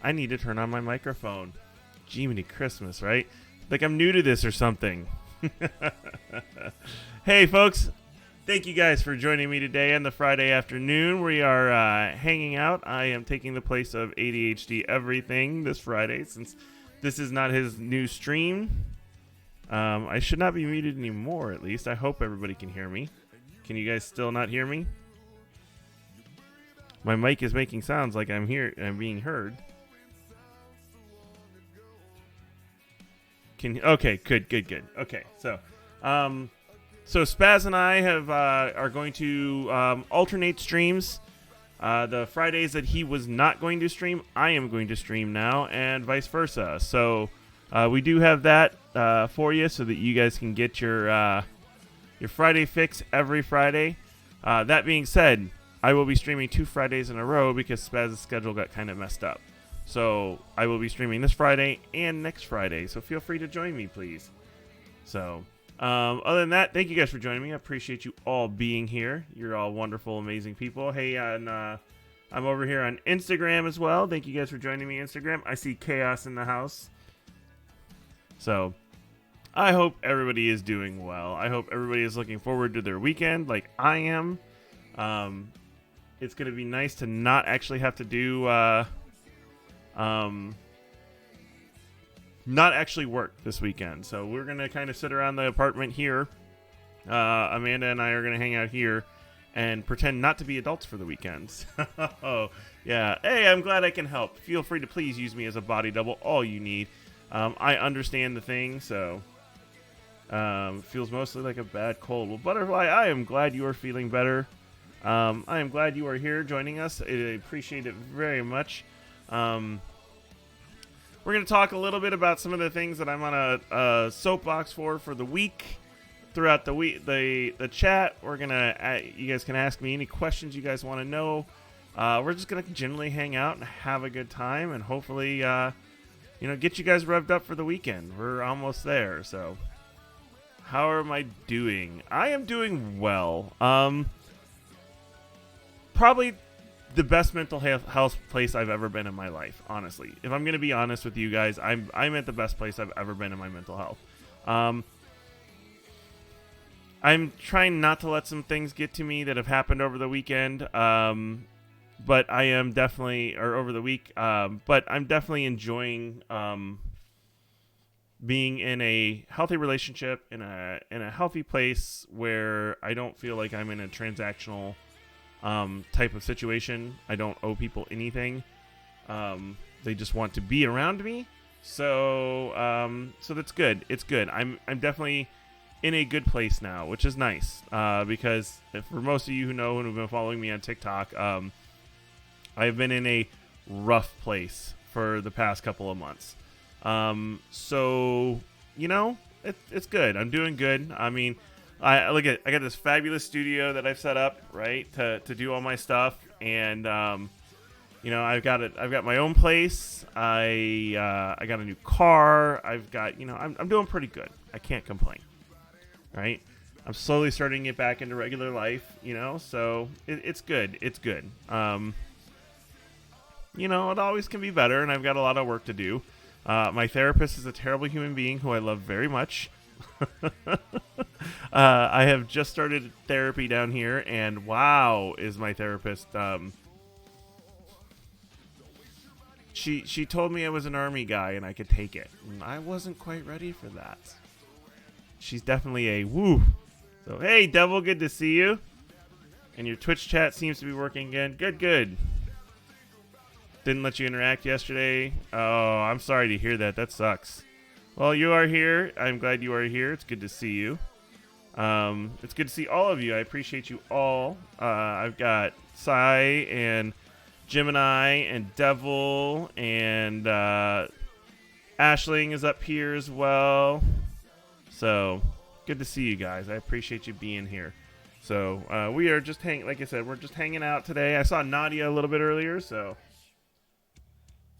I need to turn on my microphone. Jiminy Christmas, right? Like I'm new to this or something. Hey, folks. Thank you guys for joining me today on the Friday afternoon. We are hanging out. I am taking the place of ADHD Everything this Friday since this is not his new stream. I should not be muted anymore, at least. I hope everybody can hear me. Can you guys still not hear me? My mic is making sounds like I'm here. I'm being heard. Okay, good. Okay, so Spaz and I are going to alternate streams. The Fridays that he was not going to stream, I am going to stream now, and vice versa. So we do have that for you, so that you guys can get your Friday fix every Friday. That being said, I will be streaming 2 Fridays in a row because Spaz's schedule got kind of messed up. So I will be streaming this Friday and next Friday. So feel free to join me, please. So other than that, thank you guys for joining me. I appreciate you all being here. You're all wonderful, amazing people. Hey, and I'm over here on Instagram as well. Thank you guys for joining me on Instagram. I see Chaos in the house. So I hope everybody is doing well. I hope everybody is looking forward to their weekend like I am. It's going to be nice to not actually have to do... not actually work this weekend. So we're going to kind of sit around the apartment here. Amanda and I are going to hang out here and pretend not to be adults for the weekends. Oh, yeah. Hey, I'm glad I can help. Feel free to please use me as a body double. All you need. I understand the thing, so feels mostly like a bad cold. Well, Butterfly, I am glad you are feeling better. I am glad you are here joining us. I appreciate it very much. We're going to talk a little bit about some of the things that I'm on a soapbox for the week. Throughout the week, the chat, we're gonna you guys can ask me any questions you guys want to know. We're just gonna generally hang out and have a good time, and hopefully, get you guys revved up for the weekend. We're almost there. So, how am I doing? I am doing well. Probably the best mental health place I've ever been in my life, honestly. If I'm going to be honest with you guys, I'm at the best place I've ever been in my mental health. I'm trying not to let some things get to me that have happened over the weekend, but I am definitely, or over the week, but I'm definitely enjoying being in a healthy relationship, in a healthy place where I don't feel like I'm in a transactional type of situation. I don't owe people anything. They just want to be around me. So that's good. It's good. I'm definitely in a good place now, which is nice. Because for most of you who know and who've been following me on TikTok, I've been in a rough place for the past couple of months. So it's good. I'm doing good. I mean, I got this fabulous studio that I've set up, right, to do all my stuff, and I've got my own place. I got a new car. I've got I'm doing pretty good. I can't complain, right? I'm slowly starting to get back into regular life, so it's good. It's good. It always can be better, and I've got a lot of work to do. My therapist is a terrible human being who I love very much. I have just started therapy down here, and wow, is my therapist. She told me I was an army guy and I could take it. And I wasn't quite ready for that. She's definitely a woo. So hey, Devil, good to see you. And your Twitch chat seems to be working again. Good. Didn't let you interact yesterday. Oh, I'm sorry to hear that. That sucks. Well, you are here. I'm glad you are here. It's good to see you. It's good to see all of you. I appreciate you all. I've got Sai and Gemini and Devil and Ashling is up here as well. So good to see you guys. I appreciate you being here. So we are just like I said, we're just hanging out today. I saw Nadia a little bit earlier, so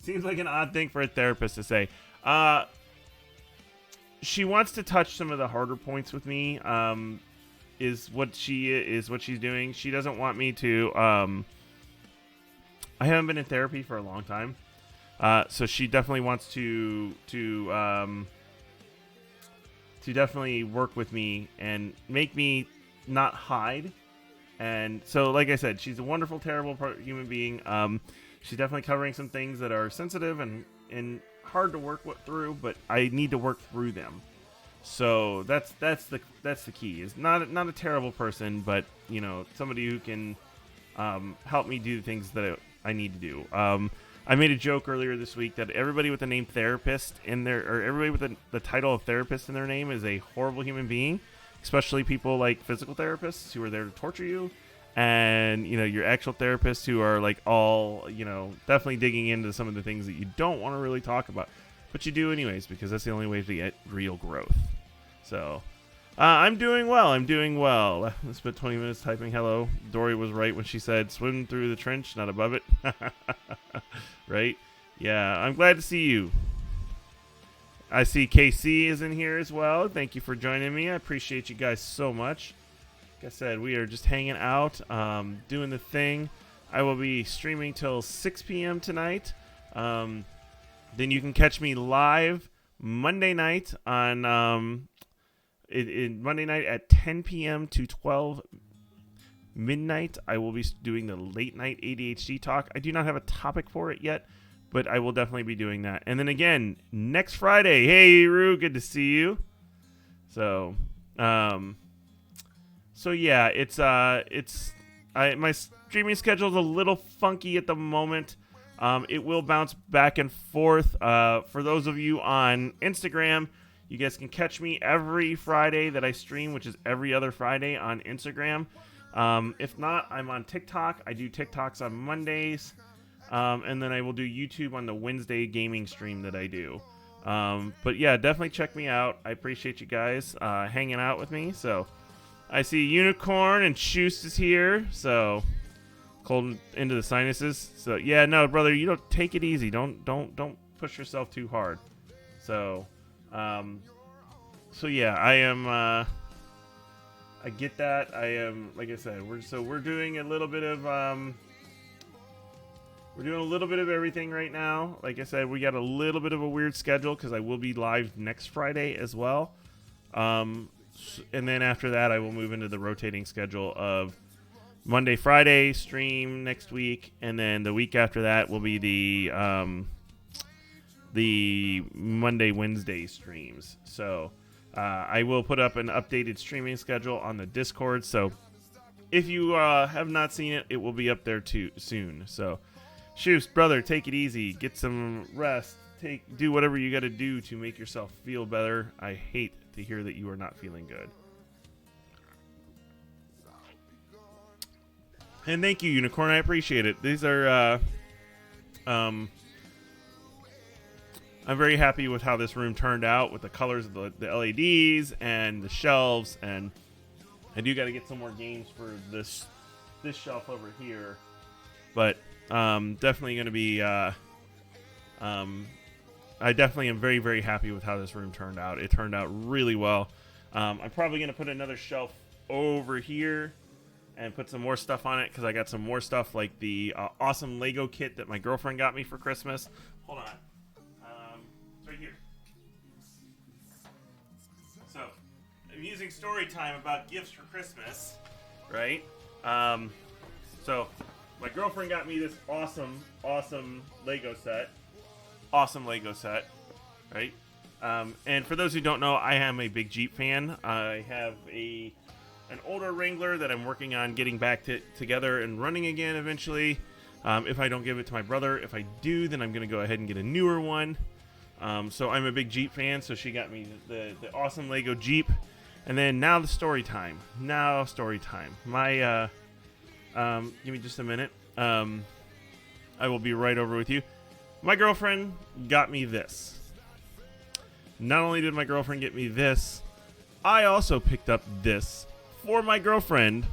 seems like an odd thing for a therapist to say. She wants to touch some of the harder points with me. Is what she's doing. She doesn't want me to. I haven't been in therapy for a long time, So she definitely wants to definitely work with me and make me not hide. And so, like I said, she's a wonderful, terrible human being. She's definitely covering some things that are sensitive and hard to work through, but I need to work through them. So that's the key. Is not a terrible person, but somebody who can help me do the things that I need to do. I made a joke earlier this week that everybody with the name therapist in their, or everybody with the title of therapist in their name is a horrible human being, especially people like physical therapists who are there to torture you, and your actual therapists who are like all definitely digging into some of the things that you don't want to really talk about, but you do anyways because that's the only way to get real growth. So I'm doing well. I spent 20 minutes typing hello. Dory was right when she said swim through the trench, not above it. Right? Yeah, I'm glad to see you. I see KC is in here as well. Thank you for joining me. I appreciate you guys so much. Like I said, we are just hanging out, doing the thing. I will be streaming till 6 p.m. tonight. Then you can catch me live Monday night on Monday night at 10 p.m. to 12 midnight. I will be doing the late night ADHD talk. I do not have a topic for it yet, but I will definitely be doing that. And then again, next Friday. Hey, Rue, good to see you. So yeah, it's my streaming schedule is a little funky at the moment. It will bounce back and forth. For those of you on Instagram, you guys can catch me every Friday that I stream, which is every other Friday on Instagram. If not, I'm on TikTok. I do TikToks on Mondays. And then I will do YouTube on the Wednesday gaming stream that I do. But yeah, definitely check me out. I appreciate you guys hanging out with me. So I see Unicorn and Shoost is here. So cold into the sinuses. So yeah, no, brother, you don't take it easy. Don't push yourself too hard. So yeah, I am. I get that. I am, like I said, we're doing a little bit of everything right now. Like I said, we got a little bit of a weird schedule because I will be live next Friday as well. And then after that, I will move into the rotating schedule of Monday, Friday stream next week, and then the week after that will be the Monday, Wednesday streams. So I will put up an updated streaming schedule on the Discord. So if you have not seen it, it will be up there too soon. So Shoost, brother, take it easy. Get some rest. Do whatever you got to do to make yourself feel better. I hate to hear that you are not feeling good. And thank you, Unicorn. I appreciate it. These are I'm very happy with how this room turned out with the colors of the LEDs and the shelves, and I do got to get some more games for this shelf over here, but definitely going to be I definitely am very, very happy with how this room turned out. It turned out really well. I'm probably going to put another shelf over here and put some more stuff on it because I got some more stuff like the awesome Lego kit that my girlfriend got me for Christmas. Hold on. It's right here. So, I'm using story time about gifts for Christmas, right? So, my girlfriend got me this awesome Lego set. Awesome Lego set, right? And for those who don't know, I am a big Jeep fan. I have an older Wrangler that I'm working on getting back together and running again eventually. If I don't give it to my brother. If I do, then I'm going to go ahead and get a newer one. So I'm a big Jeep fan, so she got me the awesome Lego Jeep. And then now the story time. My, give me just a minute. I will be right over with you. My girlfriend got me this. Not only did my girlfriend get me this, I also picked up this for my girlfriend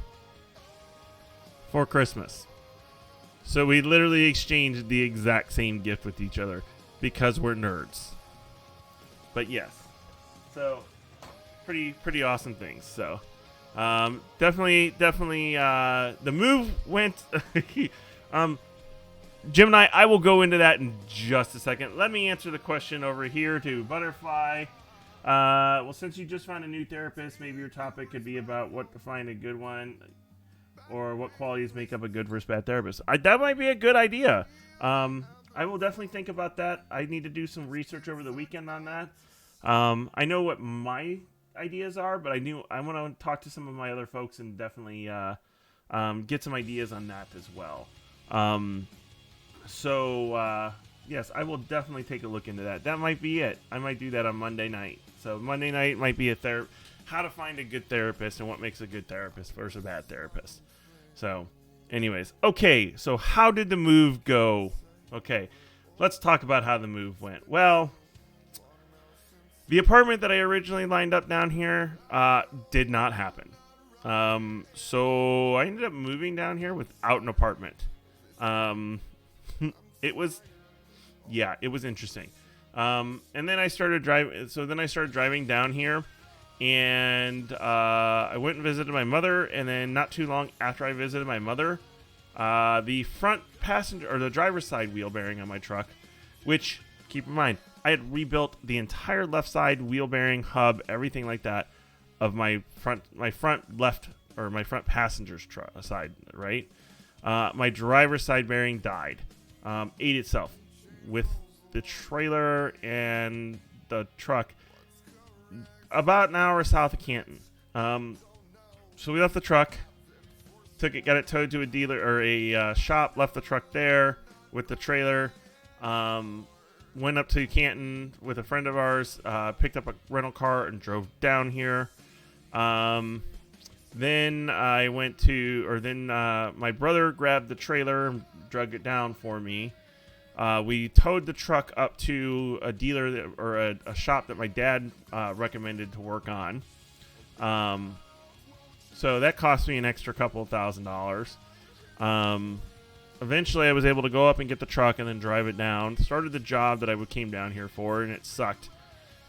for Christmas. So we literally exchanged the exact same gift with each other because we're nerds. But yes, so pretty awesome things. So definitely the move went Gemini, I will go into that in just a second. Let me answer the question over here to Butterfly. Well, since you just found a new therapist, maybe your topic could be about what to find a good one, or what qualities make up a good versus bad therapist. That might be a good idea. I will definitely think about that. I need to do some research over the weekend on that. I know what my ideas are, but I want to talk to some of my other folks and definitely get some ideas on that as well. Yes, I will definitely take a look into that. That might be it. I might do that on Monday night. So Monday night might be how to find a good therapist and what makes a good therapist versus a bad therapist. So, anyways, okay. So how did the move go? Okay, let's talk about how the move went. Well, the apartment that I originally lined up down here did not happen. So I ended up moving down here without an apartment. It was interesting. And then I started driving. So then I started driving down here, and I went and visited my mother. And then not too long after I visited my mother, the front passenger or the driver's side wheel bearing on my truck, which keep in mind, I had rebuilt the entire left side wheel bearing, hub, everything like that of my front left or my front passenger's side, right? My driver's side bearing died, ate itself with the trailer and the truck about an hour south of Canton. So we left the truck, got it towed to a dealer or a shop, left the truck there with the trailer, went up to Canton with a friend of ours, picked up a rental car and drove down here. Then my brother grabbed the trailer and drug it down for me. We towed the truck up to a dealer or a shop that my dad recommended to work on. So that cost me an extra couple of $1,000s. Eventually, I was able to go up and get the truck and then drive it down. Started the job that I came down here for, and it sucked.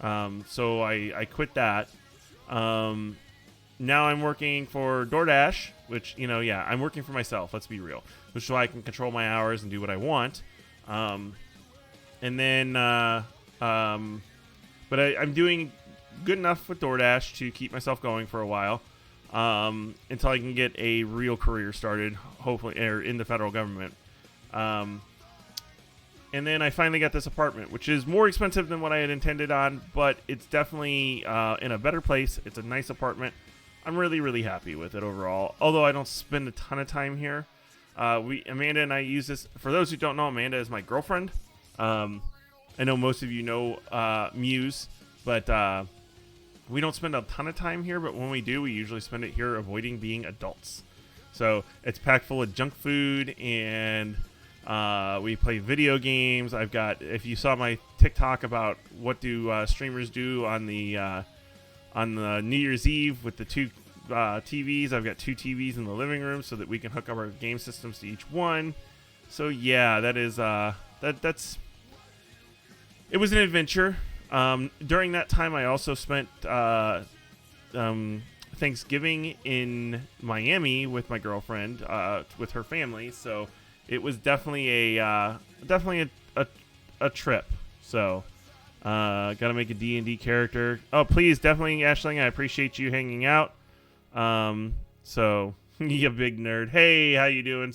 So I quit that. Now I'm working for DoorDash, which, I'm working for myself. Let's be real. Which so I can control my hours and do what I want. But I'm doing good enough with DoorDash to keep myself going for a while. Until I can get a real career started, hopefully, or in the federal government. And then I finally got this apartment, which is more expensive than what I had intended on, but it's definitely in a better place. It's a nice apartment. I'm really, really happy with it overall, although I don't spend a ton of time here. Amanda and I use this. For those who don't know, Amanda is my girlfriend. I know most of you know Muse, but we don't spend a ton of time here, but when we do, we usually spend it here avoiding being adults. So it's packed full of junk food, and we play video games. If you saw my TikTok about what do streamers do on the New Year's Eve with the two TVs, I've got two TVs in the living room so that we can hook up our game systems to each one. So yeah, that is that's. It was an adventure. During that time, I also spent Thanksgiving in Miami with my girlfriend, with her family. So it was definitely a trip. So gotta make a D&D character. Oh, please, definitely, Aisling. I appreciate you hanging out. So you big nerd. Hey, how you doing?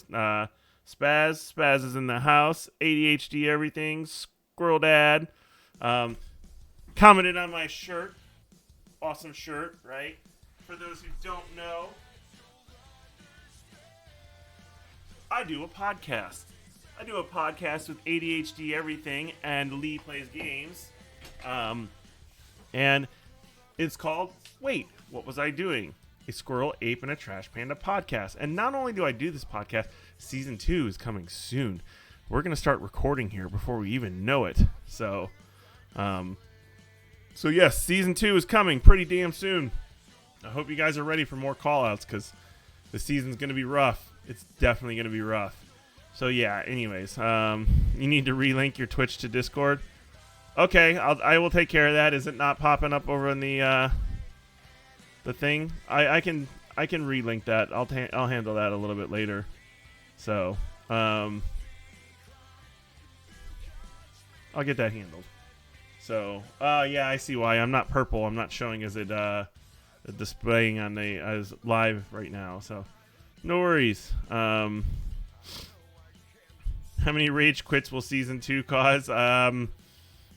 Spaz is in the house. ADHD everything. Squirrel Dad. Commented on my shirt. Awesome shirt, right? For those who don't know, I do a podcast. I do a podcast with ADHD Everything and Lee Plays Games. And it's called Wait, What Was I Doing? A Squirrel, Ape, and a Trash Panda podcast. And not only do I do this podcast, season 2 is coming soon. We're going to start recording here before we even know it. So yes, season 2 is coming pretty damn soon. I hope you guys are ready for more call-outs because the season's going to be rough. It's definitely going to be rough. So yeah, anyways, you need to relink your Twitch to Discord. Okay, I will take care of that. Is it not popping up over in the thing? I can relink that. I'll handle that a little bit later. So, I'll get that handled. So, yeah, I see why I'm not purple. I'm not showing as it displaying on the as live right now. So, no worries. How many rage quits will season 2 cause?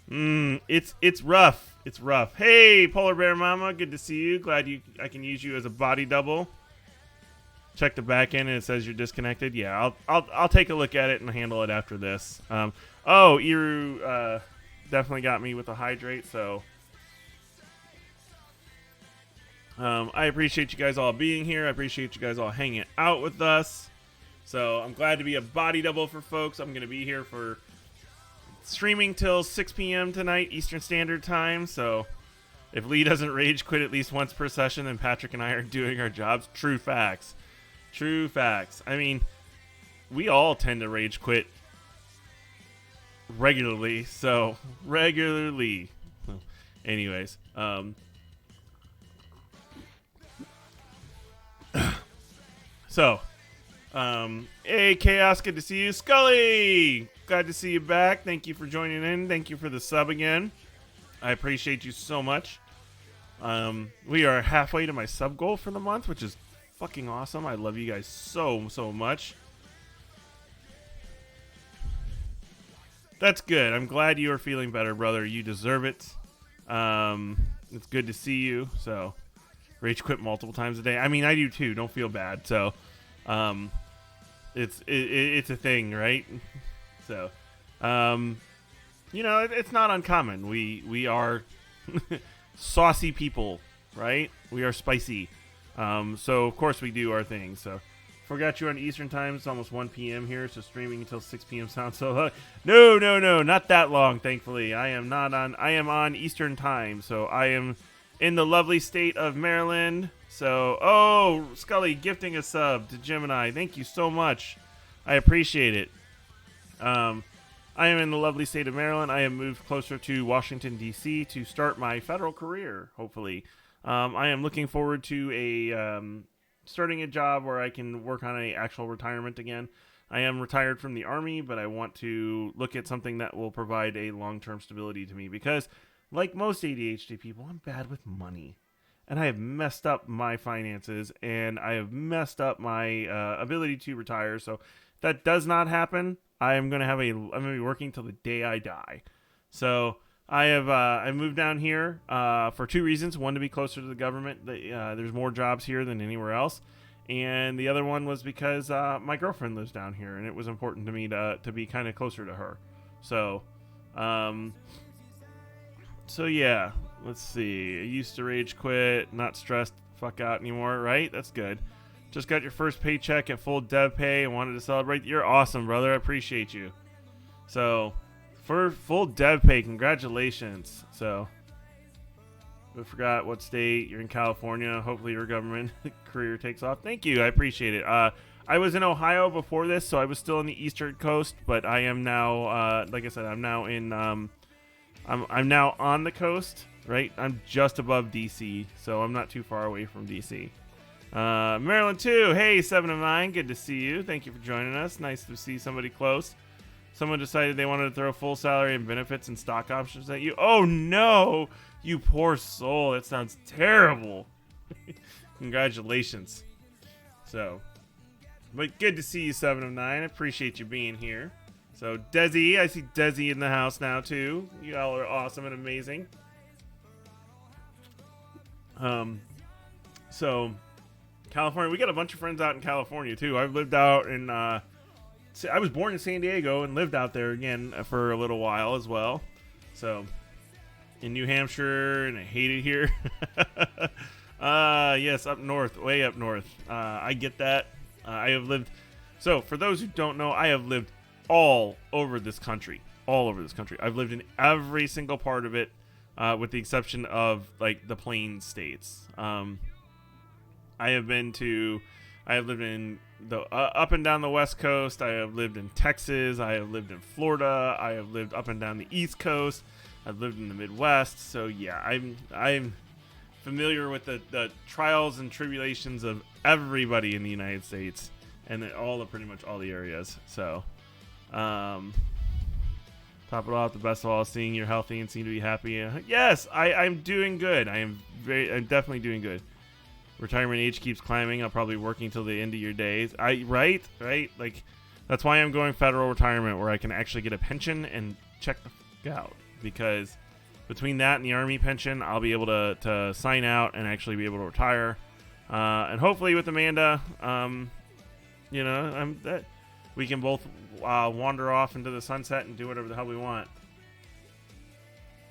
It's rough. It's rough. Hey, Polar Bear Mama, good to see you. Glad I can use you as a body double. Check the back end and it says you're disconnected. Yeah, I'll take a look at it and handle it after this. Iru definitely got me with a hydrate, so I appreciate you guys all being here. I appreciate you guys all hanging out with us. So I'm glad to be a body double for folks. I'm going to be here for streaming till 6 p.m. tonight, Eastern Standard Time. So if Lee doesn't rage quit at least once per session, then Patrick and I are doing our jobs. True facts. True facts. I mean, we all tend to rage quit regularly. So, regularly. Anyways. Hey, Chaos, good to see you. Scully, glad to see you back. Thank you for joining in. Thank you for the sub again. I appreciate you so much. We are halfway to my sub goal for the month, which is fucking awesome. I love you guys so much. That's good. I'm glad you are feeling better, brother. You deserve it. It's good to see you. So, rage quit multiple times a day. I mean, I do too. Don't feel bad. So, it's a thing, right? So, it's not uncommon. We are saucy people, right? We are spicy. So of course we do our thing. So forgot you on Eastern time. It's almost 1 p.m. here, so streaming until 6 p.m. sounds so long. No, not that long, thankfully. I am on Eastern time, so I am in the lovely state of Maryland. So, Scully gifting a sub to Gemini. Thank you so much. I appreciate it. I am in the lovely state of Maryland. I have moved closer to Washington, D.C. to start my federal career, hopefully. I am looking forward to starting a job where I can work on an actual retirement again. I am retired from the Army, but I want to look at something that will provide a long-term stability to me because, like most ADHD people, I'm bad with money. And I have messed up my finances, and I have messed up my ability to retire. So if that does not happen, I'm going to be working till the day I die. So I moved down here for 2 reasons. One, to be closer to the government. There's more jobs here than anywhere else. And the other one was because my girlfriend lives down here, and it was important to me to be kind of closer to her. So, yeah. Let's see. I used to rage quit, not stressed fuck out anymore, right? That's good. Just got your first paycheck at full dev pay and wanted to celebrate. You're awesome, brother. I appreciate you. So, for full dev pay, congratulations. So, I forgot what state. You're in California. Hopefully your government career takes off. Thank you. I appreciate it. I was in Ohio before this, so I was still on the Eastern Coast, but I am now, like I said, I'm now in, I'm now on the coast, right? I'm just above DC, so I'm not too far away from DC. Maryland too. Hey, 7 of 9. Good to see you. Thank you for joining us. Nice to see somebody close. Someone decided they wanted to throw full salary and benefits and stock options at you. Oh no, you poor soul. That sounds terrible. Congratulations. So, but good to see you, 7 of 9. I appreciate you being here. So, Desi, I see Desi in the house now too. You all are awesome and amazing. So, California, we got a bunch of friends out in California too. I've lived out in, I was born in San Diego and lived out there again for a little while as well. So, in New Hampshire, and I hate it here. Yes, up north, way up north. I get that. I have lived, so for those who don't know, I have lived all over this country. I've lived in every single part of it, with the exception of like the plain states. I have lived in the up and down the West Coast. I have lived in Texas. I have lived in Florida. I have lived up and down the East Coast. I've lived in the Midwest. So yeah, I'm familiar with the trials and tribulations of everybody in the United States and pretty much all the areas. So, Top it off, the best of all, seeing you're healthy and seem to be happy. Yes, I'm doing good. I'm definitely doing good. Retirement age keeps climbing. I'll probably be working till the end of your days. Right. Like, that's why I'm going federal retirement, where I can actually get a pension and check the f- out. Because between that and the Army pension, I'll be able to sign out and actually be able to retire. And hopefully with Amanda, we can both wander off into the sunset and do whatever the hell we want.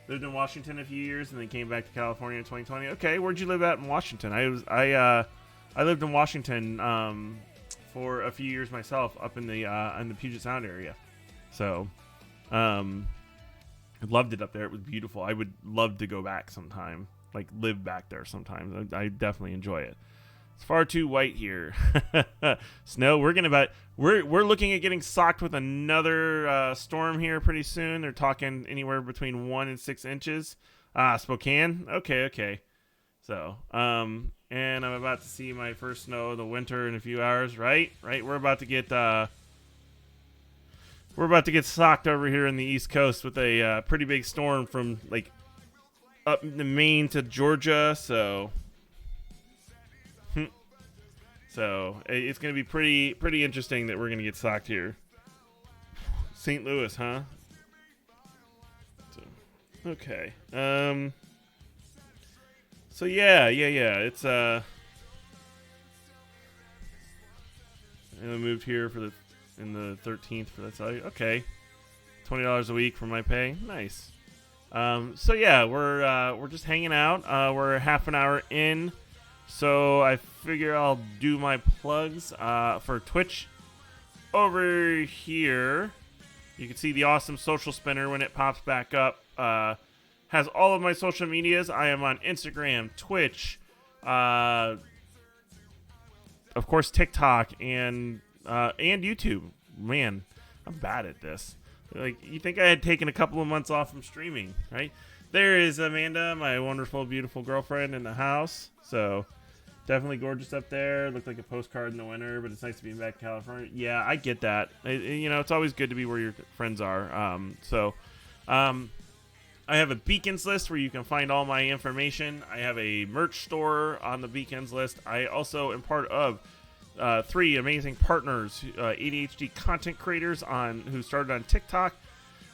Lived in Washington a few years and then came back to California in 2020. Okay, where'd you live at in Washington? I lived in Washington for a few years myself, up in the Puget Sound area. So, I loved it up there. It was beautiful. I would love to go back sometime, like live back there sometimes. I definitely enjoy it. It's far too white here. Snow. We're looking at getting socked with another storm here pretty soon. They're talking anywhere between 1 and 6 inches. Spokane. Okay. So, and I'm about to see my first snow of the winter in a few hours. Right. We're about to get socked over here in the East Coast with a pretty big storm from like up in Maine to Georgia. So it's going to be pretty interesting that we're going to get socked here. St. Louis, huh? So, okay. So yeah. It's I moved here in the 13th for that. Okay. $20 a week for my pay. Nice. So yeah, we're just hanging out. We're half an hour in. So I figure I'll do my plugs for Twitch over here. You can see the awesome social spinner when it pops back up. Has all of my social medias. I am on Instagram, Twitch, of course TikTok, and YouTube. Man, I'm bad at this. Like, you think I had taken a couple of months off from streaming, right? There is Amanda, my wonderful, beautiful girlfriend, in the house. So, definitely gorgeous up there. Looked like a postcard in the winter, but it's nice to be back in California. Yeah, I get that. It's always good to be where your friends are. I have a Beacons list where you can find all my information. I have a merch store on the Beacons list. I also am part of 3 amazing partners, ADHD content creators who started on TikTok,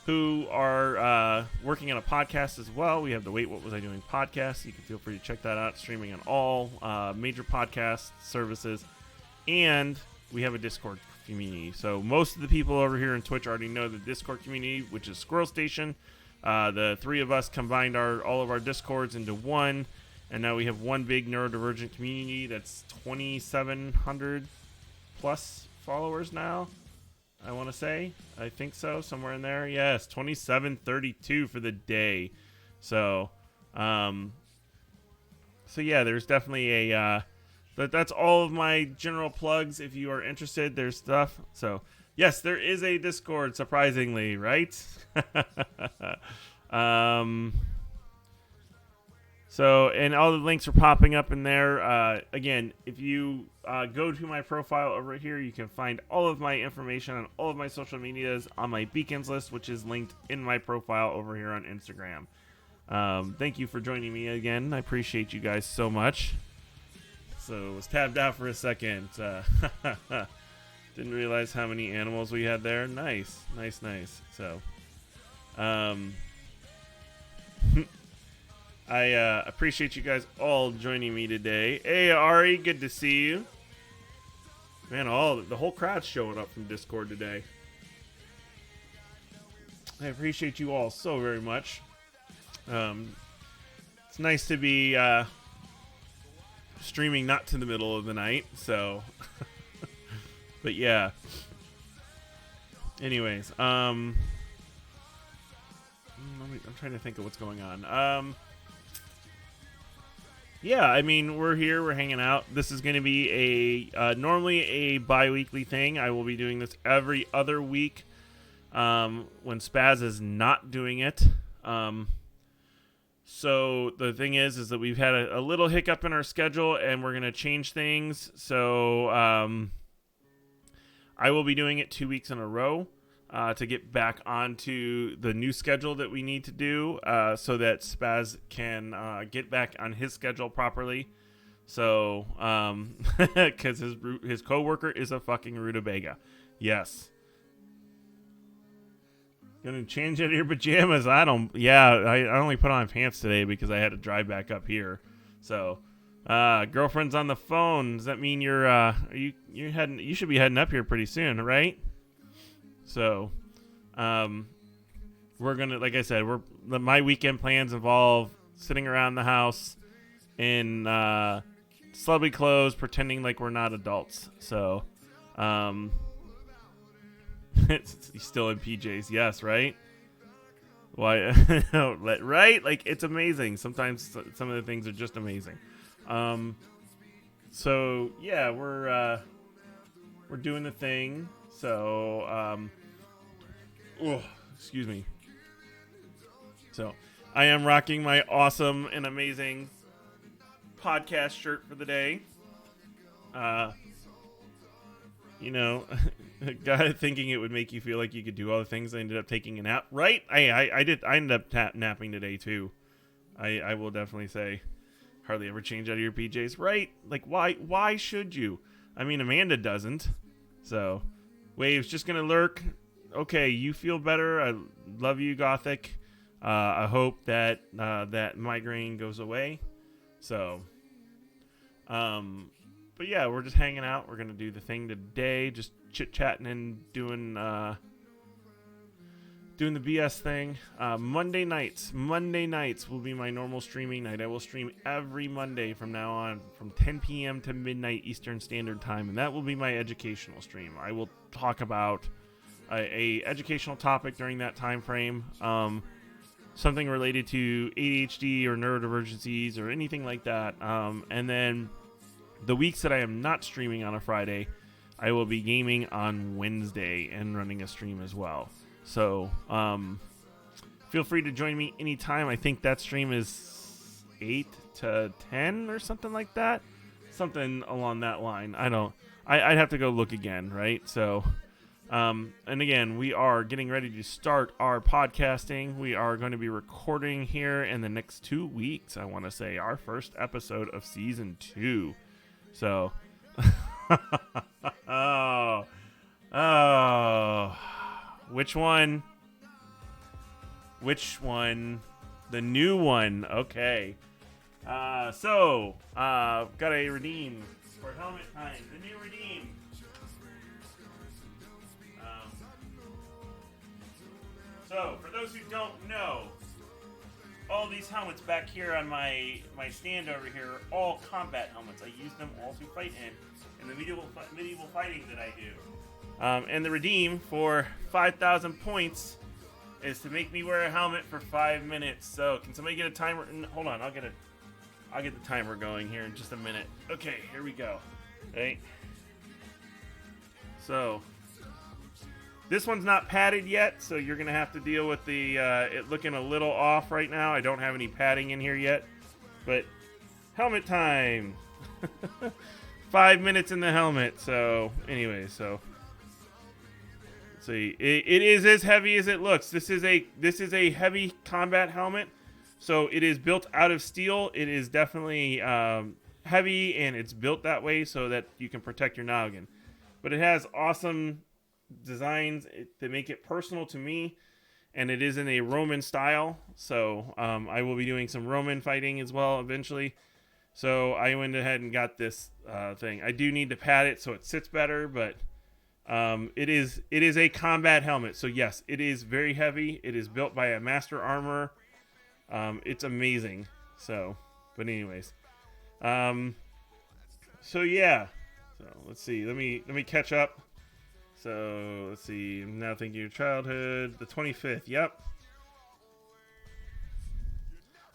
who are working on a podcast as well. We have the Wait, What Was I Doing podcast. You can feel free to check that out, streaming on all major podcast services. And we have a Discord community. So most of the people over here in Twitch already know the Discord community, which is Squirrel Station. The 3 of us combined all of our Discords into one. And now we have one big neurodivergent community that's 2,700 plus followers now. I want to say. I think so. Somewhere in there. Yes. 2732 for the day. So yeah, there's definitely that's all of my general plugs. If you are interested, there's stuff. So yes, there is a Discord, surprisingly, right? So, and all the links are popping up in there. Again, if you go to my profile over here, you can find all of my information on all of my social medias on my Beacons list, which is linked in my profile over here on Instagram. Thank you for joining me again. I appreciate you guys so much. So, was tabbed out for a second. Didn't realize how many animals we had there. Nice. So, I appreciate you guys all joining me today. Hey, Ari, good to see you. Man, the whole crowd's showing up from Discord today. I appreciate you all so very much. It's nice to be streaming not to the middle of the night, so... But yeah. Anyways, I'm trying to think of what's going on. Yeah, I mean, we're here, we're hanging out. This is going to be normally a bi-weekly thing. I will be doing this every other week when Spaz is not doing it. So the thing is that we've had a little hiccup in our schedule, and we're going to change things. So I will be doing it 2 weeks in a row. to get back onto the new schedule that we need to do so that Spaz can get back on his schedule properly. So, because his coworker is a fucking rutabaga. Yes. Gonna change out of your pajamas? I only put on pants today because I had to drive back up here. So, girlfriend's on the phone. Does that mean you're heading? You should be heading up here pretty soon, right? So, we're gonna, like I said, my weekend plans involve sitting around the house in slubby clothes, pretending like we're not adults. So, he's still in PJs, yes, right? Why? Right? Like, it's amazing. Sometimes some of the things are just amazing. So yeah, we're doing the thing. So, excuse me. So, I am rocking my awesome and amazing podcast shirt for the day. God, thinking it would make you feel like you could do all the things. I ended up taking a nap. Right? I did. I ended up napping today too. I will definitely say, hardly ever change out of your PJs. Right? Like, why should you? I mean, Amanda doesn't. So, Wave's just gonna lurk. Okay, you feel better. I love you, Gothic. I hope that that migraine goes away. So, but yeah, we're just hanging out. We're gonna do the thing today, just chit-chatting and doing the BS thing. Monday nights will be my normal streaming night. I will stream every Monday from now on, from 10 p.m. to midnight Eastern Standard Time, and that will be my educational stream. I will talk about a educational topic during that time frame, something related to ADHD or neurodivergencies or anything like that, and then the weeks that I am not streaming on a Friday, I will be gaming on Wednesday and running a stream as well. So, feel free to join me anytime. I think that stream is 8 to 10 or something like that. Something along that line. I'd have to go look again, right? So, and again, we are getting ready to start our podcasting. We are going to be recording here in the next 2 weeks, I want to say, our first episode of Season 2. So, which one? The new one. Okay. Got a redeem for helmet time. The new redeem. So, for those who don't know, all these helmets back here on my stand over here are all combat helmets. I use them all to fight in the medieval fighting that I do. And the redeem for 5,000 points is to make me wear a helmet for 5 minutes. So, can somebody get a timer? Hold on, I'll get the timer going here in just a minute. Okay, here we go. Right. So, this one's not padded yet, so you're gonna have to deal with the it looking a little off right now. I don't have any padding in here yet, but helmet time. 5 minutes in the helmet. So, anyway, so. See, it is as heavy as it looks. This is a heavy combat helmet, so it is built out of steel. It is definitely heavy, and it's built that way so that you can protect your noggin. But it has awesome designs that make it personal to me, and it is in a Roman style. So I will be doing some Roman fighting as well eventually. So I went ahead and got this thing. I do need to pad it so it sits better, but. It is a combat helmet, so yes, it is very heavy. It is built by a master armorer. It's amazing. So, but anyways, so yeah. So let's see. Let me catch up. So let's see. I'm now thinking of childhood. The 25th. Yep.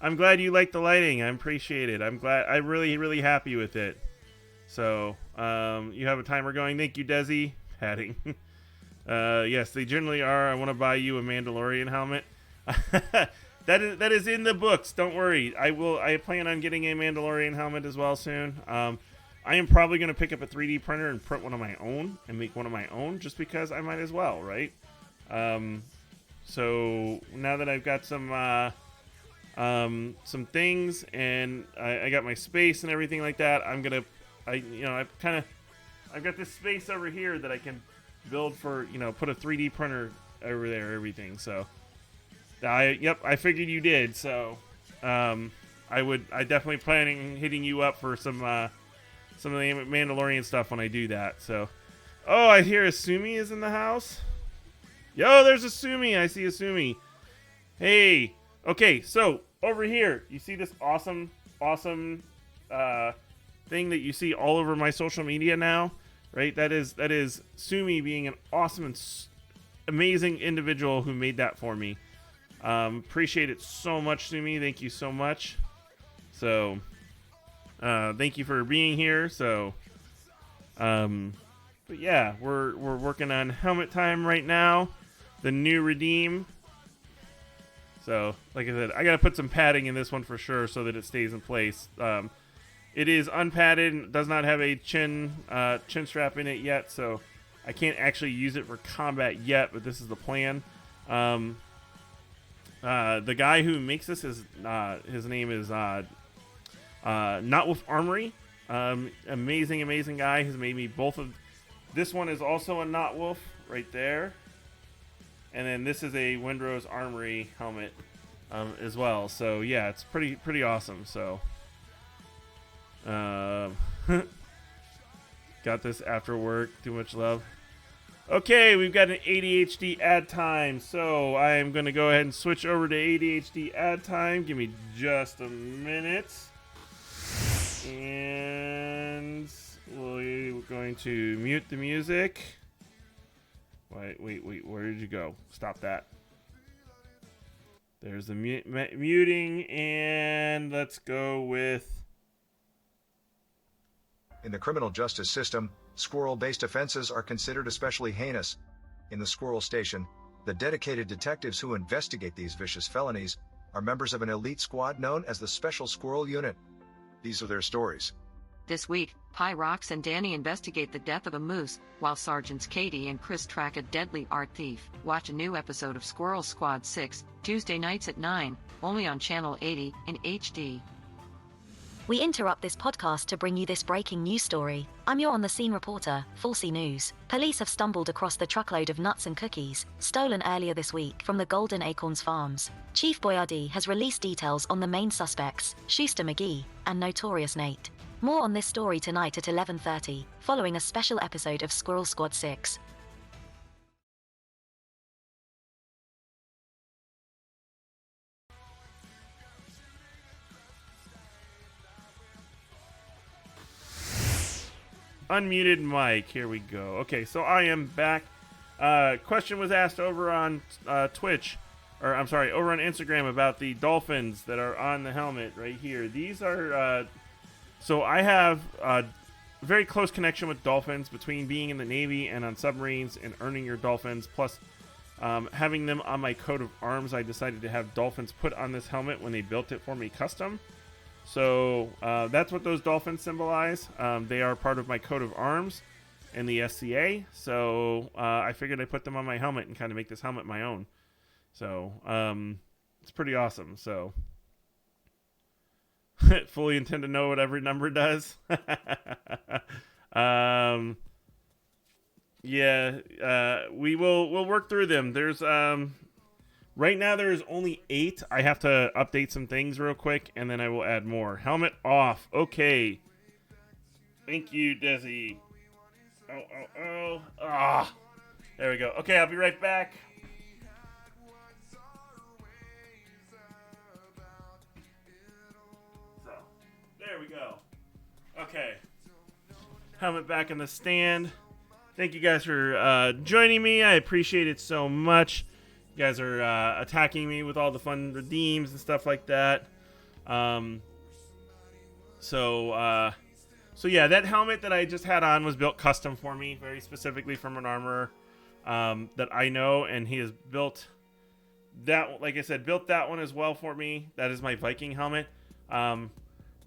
I'm glad you like the lighting. I appreciate it. I'm glad. I'm really happy with it. So, you have a timer going. Thank you, Desi. Padding. Yes, they generally are. I want to buy you a Mandalorian helmet. That is in the books. Don't worry. I plan on getting a Mandalorian helmet as well soon. I am probably going to pick up a 3D printer and print one of my own and make one of my own, just because I might as well, right? So now that I've got some things and I got my space and everything like that, I've got this space over here that I can build for, put a 3D printer over there, everything. So I figured you did. So I definitely planning hitting you up for some of the Mandalorian stuff when I do that. So, oh, I hear Asumi is in the house. Yo, there's Asumi. I see Asumi. Hey. Okay, so over here, you see this awesome thing that you see all over my social media now, right? That is Sumi being an awesome and amazing individual who made that for me. Appreciate it so much, Sumi. Thank you so much. So, thank you for being here. So, but yeah, we're working on helmet time right now. The new redeem. So, like I said, I gotta put some padding in this one for sure so that it stays in place. It is unpadded and does not have a chin strap in it yet, so I can't actually use it for combat yet. But this is the plan. The guy who makes this is his name is Not Wolf Armory. Amazing guy. He's made me both of. This one is also a Not Wolf right there. And then this is a Windrose Armory helmet as well. So yeah, it's pretty awesome. So got this after work. Too much love. Okay, we've got an ADHD ad time. So I am going to go ahead and switch over to ADHD ad time. Give me just a minute. And we're going to mute the music. Wait, where did you go? Stop that. There's the muting, and let's go with... In the criminal justice system, squirrel-based offenses are considered especially heinous. In the Squirrel Station, the dedicated detectives who investigate these vicious felonies are members of an elite squad known as the Special Squirrel Unit. These are their stories. This week, Pyrox and Danny investigate the death of a moose, while Sergeants Katie and Chris track a deadly art thief. Watch a new episode of Squirrel Squad 6, Tuesday nights at 9, only on Channel 80 in HD. We interrupt this podcast to bring you this breaking news story. I'm your on-the-scene reporter, Falsey News. Police have stumbled across the truckload of nuts and cookies, stolen earlier this week from the Golden Acorns Farms. Chief Boyardee has released details on the main suspects, Schuster McGee and Notorious Nate. More on this story tonight at 11:30, following a special episode of Squirrel Squad 6. Unmuted mic. Here we go. Okay, so I am back. Question was asked over on Twitch, or I'm sorry, over on Instagram about the dolphins that are on the helmet right here. These are... So I have a very close connection with dolphins between being in the Navy and on submarines and earning your dolphins. Plus, having them on my coat of arms, I decided to have dolphins put on this helmet when they built it for me custom. So that's what those dolphins symbolize. They are part of my coat of arms in the SCA. So I figured I'd put them on my helmet and kind of make this helmet my own. So it's pretty awesome. So... fully intend to know what every number does. We'll work through them. There's right now there is only 8. I have to update some things real quick, and then I will add more. Helmet off. Okay. Thank you, Desi. Ah. There we go. Okay, I'll be right back. There we go. Okay. Helmet back in the stand. Thank you guys for joining me. I appreciate it so much. You guys are attacking me with all the fun redeems and stuff like that. So yeah, that helmet that I just had on was built custom for me, very specifically from an armorer that I know, and he has built that, like I said, built that one as well for me. That is my Viking helmet.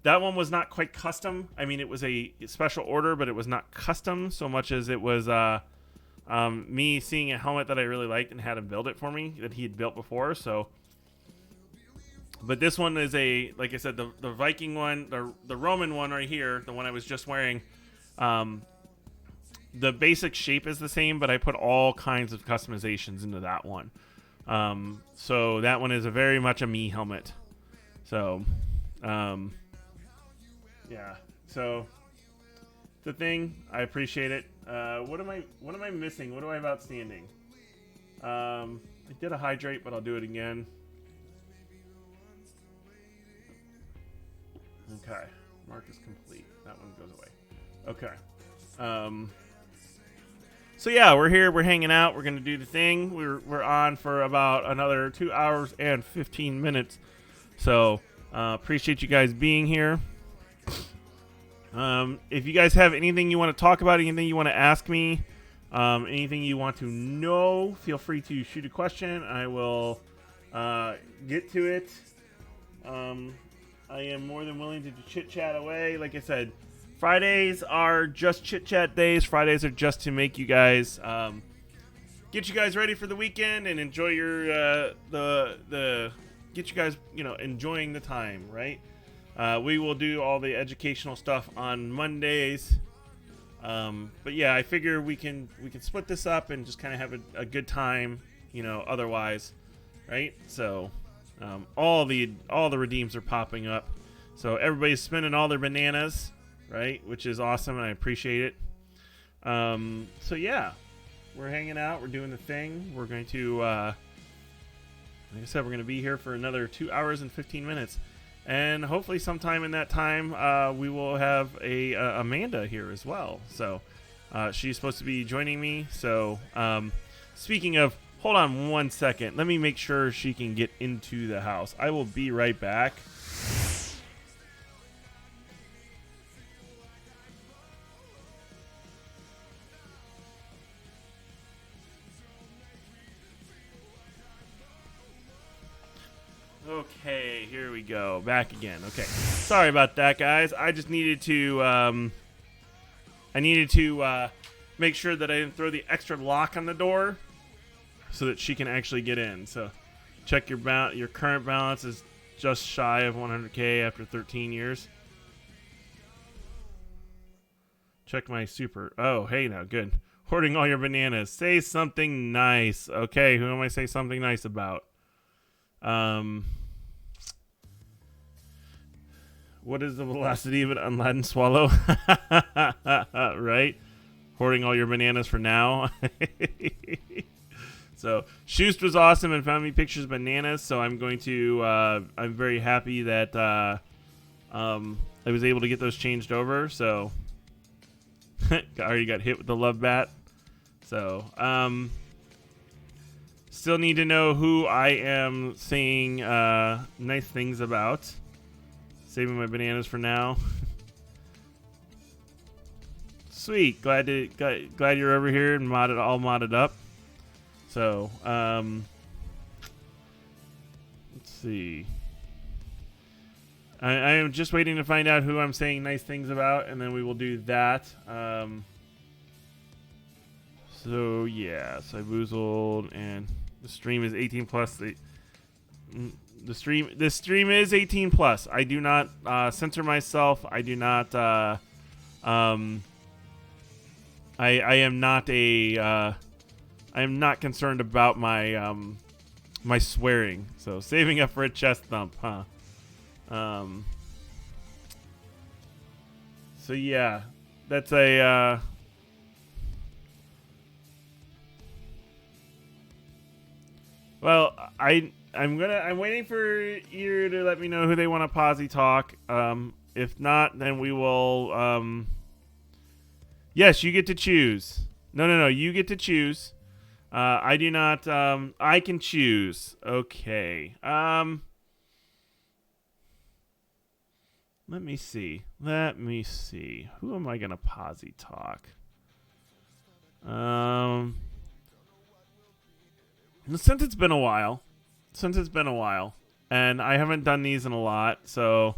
That one was not quite custom. I mean, it was a special order, but it was not custom so much as it was me seeing a helmet that I really liked and had him build it for me that he had built before. So, but this one is like I said, the Viking one, the Roman one right here, the one I was just wearing. The basic shape is the same, but I put all kinds of customizations into that one. So that one is very much a me helmet. So, yeah. So the thing, I appreciate it. What am I missing? What do I have outstanding? I did a hydrate, but I'll do it again. Okay. Mark is complete. That one goes away. Okay. So yeah, we're here. We're hanging out. We're gonna do the thing. We're on for about another 2 hours and 15 minutes. So appreciate you guys being here. If you guys have anything you want to talk about, anything you want to ask me, anything you want to know, feel free to shoot a question. I will get to it. I am more than willing to chit chat away. Like I said, Fridays are just chit chat days. Fridays are just to make you guys get you guys ready for the weekend and enjoy your get you guys enjoying the time, right? We will do all the educational stuff on Mondays, but yeah, I figure we can split this up and just kind of have a good time, otherwise, right? So all the redeems are popping up, so everybody's spending all their bananas, right? Which is awesome, and I appreciate it. So yeah, we're hanging out, we're doing the thing. We're going to, like I said, we're going to be here for another 2 hours and 15 minutes. And hopefully sometime in that time, we will have Amanda here as well. So she's supposed to be joining me. So speaking of, hold on 1 second. Let me make sure she can get into the house. I will be right back. Okay, here we go. Back again. Okay. Sorry about that, guys. I just needed to make sure that I didn't throw the extra lock on the door so that she can actually get in. So check your current balance is just shy of 100K after 13 years. Check my super. Oh, hey now. Good. Hoarding all your bananas. Say something nice. Okay, who am I say something nice about? What is the velocity of an unladen swallow? Right? Hoarding all your bananas for now. So, Shoost was awesome and found me pictures of bananas, so I'm going to, I'm very happy that, I was able to get those changed over, so, I already got hit with the love bat, so, still need to know who I am saying, nice things about. Saving my bananas for now. Sweet. Glad you're over here and all modded up. So, let's see. I am just waiting to find out who I'm saying nice things about, and then we will do that. So yeah, Cyboozled, and the stream is 18 plus. This stream is 18 plus. I do not censor myself. I do not. I am not I am not concerned about my my swearing. So saving up for a chest thump, huh? So yeah, that's a. Well, I'm waiting for you to let me know who they want to posse talk. If not, then we will. Yes, you get to choose. No. You get to choose. I do not. I can choose. Okay. Let me see. Who am I gonna posse talk? Since it's been a while, and I haven't done these in a lot, so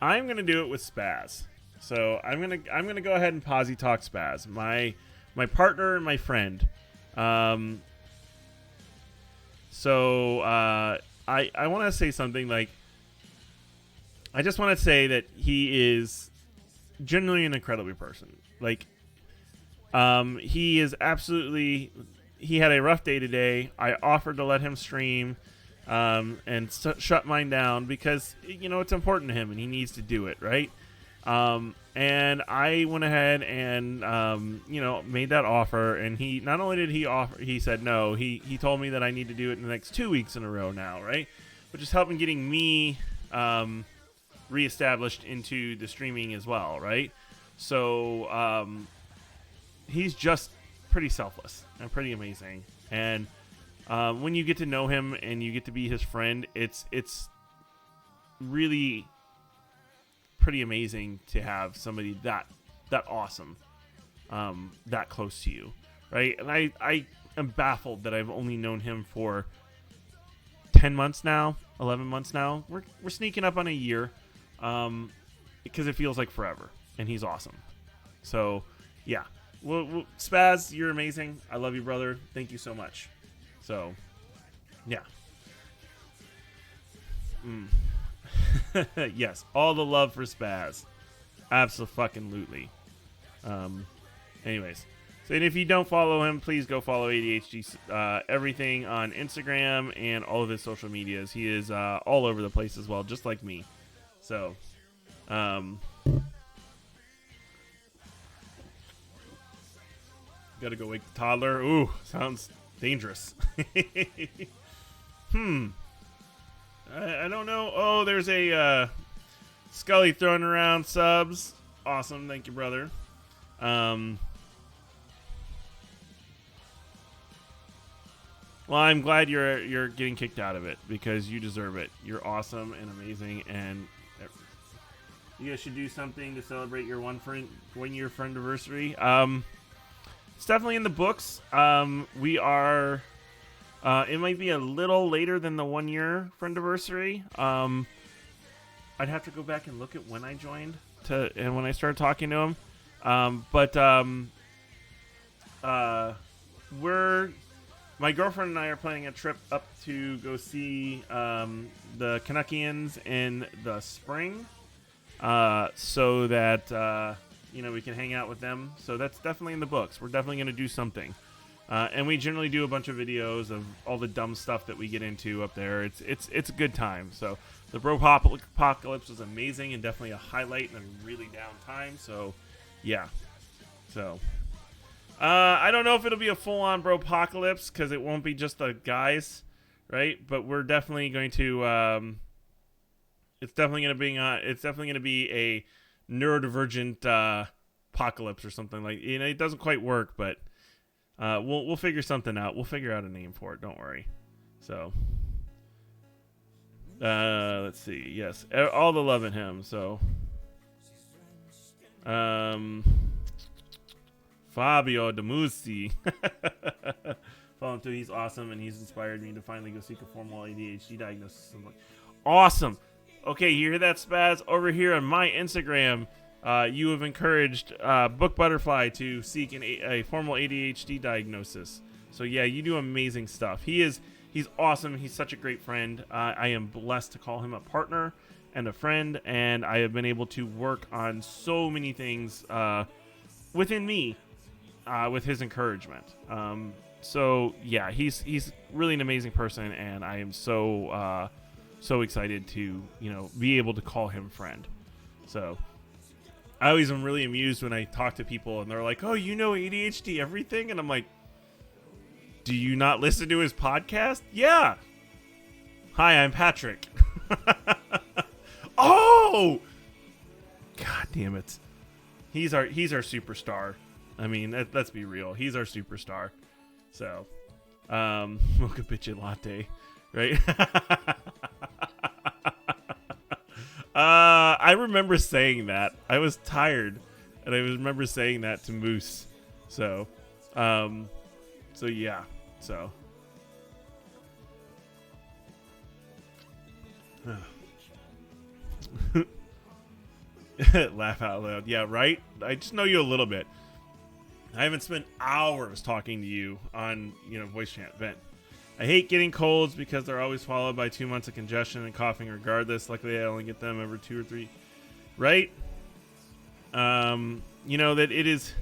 I'm gonna do it with Spaz. So I'm gonna go ahead and Posy talk Spaz, my partner and my friend. So I want to say something like, I just want to say that he is genuinely an incredible person. Like, he is absolutely. He had a rough day today. I offered to let him stream, and shut mine down because it's important to him and he needs to do it, right? And I went ahead and made that offer. And he not only did he offer, he said no. He told me that I need to do it in the next 2 weeks in a row now, right? Which is helping getting me reestablished into the streaming as well, right? So he's just pretty selfless and pretty amazing. And when you get to know him and you get to be his friend, it's really pretty amazing to have somebody that awesome, that close to you, right? And I am baffled that I've only known him for 10 months now, 11 months now. We're sneaking up on a year, because it feels like forever, and he's awesome. So yeah, well, Spaz, you're amazing. I love you, brother. Thank you so much. So yeah. Yes, all the love for Spaz. Absolutely. Anyways, so and if you don't follow him, please go follow ADHD everything on Instagram and all of his social medias. He is all over the place as well, just like me. So, gotta go wake the toddler. Ooh, sounds dangerous. I don't know. Oh, there's a Scully throwing around subs. Awesome, thank you, brother. Well, I'm glad you're getting kicked out of it because you deserve it. You're awesome and amazing, and you guys should do something to celebrate your 1 year friend anniversary. It's definitely in the books. We are. It might be a little later than the 1 year friend anniversary. I'd have to go back and look at when I joined and when I started talking to him. My girlfriend and I are planning a trip up to go see the Canuckians in the spring, so that we can hang out with them. So that's definitely in the books. We're definitely going to do something. And we generally do a bunch of videos of all the dumb stuff that we get into up there. It's a good time. So the Bro Apocalypse was amazing and definitely a highlight in a really down time. So yeah. So I don't know if it'll be a full-on Bro Apocalypse because it won't be just the guys, right? But we're definitely going to. It's definitely going to be a neurodivergent apocalypse or something like. It doesn't quite work, but. We'll figure something out. We'll figure out a name for it. Don't worry. So, let's see. Yes, all the love in him. So, Fabio Demusi. Follow him too. He's awesome, and he's inspired me to finally go seek a formal ADHD diagnosis. I'm like, awesome. Okay, you hear that, Spaz? Over here on my Instagram. You have encouraged Book Butterfly to seek a formal ADHD diagnosis. So yeah, you do amazing stuff. He's awesome. He's such a great friend. I am blessed to call him a partner and a friend, and I have been able to work on so many things within me with his encouragement. So yeah, he's really an amazing person, and I am so excited to be able to call him friend. So. I always am really amused when I talk to people and they're like, oh, ADHD everything? And I'm like, do you not listen to his podcast? Yeah. Hi, I'm Patrick. Oh! God damn it. He's our superstar. I mean, let's be real. He's our superstar. So, mocha bitchin' latte, right? I remember saying that. I was tired, and I remember saying that to Moose. So yeah. So. Laugh out loud. Yeah, right? I just know you a little bit. I haven't spent hours talking to you on, voice chat. But I hate getting colds because they're always followed by 2 months of congestion and coughing regardless. Luckily, I only get them every 2 or 3. Right? That it is...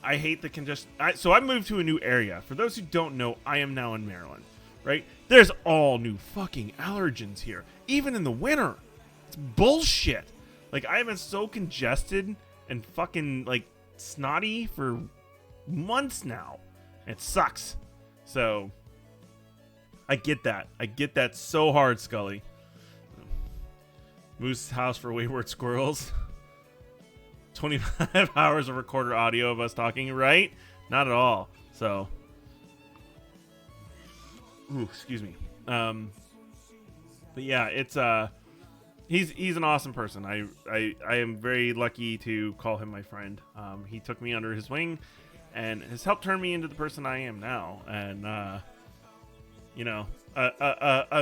I hate the congestion. So I moved to a new area. For those who don't know, I am now in Maryland. Right? There's all new fucking allergens here. Even in the winter. It's bullshit. Like, I have been so congested and fucking, snotty for months now. It sucks. So, I get that. I get that so hard, Scully. Moose's house for wayward squirrels. 25 hours of recorded audio of us talking, right? Not at all. So, excuse me. But yeah, it's he's an awesome person. I am very lucky to call him my friend. He took me under his wing and has helped turn me into the person I am now. And a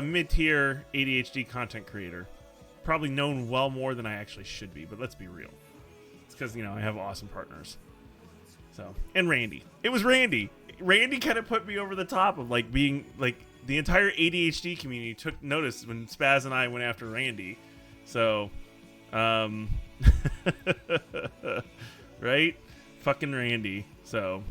mid-tier ADHD content creator, probably known well more than I actually should be. But let's be real. It's because I have awesome partners. So, and Randy. It was Randy. Randy kind of put me over the top of being the entire ADHD community took notice when Spaz and I went after Randy. So, right? Fucking Randy. So,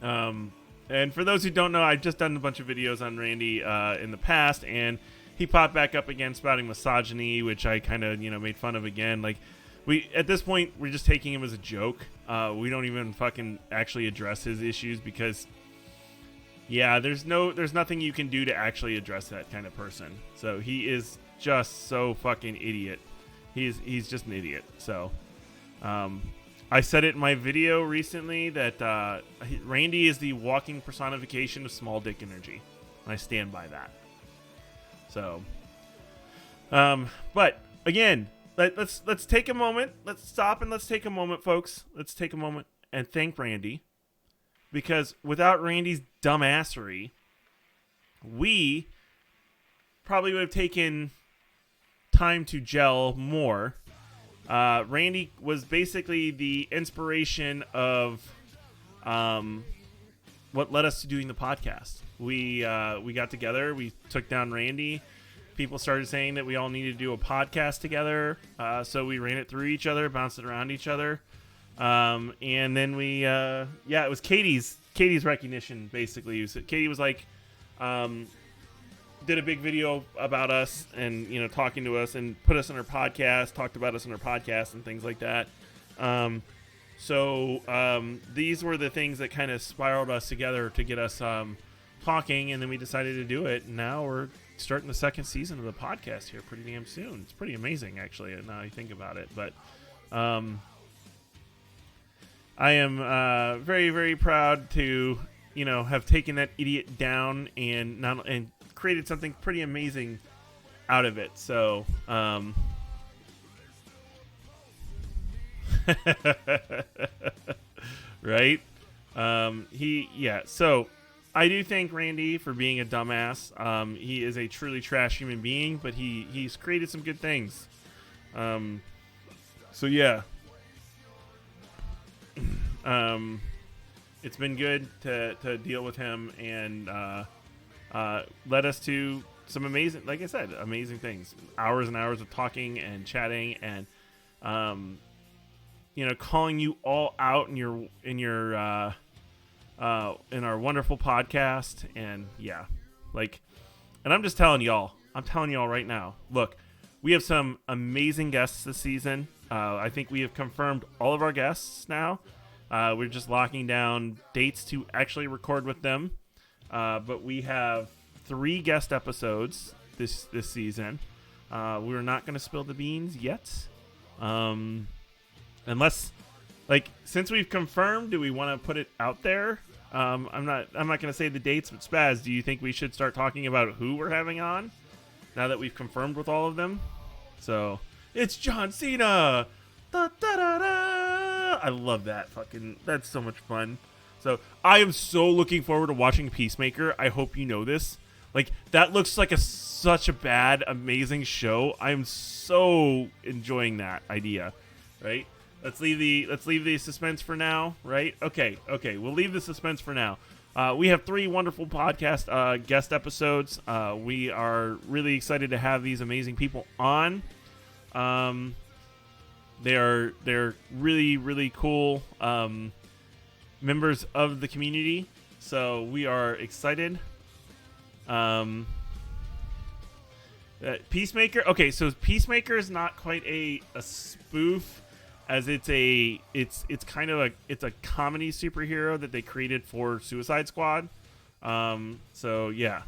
and for those who don't know, I've just done a bunch of videos on Randy in the past, and he popped back up again spouting misogyny, which I kind of, made fun of again. At this point, we're just taking him as a joke. We don't even fucking actually address his issues because, yeah, there's nothing you can do to actually address that kind of person. So he is just so fucking idiot. He's just an idiot. So, I said it in my video recently that Randy is the walking personification of small dick energy, and I stand by that. So, but again. Let's take a moment. Let's stop and let's take a moment, folks. Let's take a moment and thank Randy, because without Randy's dumbassery, we probably would have taken time to gel more. Randy was basically the inspiration of what led us to doing the podcast. We got together. We took down Randy. People started saying that we all needed to do a podcast together, so we ran it through each other, bounced it around each other, and then it was Katie's recognition, basically. Katie was did a big video about us and, talking to us and put us on her podcast, talked about us on her podcast and things like that. So these were the things that kind of spiraled us together to get us talking, and then we decided to do it, and now we're starting the second season of the podcast here pretty damn soon. It's pretty amazing, actually, now you think about it. But I am very, very proud to, have taken that idiot down and created something pretty amazing out of it. So, right? So I do thank Randy for being a dumbass. He is a truly trash human being, but he's created some good things. So yeah. It's been good to deal with him and led us to some amazing, like I said, amazing things. Hours and hours of talking and chatting and calling you all out in our wonderful podcast. And yeah, and I'm just telling y'all right now, look, we have some amazing guests this season. I think we have confirmed all of our guests now. We're just locking down dates to actually record with them. But we have 3 guest episodes this season. We're not going to spill the beans yet. Unless, since we've confirmed, do we want to put it out there? I'm not going to say the dates, but Spaz, do you think we should start talking about who we're having on now that we've confirmed with all of them? So, it's John Cena! Da, da, da, da. I love that. That's so much fun. So, I am so looking forward to watching Peacemaker. I hope you know this. Like that looks like such a bad, amazing show. I'm so enjoying that idea, right? Let's leave the suspense for now, right? Okay, we'll leave the suspense for now. We have 3 wonderful podcast guest episodes. We are really excited to have these amazing people on. They're really, really cool members of the community, so we are excited. Peacemaker. Okay, so Peacemaker is not quite a spoof, as it's kind of a comedy superhero that they created for Suicide Squad. So yeah,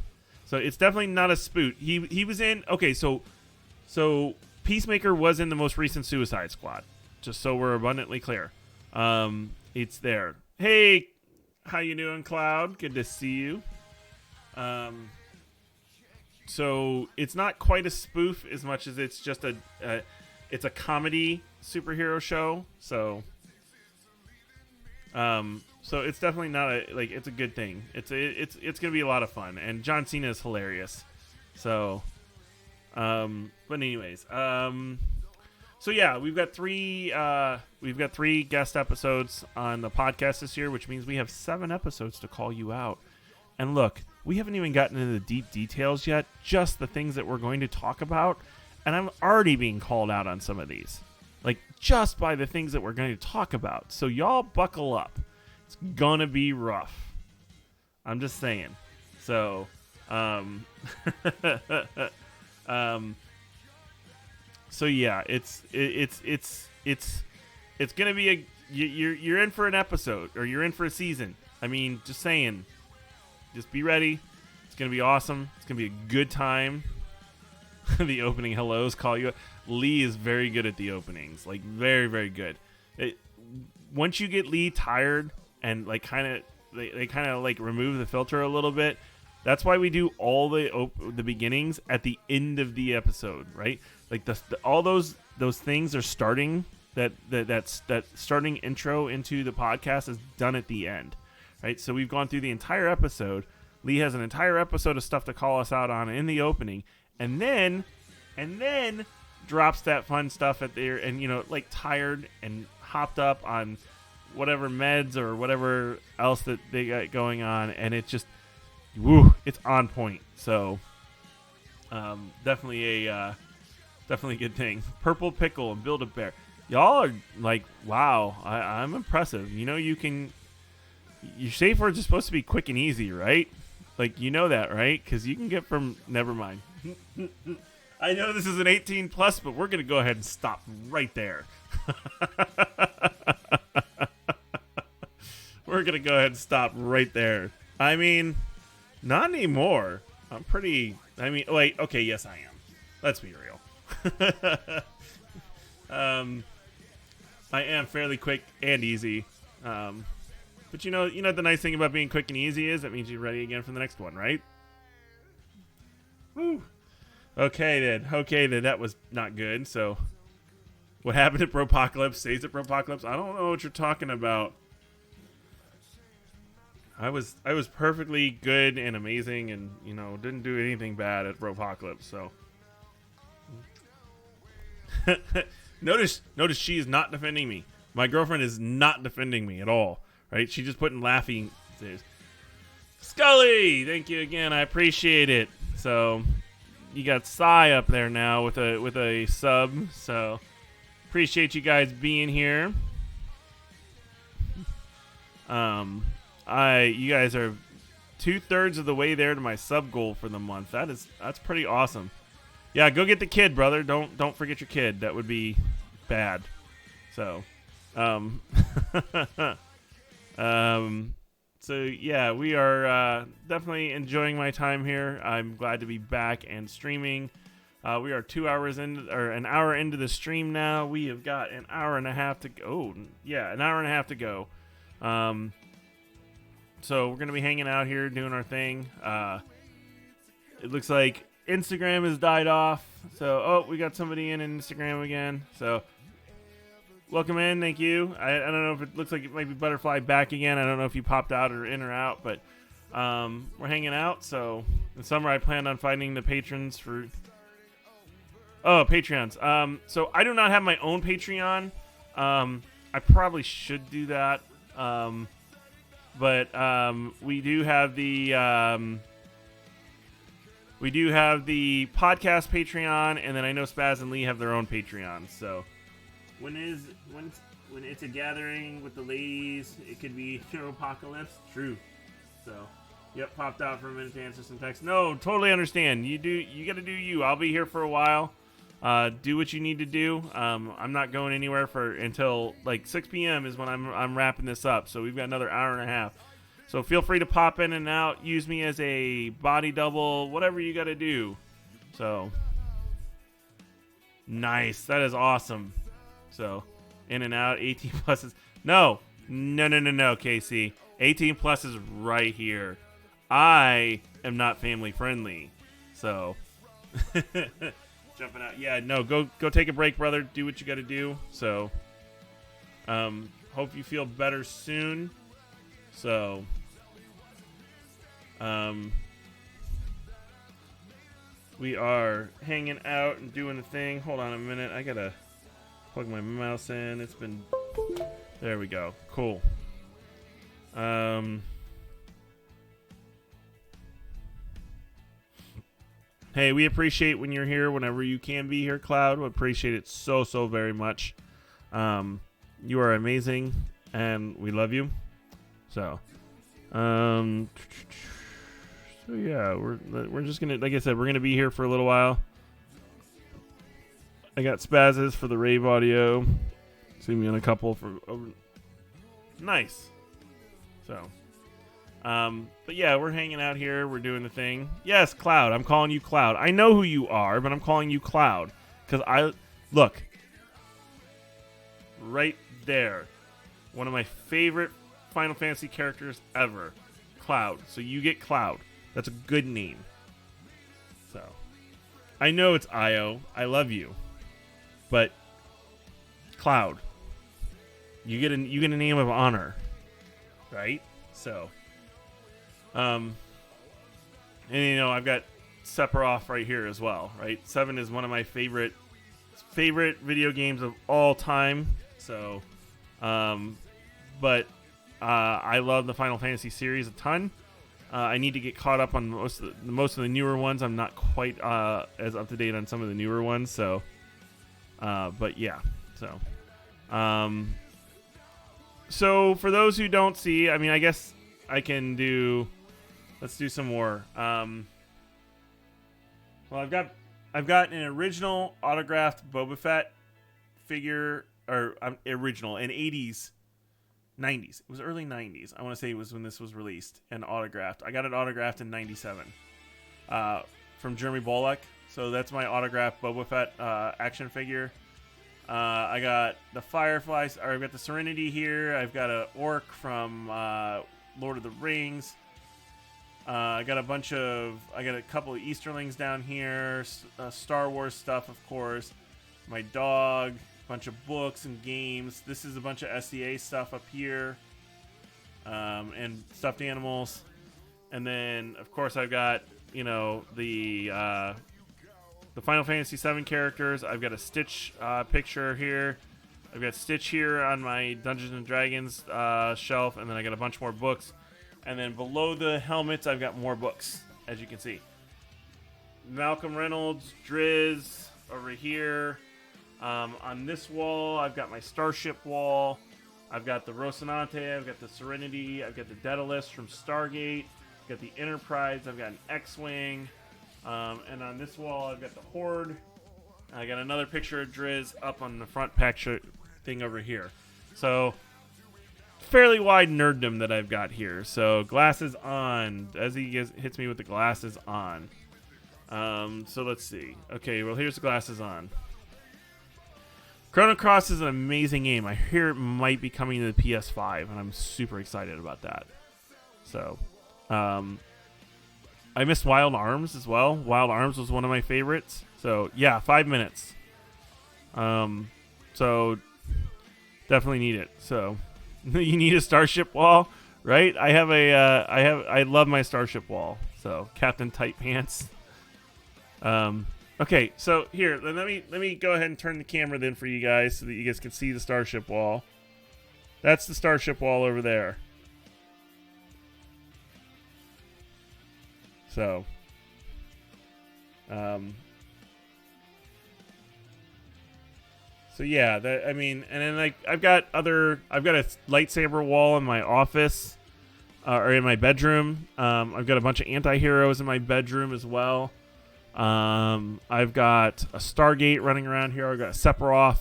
so it's definitely not a spoof. He was in. Okay, so Peacemaker was in the most recent Suicide Squad. Just so we're abundantly clear. It's there. Hey, how you doing, Cloud? Good to see you. So it's not quite a spoof as much as it's just it's a comedy superhero show. So it's definitely not it's a good thing. It's gonna be a lot of fun, and John Cena is hilarious. So, but anyways, so yeah, we've got 3 guest episodes on the podcast this year, which means we have 7 episodes to call you out. And look, we haven't even gotten into the deep details yet, just the things that we're going to talk about. And I'm already being called out on some of these, like just by the things that we're going to talk about. So y'all buckle up. It's going to be rough. I'm just saying. So, so yeah, it's going to be you're in for an episode, or you're in for a season. I mean, just saying. Just be ready. It's going to be awesome. It's going to be a good time. The opening hellos call you. Lee is very good at the openings. Like, very, very good. Once you get Lee tired and, like, they kind of, like, remove the filter a little bit, that's why we do all the beginnings at the end of the episode, right? Like, all those things are starting. That starting intro into the podcast is done at the end. Right, so we've gone through the entire episode. Lee has an entire episode of stuff to call us out on in the opening, and then drops that fun stuff at there, and like tired and hopped up on whatever meds or whatever else that they got going on, and it just, it's on point. So, definitely a good thing. Purple Pickle and Build-A-Bear, y'all are like, wow, I'm impressive. Your safe words are supposed to be quick and easy, right? Like, that, right? Because you can get from... Never mind. I know this is an 18+, but we're going to go ahead and stop right there. We're going to go ahead and stop right there. I mean, not anymore. I'm pretty... wait, okay, yes, I am. Let's be real. I am fairly quick and easy. But you know the nice thing about being quick and easy is that means you're ready again for the next one, right? Woo. Okay then, that was not good. So, what happened at Bropocalypse stays at Bropocalypse. I don't know what you're talking about. I was perfectly good and amazing, and didn't do anything bad at Bropocalypse. So, notice she is not defending me. My girlfriend is not defending me at all. Right, she just put in laughing. Scully, thank you again. I appreciate it. So, you got Sai up there now with a sub. So, appreciate you guys being here. You guys are 2/3 of the way there to my sub goal for the month. That's pretty awesome. Yeah, go get the kid, brother. Don't forget your kid. That would be bad. So, so yeah, we are definitely enjoying my time here. I'm glad to be back and streaming. We are 2 hours in, or an hour into the stream now. We have got an hour and a half to go. Oh, yeah, an hour and a half to go. So we're gonna be hanging out here doing our thing. It looks like Instagram has died off. So we got somebody in Instagram again. So. Welcome in, thank you. I don't know if it looks like it might be Butterfly back again. I don't know if you popped out or in or out, but we're hanging out. So in summer, I plan on finding the patrons for Patreons. So I do not have my own Patreon. I probably should do that. But we do have the podcast Patreon, and then I know Spaz and Lee have their own Patreon. So when it's a gathering with the ladies, it could be apocalypse. True. So, yep, popped out for a minute to answer some text. No, totally understand. You got to do you. I'll be here for a while. Do what you need to do. I'm not going anywhere until like 6 p.m. is when I'm wrapping this up. So we've got another hour and a half. So feel free to pop in and out. Use me as a body double, whatever you got to do. So nice. That is awesome. So in and out. 18 plus is no, Casey. 18 plus is right here. I am not family friendly. So jumping out. Yeah, no, go take a break, brother. Do what you got to do. So hope you feel better soon. So we are hanging out and doing the thing. Hold on a minute. I got to plug my mouse in. It's been there we go. Cool. Hey, we appreciate when you're here whenever you can be here, Cloud. We appreciate it so very much. You are amazing and we love you. So yeah, we're just gonna, like I said, we're gonna be here for a little while. I got Spazzes for the rave audio. See me in a couple for over. Nice. So, but yeah, we're hanging out here. We're doing the thing. Yes, Cloud. I'm calling you Cloud. I know who you are, but I'm calling you Cloud because look right there. One of my favorite Final Fantasy characters ever, Cloud. So you get Cloud. That's a good name. So I know it's Io. I love you, but Cloud. You get a name of honor, right? So, and I've got Sephiroth right here as well, right? 7 is one of my favorite video games of all time. So, but I love the Final Fantasy series a ton. I need to get caught up on most of the newer ones. I'm not quite as up to date on some of the newer ones. So, but yeah, so. So for those who don't see, I mean, I guess I can do. Let's do some more. Well, I've got an original autographed Boba Fett figure, or original in 80s, 90s. It was early 90s. I want to say it was when this was released and autographed. I got it autographed in 97 from Jeremy Bullock. So that's my autographed Boba Fett action figure. I got the Fireflies, or I've got the Serenity here. I've got an orc from Lord of the Rings. I got a couple of Easterlings down here. Star Wars stuff, of course. My dog, a bunch of books and games. This is a bunch of SEA stuff up here, and stuffed animals. And then, of course, I've got the Final Fantasy VII characters. I've got a Stitch picture here. I've got Stitch here on my Dungeons and Dragons shelf, and then I got a bunch more books. And then below the helmets, I've got more books, as you can see. Malcolm Reynolds, Driz over here. On this wall, I've got my Starship wall. I've got the Rocinante. I've got the Serenity. I've got the Daedalus from Stargate. I've got the Enterprise. I've got an X-Wing. And on this wall, I've got the Horde. I got another picture of Driz up on the front picture thing over here. So, fairly wide nerddom that I've got here. So, glasses on. As he hits me with the glasses on. So, let's see. Okay, well, here's the glasses on. Chrono Cross is an amazing game. I hear it might be coming to the PS5, and I'm super excited about that. So, I missed Wild Arms as well. Wild Arms was one of my favorites. So, yeah, 5 minutes. So, definitely need it. So, you need a Starship wall? Right? I love my Starship wall. So Captain Tight Pants. Okay, so here, let me go ahead and turn the camera then for you guys so that you guys can see the Starship wall. That's the Starship wall over there. So, so yeah, and then like I've got a lightsaber wall in my office, or in my bedroom. I've got a bunch of anti-heroes in my bedroom as well. I've got a Stargate running around here. I've got a Sephiroth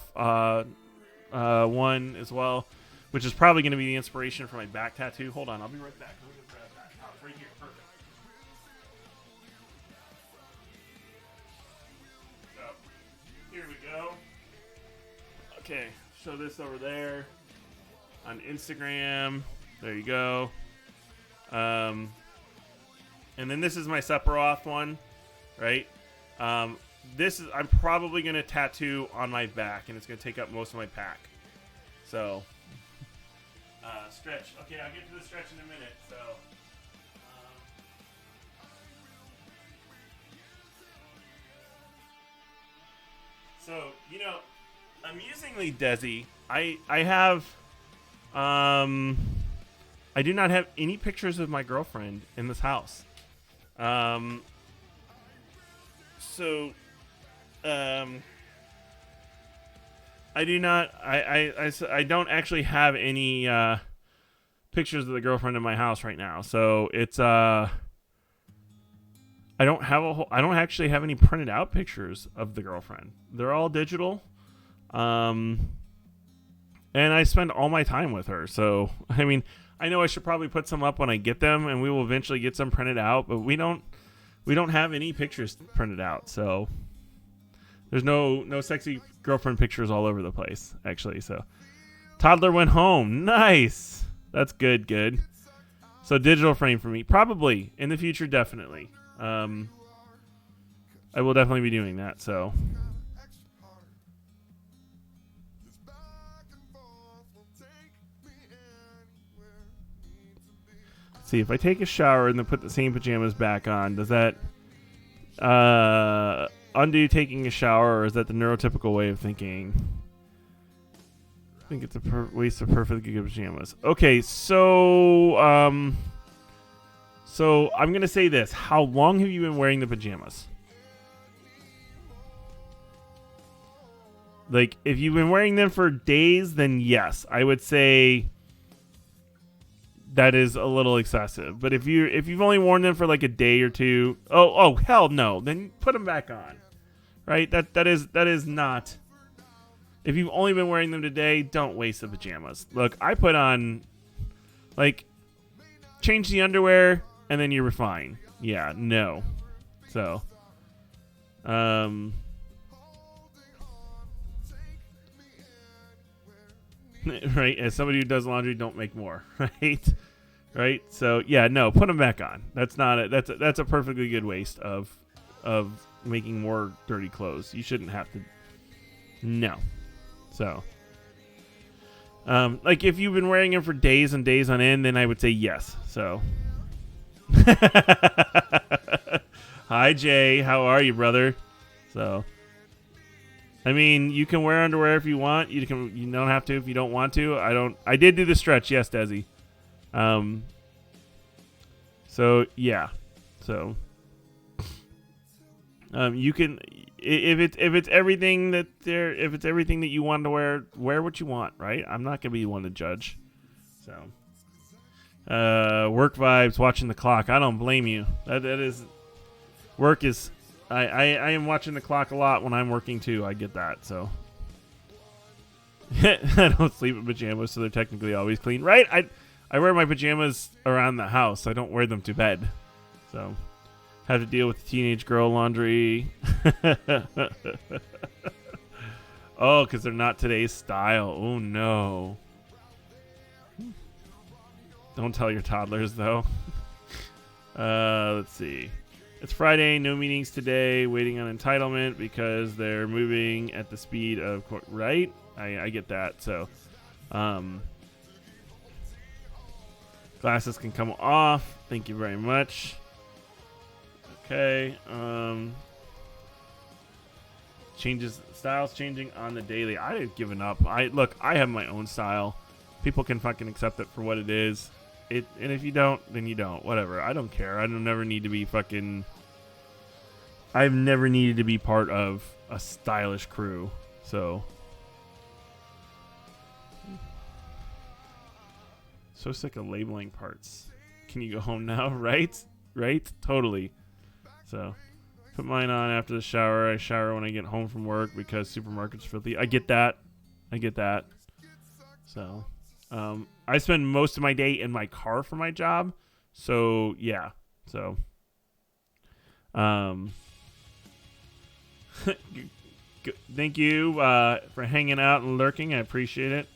one as well, which is probably going to be the inspiration for my back tattoo. Hold on, I'll be right back. Let me just grab that. Oh, it's right here. Perfect. So, here we go. Okay, show this over there on Instagram. There you go. And then this is my Sephiroth one. Right? This is I'm probably gonna tattoo on my back, and it's gonna take up most of my pack. So stretch. Okay, I'll get to the stretch in a minute. So you know, amusingly, Desi, I do not have any pictures of my girlfriend in this house. So, I do not. I don't actually have any pictures of the girlfriend in my house right now. So it's I don't actually have any printed out pictures of the girlfriend. They're all digital. And I spend all my time with her. So I mean, I know I should probably put some up when I get them, and we will eventually get some printed out. But we don't have any pictures printed out, so there's no sexy girlfriend pictures all over the place, actually. So toddler went home. Nice. That's good. So digital frame for me. Probably. In the future, definitely. I will definitely be doing that, so. Let's see, if I take a shower and then put the same pajamas back on, does that undo taking a shower, or is that the neurotypical way of thinking? I think it's a waste of perfectly good pajamas. Okay, so I'm gonna say this: how long have you been wearing the pajamas? Like, if you've been wearing them for days, then yes, I would say that is a little excessive. But if you've only worn them for like a day or two, oh hell no, then put them back on. Right? That is not. If you've only been wearing them today, don't waste the pajamas. Look, I put on, like, change the underwear and then you're fine. Yeah, no. So, right? As somebody who does laundry, don't make more, right? Right? So, yeah, no, put them back on. That's a perfectly good waste of making more dirty clothes. You shouldn't have to. No. So, like, if you've been wearing them for days and days on end, then I would say yes. So, hi Jay, how are you, brother? So, I mean, you can wear underwear if you want. You don't have to if you don't want to. I did do the stretch, yes, Desi. So yeah, so you can. If it's everything that you want to wear what you want, right? I'm not gonna be one to judge. So, work vibes, watching the clock. I don't blame you. That is work is. I am watching the clock a lot when I'm working too. I get that. So I don't sleep in pajamas, so they're technically always clean, right? I wear my pajamas around the house. I don't wear them to bed. So. Have to deal with the teenage girl laundry. Oh, because they're not today's style. Oh, no. Don't tell your toddlers, though. Let's see. It's Friday. No meetings today. Waiting on entitlement because they're moving at the speed of... Right? I get that. So, Glasses can come off. Thank you very much. Okay. Styles changing on the daily. I have given up. I have my own style. People can fucking accept it for what it is. And if you don't, then you don't. Whatever. I don't care. I've never needed to be part of a stylish crew. So sick of labeling parts. Can you go home now? Right? Totally. So put mine on after the shower. I shower when I get home from work because supermarket's filthy. I get that. So I spend most of my day in my car for my job. So yeah. So thank you for hanging out and lurking. I appreciate it.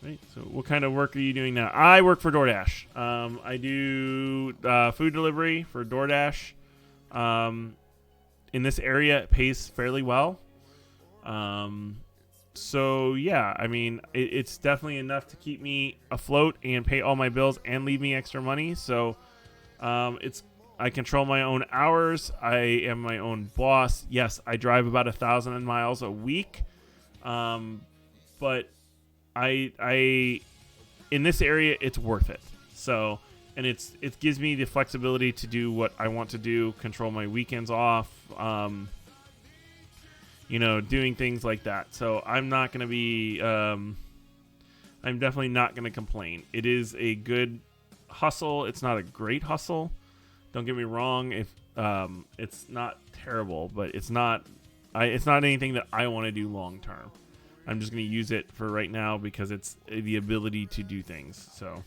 Right. So what kind of work are you doing now? I work for DoorDash. I do food delivery for DoorDash. In this area, it pays fairly well. So yeah, I mean, it's definitely enough to keep me afloat and pay all my bills and leave me extra money. So I control my own hours. I am my own boss. Yes, I drive about 1,000 miles a week. But I in this area, it's worth it. So, and it gives me the flexibility to do what I want to do, control my weekends off, doing things like that. So I'm not going to be, I'm definitely not going to complain. It is a good hustle. It's not a great hustle. Don't get me wrong. If it's not terrible, but it's not anything that I want to do long term. I'm just going to use it for right now because it's the ability to do things. So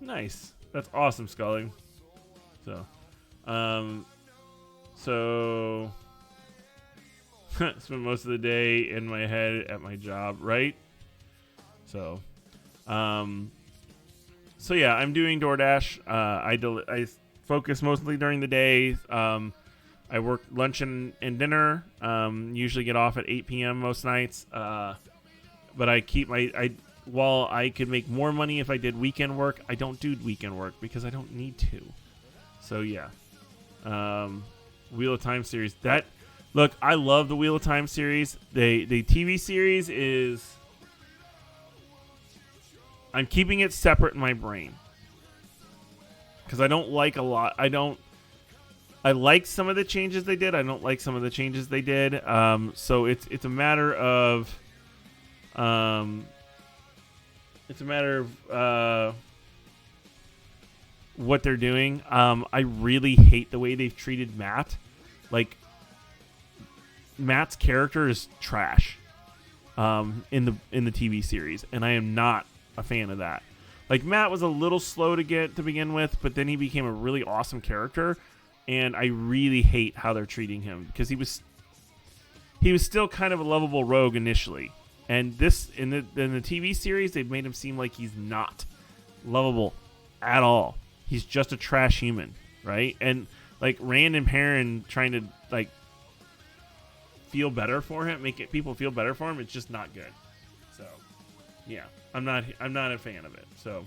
nice. That's awesome, Scully. So, spend most of the day in my head at my job, right? So, yeah, I'm doing DoorDash. I focus mostly during the day. I work lunch and dinner. Usually get off at 8 p.m. most nights. But I keep while I could make more money if I did weekend work, I don't do weekend work because I don't need to. So yeah. Wheel of Time series. Look, I love the Wheel of Time series. The TV series is, I'm keeping it separate in my brain because I don't like a lot. I like some of the changes they did. I don't like some of the changes they did. So it's a matter of what they're doing. I really hate the way they've treated Matt. Like, Matt's character is trash in the TV series, and I am not a fan of that. Like, Matt was a little slow to begin with, but then he became a really awesome character. And I really hate how they're treating him because he was still kind of a lovable rogue initially, and this in the TV series they've made him seem like he's not lovable at all. He's just a trash human, right? And like Rand and Perrin trying to like feel better for him, people feel better for him. It's just not good. So yeah, I'm not a fan of it. So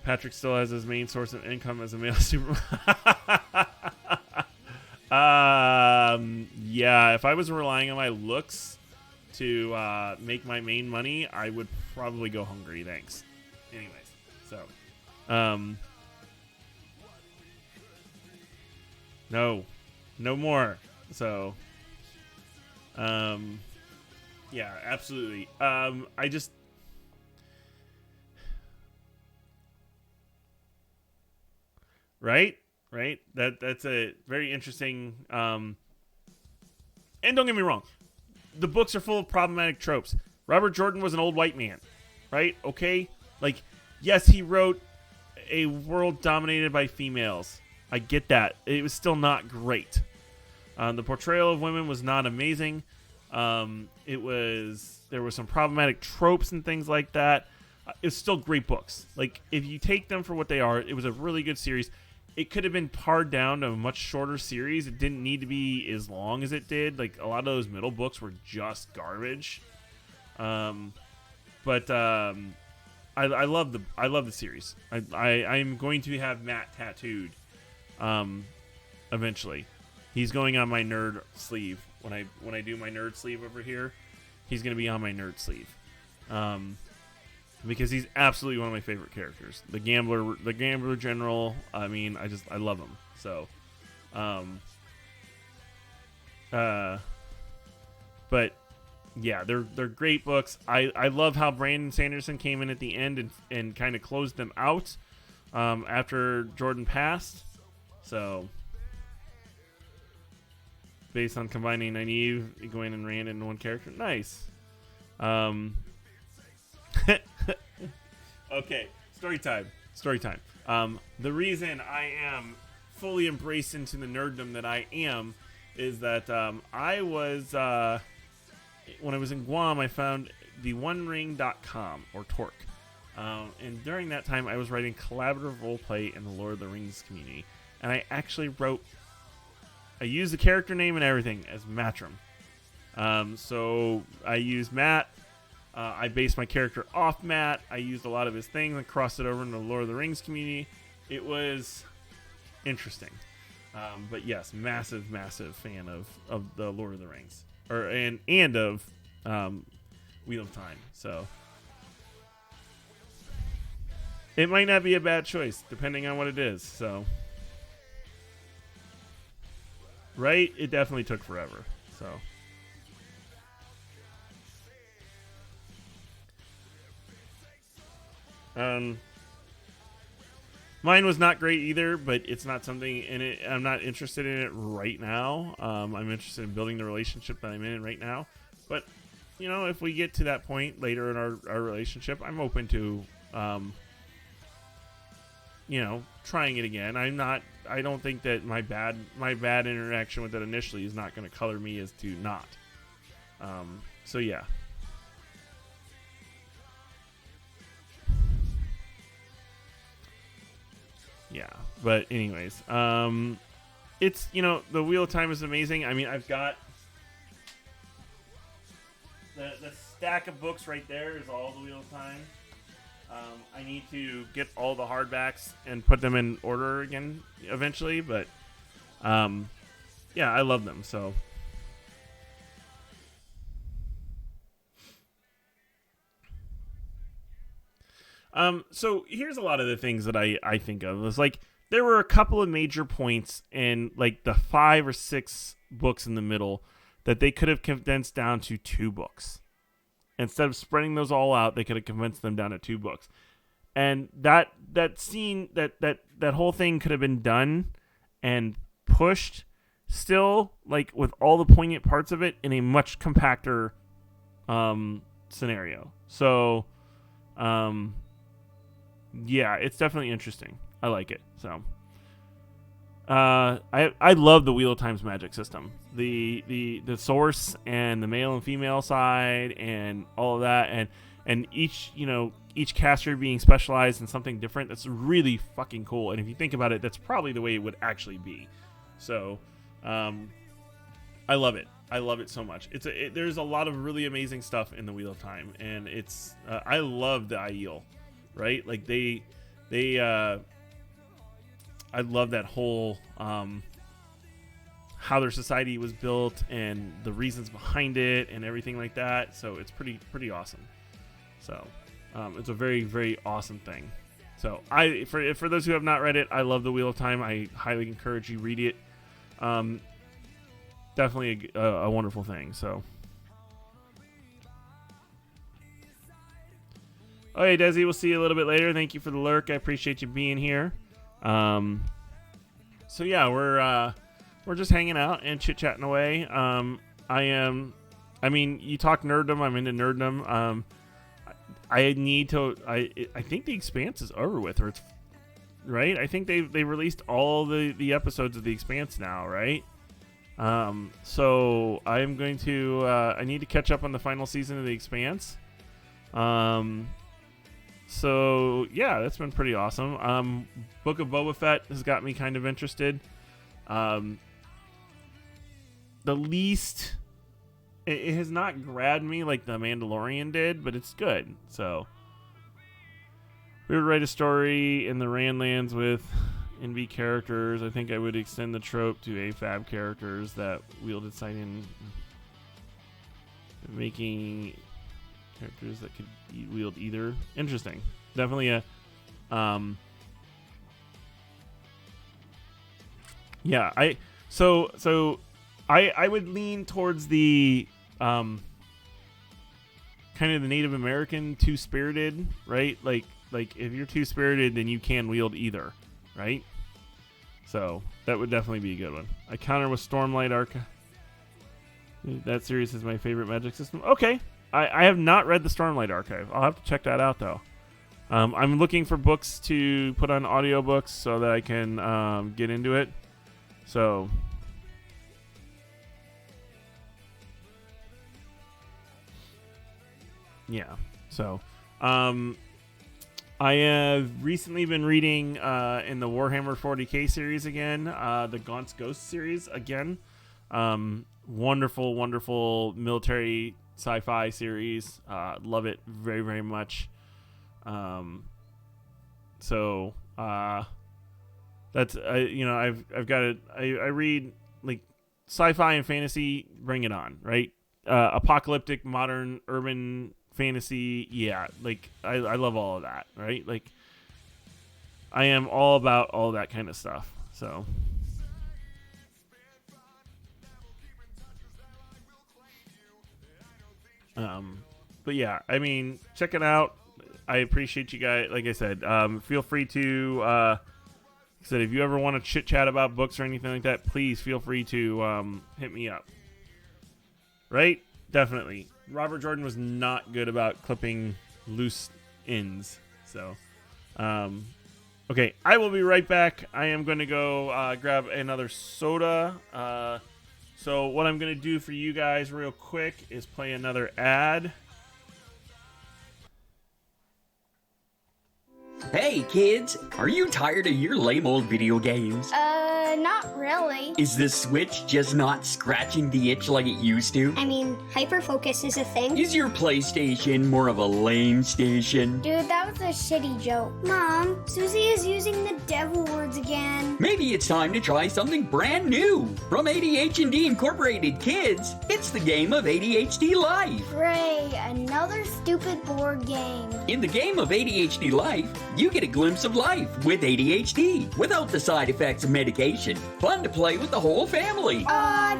Patrick still has his main source of income as a male Superman. Yeah, if I was relying on my looks to make my main money, I would probably go hungry. Thanks. Anyways, so no more. So yeah, absolutely. I just. Right. That's a very interesting. And don't get me wrong, the books are full of problematic tropes. Robert Jordan was an old white man, right? Okay, like yes, he wrote a world dominated by females. I get that. It was still not great. The portrayal of women was not amazing. There were some problematic tropes and things like that. It's still great books. Like if you take them for what they are, it was a really good series. It could have been pared down to a much shorter series. It didn't need to be as long as it did. Like a lot of those middle books were just garbage. But I love the series. I'm going to have Matt tattooed eventually. He's going on my nerd sleeve when I do my nerd sleeve over here. He's going to be on my nerd sleeve. Because he's absolutely one of my favorite characters. The gambler general. I mean, I love him. So, but yeah, they're great books. I love how Brandon Sanderson came in at the end and kind of closed them out after Jordan passed. So, based on combining Nynaeve, Egwene, and Rand in one character, nice. Okay, story time. The reason I am fully embraced into the nerddom that I am is that I was when I was in Guam, I found the OneRing.com or Torque, and during that time I was writing collaborative roleplay in the Lord of the Rings community, and I actually I used the character name and everything as Matrim. So I used Matt. I based my character off Matt. I used a lot of his things and crossed it over into the Lord of the Rings community. It was interesting. But yes, massive fan of the Lord of the Rings. And of Wheel of Time. So it might not be a bad choice, depending on what it is. So right? It definitely took forever. So mine was not great either, but it's not something in it. I'm not interested in it right now. I'm interested in building the relationship that I'm in right now. But, if we get to that point later in our relationship, I'm open to, trying it again. I don't think that my bad interaction with it initially is not going to color me as to not. So yeah. Yeah, but anyways, it's, the Wheel of Time is amazing. I mean, I've got the stack of books right there is all the Wheel of Time. I need to get all the hardbacks and put them in order again eventually, but yeah, I love them. So so here's a lot of the things that I think of. It's like there were a couple of major points in like the 5 or 6 books in the middle that they could have condensed down to 2 books. Instead of spreading those all out, they could have condensed them down to 2 books. And that scene, that whole thing could have been done and pushed still, like with all the poignant parts of it in a much compactor scenario. So yeah, it's definitely interesting. I like it. So I love the Wheel of Time's magic system. The source and the male and female side and all of that, and each caster being specialized in something different. That's really fucking cool. And if you think about it, that's probably the way it would actually be. So I love it. I love it so much. There's a lot of really amazing stuff in the Wheel of Time, and it's I love the Aiel, right? Like they I love that whole how their society was built and the reasons behind it and everything like that. So it's pretty awesome. So it's a very, very awesome thing. So for those who have not read it, I love the Wheel of Time. I highly encourage you read it. Definitely a wonderful thing. So, okay, Desi, we'll see you a little bit later. Thank you for the lurk. I appreciate you being here. So yeah, we're just hanging out and chit chatting away. I mean, you talk nerddom. I'm into nerddom. I think the Expanse is over with, or it's right. I think they released all the episodes of the Expanse now, right? So I'm going to I need to catch up on the final season of the Expanse. So yeah, that's been pretty awesome. Book of Boba Fett has got me kind of interested. The least it has not grabbed me like The Mandalorian did, but it's good. So we would write a story in the Randlands with NV characters. I think I would extend the trope to AFAB characters that wielded sight-in, making characters that could wield either. Interesting. Definitely a yeah, I would lean towards the kind of the Native American two-spirited, right? Like if you're two-spirited, then you can wield either, right? So that would definitely be a good one. I counter with Stormlight Archive. That series is my favorite magic system. Okay, I have not read the Stormlight Archive. I'll have to check that out though. I'm looking for books to put on audiobooks so that I can get into it. So yeah. So I have recently been reading in the Warhammer 40k series again, the Gaunt's Ghost series again. Wonderful, wonderful military sci-fi series. Love it very, very much. So that's I've got it. I read like sci-fi and fantasy. Bring it on, right? Apocalyptic, modern, urban fantasy. Yeah, like I love all of that, right? Like I am all about all that kind of stuff. So. But yeah, I mean, check it out. I appreciate you guys. Like I said, feel free to, like I said, if you ever want to chit chat about books or anything like that, please feel free to, hit me up. Right? Definitely. Robert Jordan was not good about clipping loose ends. So, okay, I will be right back. I am going to go, grab another soda. So what I'm going to do for you guys real quick is play another ad. Hey kids, are you tired of your lame old video games? Not really. Is the Switch just not scratching the itch like it used to? I mean, hyperfocus is a thing. Is your PlayStation more of a lame station? Dude, that was a shitty joke. Mom, Susie is using the devil words again. Maybe it's time to try something brand new. From ADHD Incorporated Kids, it's the game of ADHD Life. Great, another stupid board game. In the game of ADHD Life, you get a glimpse of life with ADHD, without the side effects of medication. Fun to play with the whole family.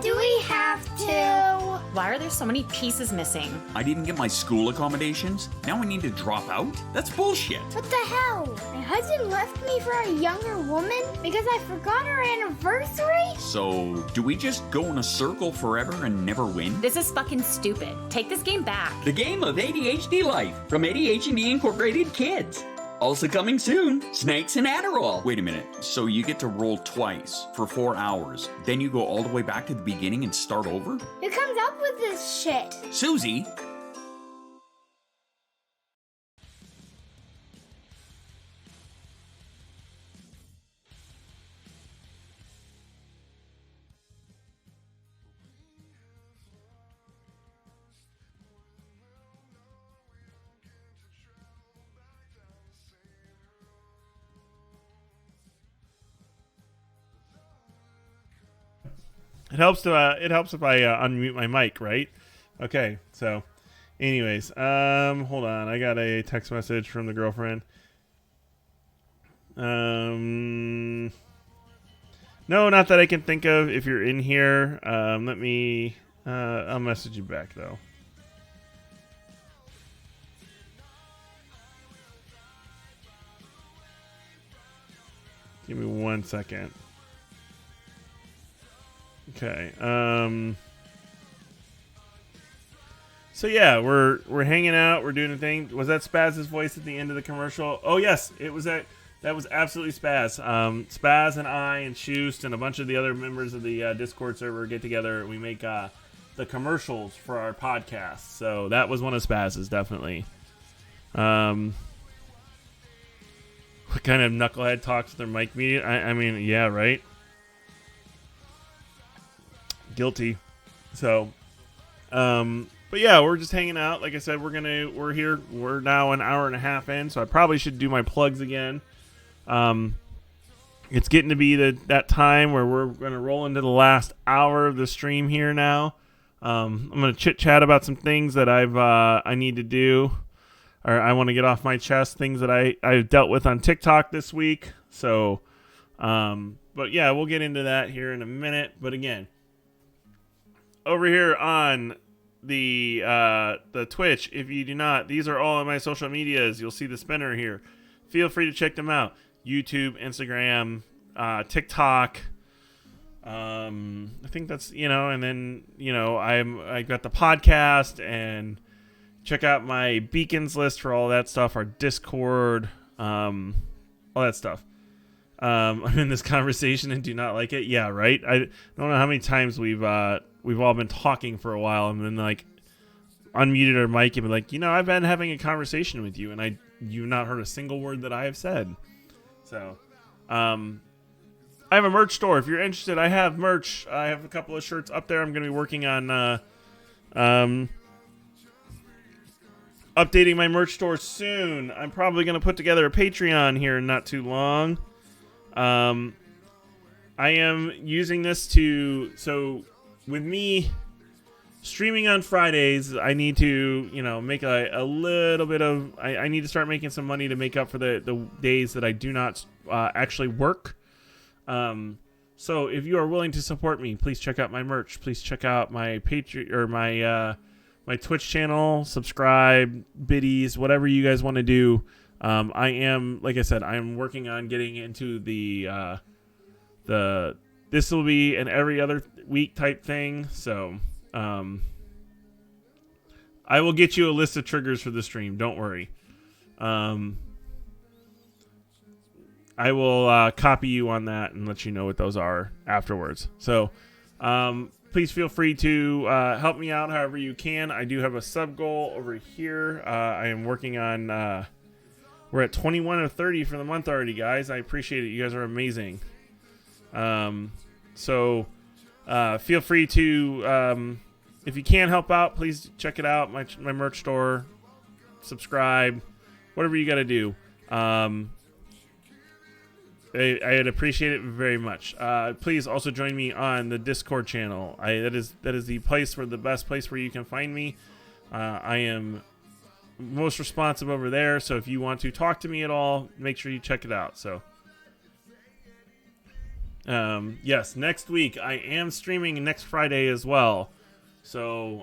Do we have to? Why are there so many pieces missing? I didn't get my school accommodations. Now I need to drop out? That's bullshit. What the hell? My husband left me for a younger woman because I forgot our anniversary? So, do we just go in a circle forever and never win? This is fucking stupid. Take this game back. The game of ADHD Life from ADHD Incorporated Kids. Also coming soon, Snakes and Adderall. Wait a minute. So you get to roll twice for 4 hours. Then you go all the way back to the beginning and start over? Who comes up with this shit? Susie? It helps if I unmute my mic, right? Okay, so anyways, hold on. I got a text message from the girlfriend. No, not that I can think of. If you're in here, let me, I'll message you back though. Give me 1 second. Okay. So yeah, we're hanging out. We're doing a thing. Was that Spaz's voice at the end of the commercial? Oh yes, it was that. That was absolutely Spaz. Spaz and I and Shoost and a bunch of the other members of the Discord server get together. We make the commercials for our podcast. So that was one of Spaz's, definitely. What kind of knucklehead talks with their mic media? I mean, yeah, right. Guilty. So But yeah, we're just hanging out. Like I said, we're here. We're now an hour and a half in, so I probably should do my plugs again. It's getting to be that time where we're going to roll into the last hour of the stream here now. I'm going to chit chat about some things that I need to do, or I want to get off my chest. Things that I've dealt with on TikTok this week. So, but yeah, we'll get into that here in a minute. But again, over here on the Twitch, if you do not, these are all of my social medias. You'll see the spinner here. Feel free to check them out. YouTube, Instagram, TikTok. I think that's, and then, I got the podcast, and check out my beacons list for all that stuff, our Discord, all that stuff. I'm in this conversation and do not like it. Yeah, right. I don't know how many times we've all been talking for a while and then like unmuted our mic and been like, I've been having a conversation with you and you've not heard a single word that I have said. So, I have a merch store. If you're interested, I have merch. I have a couple of shirts up there. I'm going to be working on updating my merch store soon. I'm probably going to put together a Patreon here in not too long. I am using this so with me streaming on Fridays, I need to, make a little bit of, I need to start making some money to make up for the days that I do not actually work. So if you are willing to support me, please check out my merch. Please check out my Patreon or my Twitch channel, subscribe, biddies, whatever you guys want to do. I am, like I said, I am working on getting into the this will be an every other week type thing. So, I will get you a list of triggers for the stream. Don't worry. I will copy you on that and let you know what those are afterwards. So, please feel free to help me out however you can. I do have a sub goal over here. I am working on. We're at 21 or 30 for the month already, guys. I appreciate it. You guys are amazing. So feel free to, if you can help out, please check it out. My merch store, subscribe, whatever you got to do. I'd appreciate it very much. Please also join me on the Discord channel. That is the best place where you can find me. I am most responsive over there, so if you want to talk to me at all, make sure you check it out. So, yes, next week I am streaming next Friday as well. So,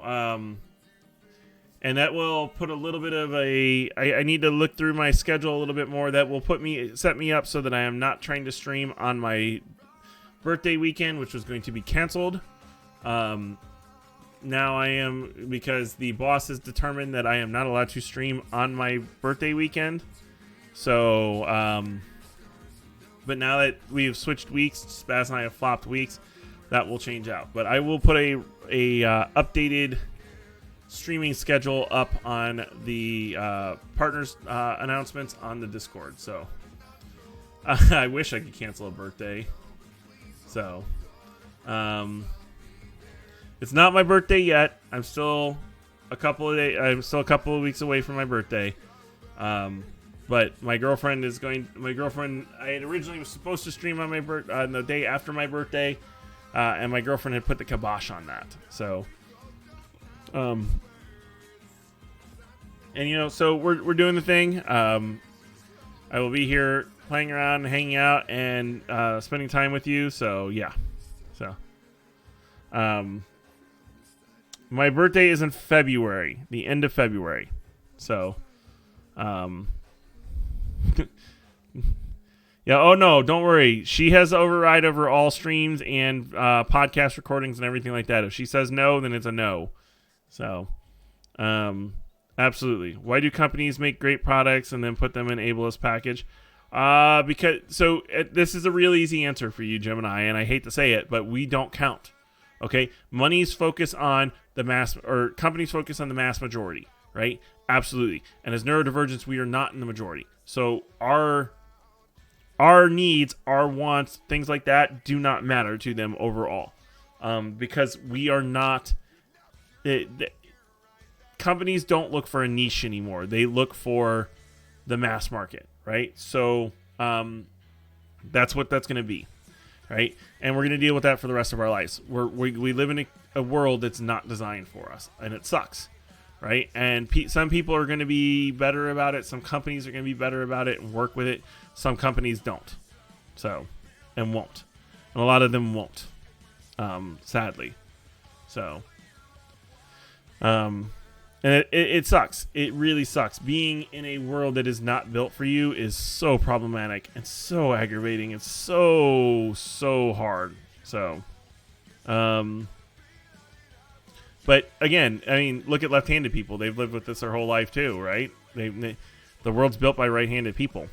and that will put a little bit of I need to look through my schedule a little bit more. That will set me up so that I am not trying to stream on my birthday weekend, which was going to be canceled. Now I am, because the boss has determined that I am not allowed to stream on my birthday weekend. So, but now that we've switched weeks, Spaz and I have flopped weeks, that will change out. But I will put a updated streaming schedule up on the partners announcements on the Discord. So, I wish I could cancel a birthday. So, it's not my birthday yet. I'm still a couple of weeks away from my birthday. But my girlfriend, I had originally was supposed to stream on on the day after my birthday, and my girlfriend had put the kibosh on that. So, and so we're doing the thing. I will be here playing around, hanging out, and spending time with you. So yeah, my birthday is in February, the end of February. So, yeah. Oh no, don't worry. She has override over all streams and podcast recordings and everything like that. If she says no, then it's a no. So, absolutely. Why do companies make great products and then put them in ableist package? This is a real easy answer for you, Gemini, and I hate to say it, but we don't count. Okay, money's focus on the mass, or companies focus on the mass majority, right? Absolutely. And as neurodivergents, we are not in the majority. So our needs, our wants, things like that do not matter to them overall, because we are not companies don't look for a niche anymore. They look for the mass market, right? So that's what that's going to be, right? And we're going to deal with that for the rest of our lives. We live in a world that's not designed for us, and it sucks, right? And some people are going to be better about it. Some companies are going to be better about it and work with it. Some companies don't, and won't. And a lot of them won't, sadly. So, and it sucks. It really sucks. Being in a world that is not built for you is so problematic and so aggravating. It's so hard. So, but again, I mean, look at left-handed people. They've lived with this their whole life too, right? The world's built by right-handed people.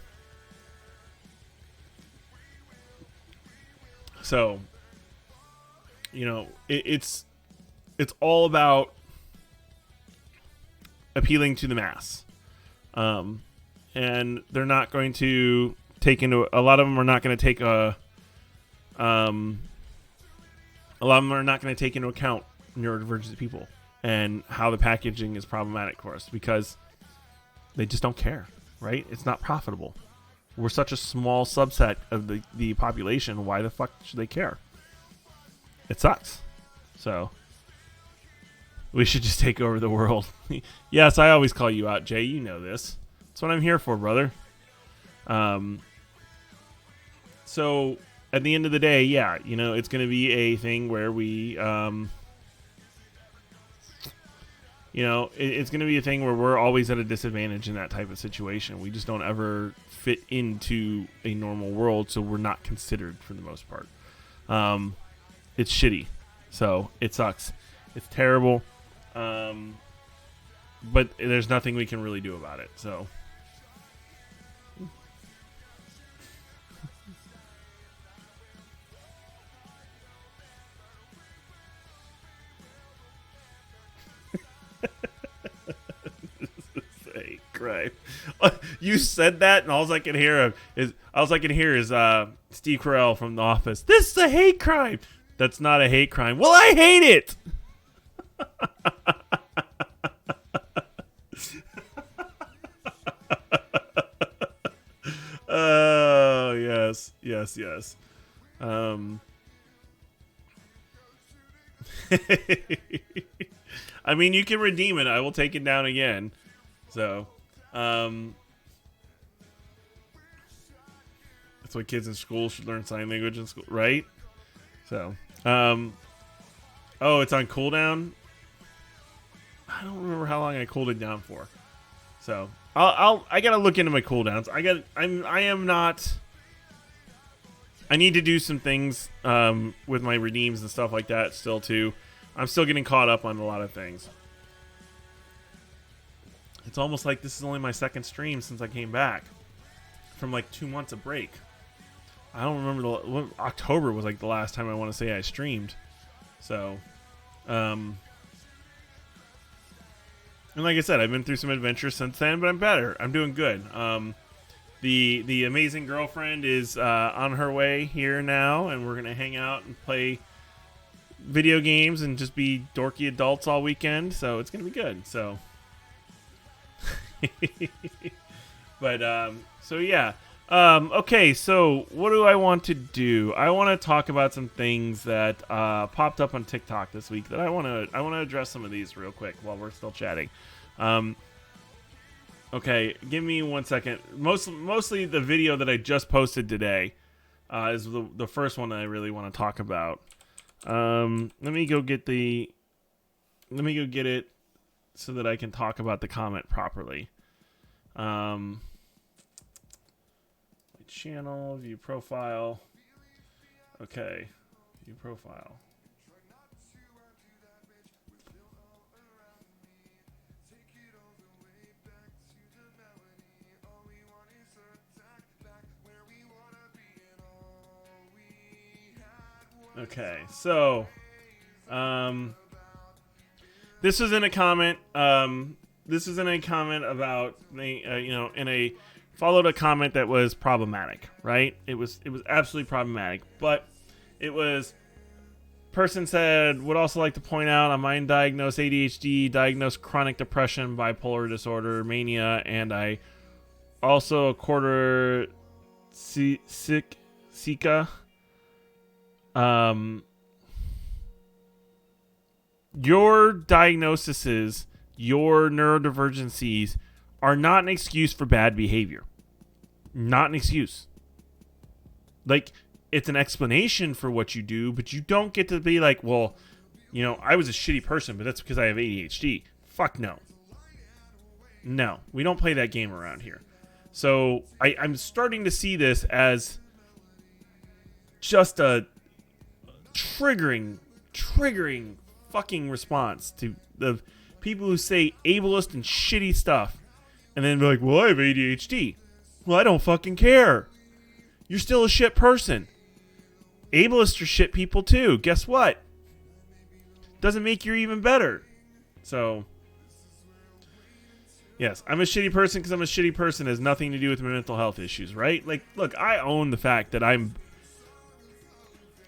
So, you know, it's all about appealing to the mass. And they're not going to take into, a lot of them are not going to take a lot of them are not going to take into account neurodivergent people and how the packaging is problematic for us, because they just don't care, right? It's not profitable. We're such a small subset of the population. Why the fuck should they care? It sucks. So we should just take over the world. Yes, I always call you out, Jay. You know this. That's what I'm here for, brother. So at the end of the day, yeah, you know, it's going to be a thing where we, you know, it's going to be a thing where we're always at a disadvantage in that type of situation. We just don't ever fit into a normal world, so we're not considered for the most part. It's shitty. So it sucks. It's terrible. But there's nothing we can really do about it. So. Right. You said that, and all I can hear is Steve Carell from The Office. This is a hate crime. That's not a hate crime. Well, I hate it. Oh, yes. I mean, you can redeem it. I will take it down again. So, that's why kids in school should learn sign language in school, right? So, oh, it's on cooldown. I don't remember how long I cooled it down for. So, I gotta look into my cooldowns. I need to do some things with my redeems and stuff like that still too. I'm still getting caught up on a lot of things. It's almost like this is only my second stream since I came back from like 2 months of break. I don't remember October was like the last time I want to say I streamed. So, and like I said, I've been through some adventures since then, but I'm better. I'm doing good. The amazing girlfriend is on her way here now, and we're gonna hang out and play video games and just be dorky adults all weekend. So it's gonna be good. So. But so yeah, okay, so what do I want to do? I want to talk about some things that popped up on TikTok this week that I want to address some of these real quick while we're still chatting. Okay, give me 1 second. Mostly the video that I just posted today is the first one that I really want to talk about. Let me go get it so that I can talk about the comment properly. My channel, view profile. Okay, view profile. Okay, so, this was in a comment. This is in a comment about followed a comment that was problematic, right? It was absolutely problematic, but it was person said, would also like to point out I'm undiagnosed ADHD, diagnosed chronic depression, bipolar disorder, mania, and I also a quarter Sika. Your diagnoses, your neurodivergencies are not an excuse for bad behavior. Not an excuse. Like, it's an explanation for what you do, but you don't get to be like, well, you know, I was a shitty person, but that's because I have ADHD. Fuck no. No, we don't play that game around here. So I'm starting to see this as just a triggering fucking response to the people who say ableist and shitty stuff and then be like, well, I have ADHD. Well, I don't fucking care. You're still a shit person. Ableists are shit people too. Guess what? Doesn't make you even better. So, yes, I'm a shitty person because I'm a shitty person. It has nothing to do with my mental health issues, right? Like, look, I own the fact that I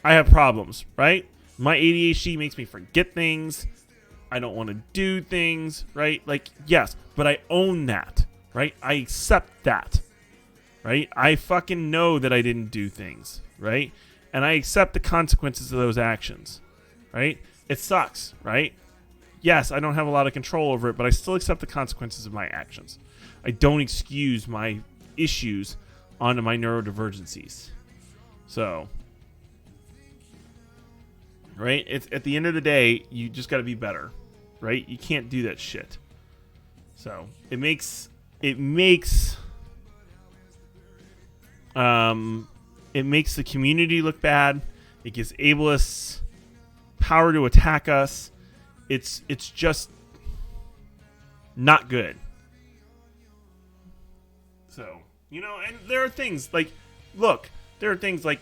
have problems, right? My ADHD makes me forget things. I don't want to do things, right? Like, yes, but I own that, right? I accept that, right? I fucking know that I didn't do things, right? And I accept the consequences of those actions, right? It sucks, right? Yes, I don't have a lot of control over it, but I still accept the consequences of my actions. I don't excuse my issues onto my neurodivergencies. So, right? It's at the end of the day, you just got to be better, right? You can't do that shit. So, it makes the community look bad. It gives ableists power to attack us. It's just not good. So, you know, and there are things like, look, there are things like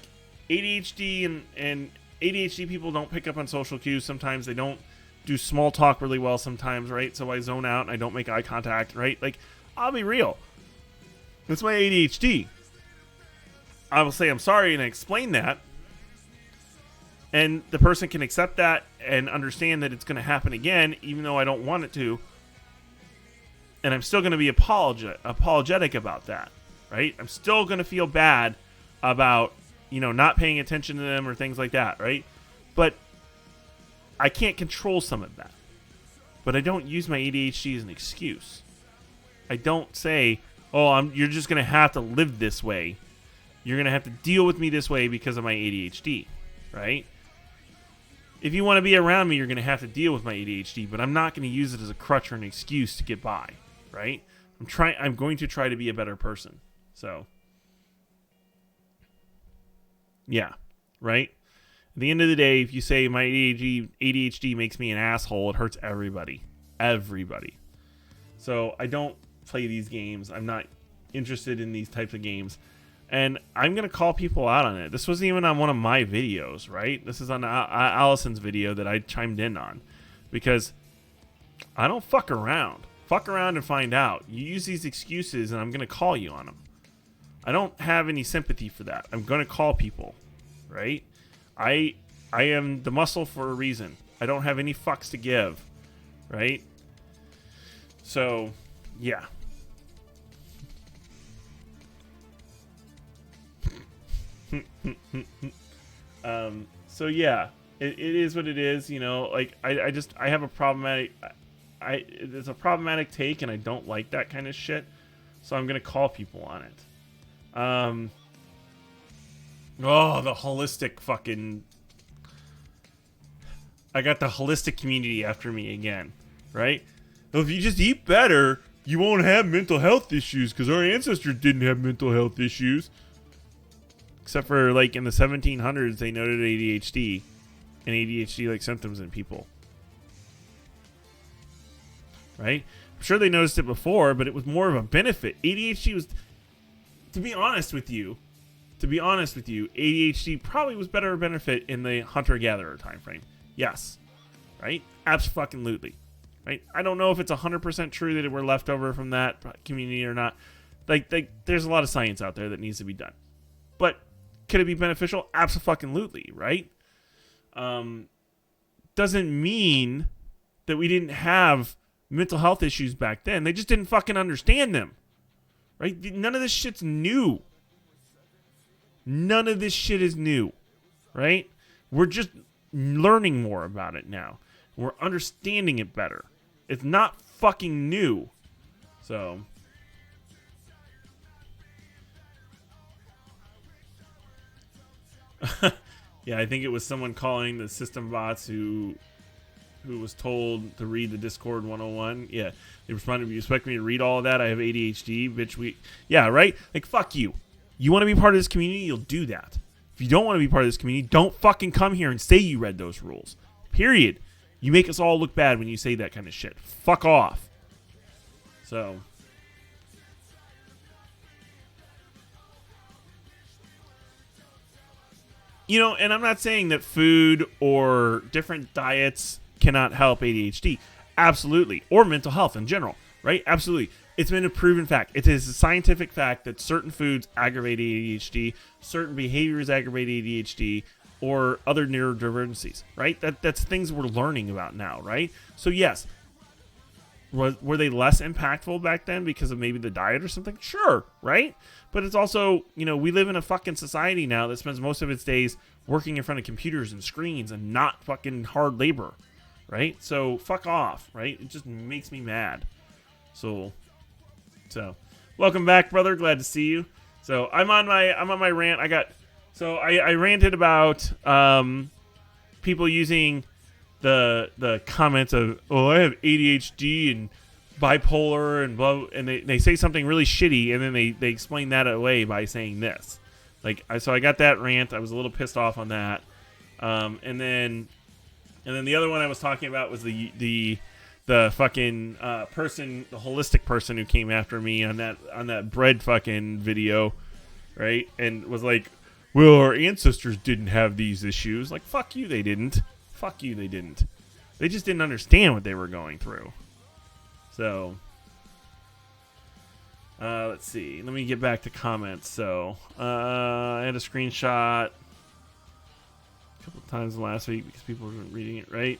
ADHD and ADHD people don't pick up on social cues. Sometimes they don't do small talk really well sometimes, right? So I zone out and I don't make eye contact, right? Like, I'll be real. That's my ADHD. I will say I'm sorry and I explain that. And the person can accept that and understand that it's going to happen again, even though I don't want it to. And I'm still going to be apologetic about that, right? I'm still going to feel bad about, you know, not paying attention to them or things like that, right? But I can't control some of that. But I don't use my ADHD as an excuse. I don't say, oh, you're just going to have to live this way. You're going to have to deal with me this way because of my ADHD, right? If you want to be around me, you're going to have to deal with my ADHD, but I'm not going to use it as a crutch or an excuse to get by, right? I'm going to try to be a better person. So, yeah, right? At the end of the day, if you say my ADHD makes me an asshole, it hurts everybody. Everybody. So I don't play these games. I'm not interested in these types of games. And I'm going to call people out on it. This wasn't even on one of my videos, right? This is on Allison's video that I chimed in on. Because I don't fuck around. Fuck around and find out. You use these excuses and I'm going to call you on them. I don't have any sympathy for that. I'm going to call people, right? I am the muscle for a reason. I don't have any fucks to give, right? So, yeah. So yeah, it is what it is, you know. Like I have a problematic it's a problematic take and I don't like that kind of shit, so I'm gonna call people on it. The holistic fucking, I got the holistic community after me again, right? Well, if you just eat better, you won't have mental health issues because our ancestors didn't have mental health issues. Except for, like, in the 1700s, they noted ADHD and ADHD-like symptoms in people. Right? I'm sure they noticed it before, but it was more of a benefit. ADHD was, to be honest with you, ADHD probably was better benefit in the hunter-gatherer time frame. Yes. Right? Absolutely. Right? I don't know if it's 100% true that it were left over from that community or not. Like, there's a lot of science out there that needs to be done. But could it be beneficial? Absolutely, right? doesn't mean that we didn't have mental health issues back then. They just didn't fucking understand them. Right? None of this shit's new. None of this shit is new. Right? We're just learning more about it now. We're understanding it better. It's not fucking new. So... yeah, I think it was someone calling the system bots who was told to read the Discord 101. Yeah, they responded, "You expect me to read all of that? I have ADHD, bitch." Yeah, right? Like, fuck you. You want to be part of this community? You'll do that. If you don't want to be part of this community, don't fucking come here and say you read those rules. Period. You make us all look bad when you say that kind of shit. Fuck off. So... you know, and I'm not saying that food or different diets cannot help ADHD. Absolutely. Or mental health in general, right? Absolutely. It's been a proven fact. It is a scientific fact that certain foods aggravate ADHD, certain behaviors aggravate ADHD, or other neurodivergencies, right? That's things we're learning about now, right? So yes, were they less impactful back then because of maybe the diet or something? Sure, right? But it's also, you know, we live in a fucking society now that spends most of its days working in front of computers and screens and not fucking hard labor, right? So fuck off, right? It just makes me mad. So welcome back, brother. Glad to see you. So I'm on my rant. I ranted about people using the comments of, oh, I have ADHD and bipolar and blah, and they say something really shitty, and then they explain that away by saying this. So I got that rant. I was a little pissed off on that. And then the other one I was talking about was the fucking person, the holistic person who came after me on that bread fucking video, right? And was like, well, our ancestors didn't have these issues. Like, fuck you, they didn't. Fuck you, they didn't. They just didn't understand what they were going through. So, let's see. Let me get back to comments. So, I had a screenshot a couple of times last week because people weren't reading it right.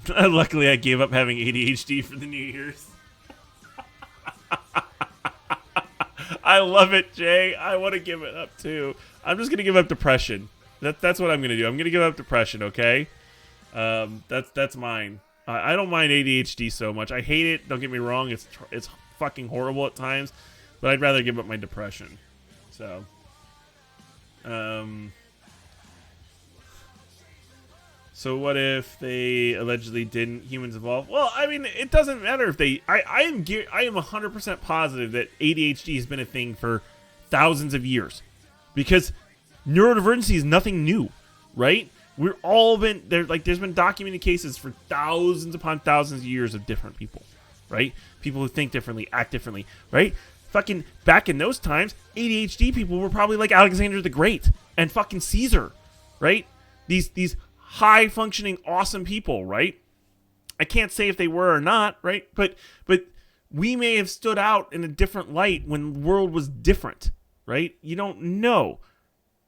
Luckily, I gave up having ADHD for the New Year's. I love it, Jay. I want to give it up, too. I'm just going to give up depression. That's what I'm going to do. I'm going to give up depression, okay? That's mine. I don't mind ADHD so much. I hate it. Don't get me wrong. It's fucking horrible at times, but I'd rather give up my depression. So, so what if they allegedly didn't humans evolve? Well, I mean, it doesn't matter if they. I am 100% positive that ADHD has been a thing for thousands of years, because neurodivergency is nothing new, right? We're all been there. Like, there's been documented cases for thousands upon thousands of years of different people, right? People who think differently, act differently, right? Fucking back in those times, ADHD people were probably like Alexander the Great and fucking Caesar, right? These high functioning, awesome people, right? I can't say if they were or not, right? But we may have stood out in a different light when the world was different, right? You don't know.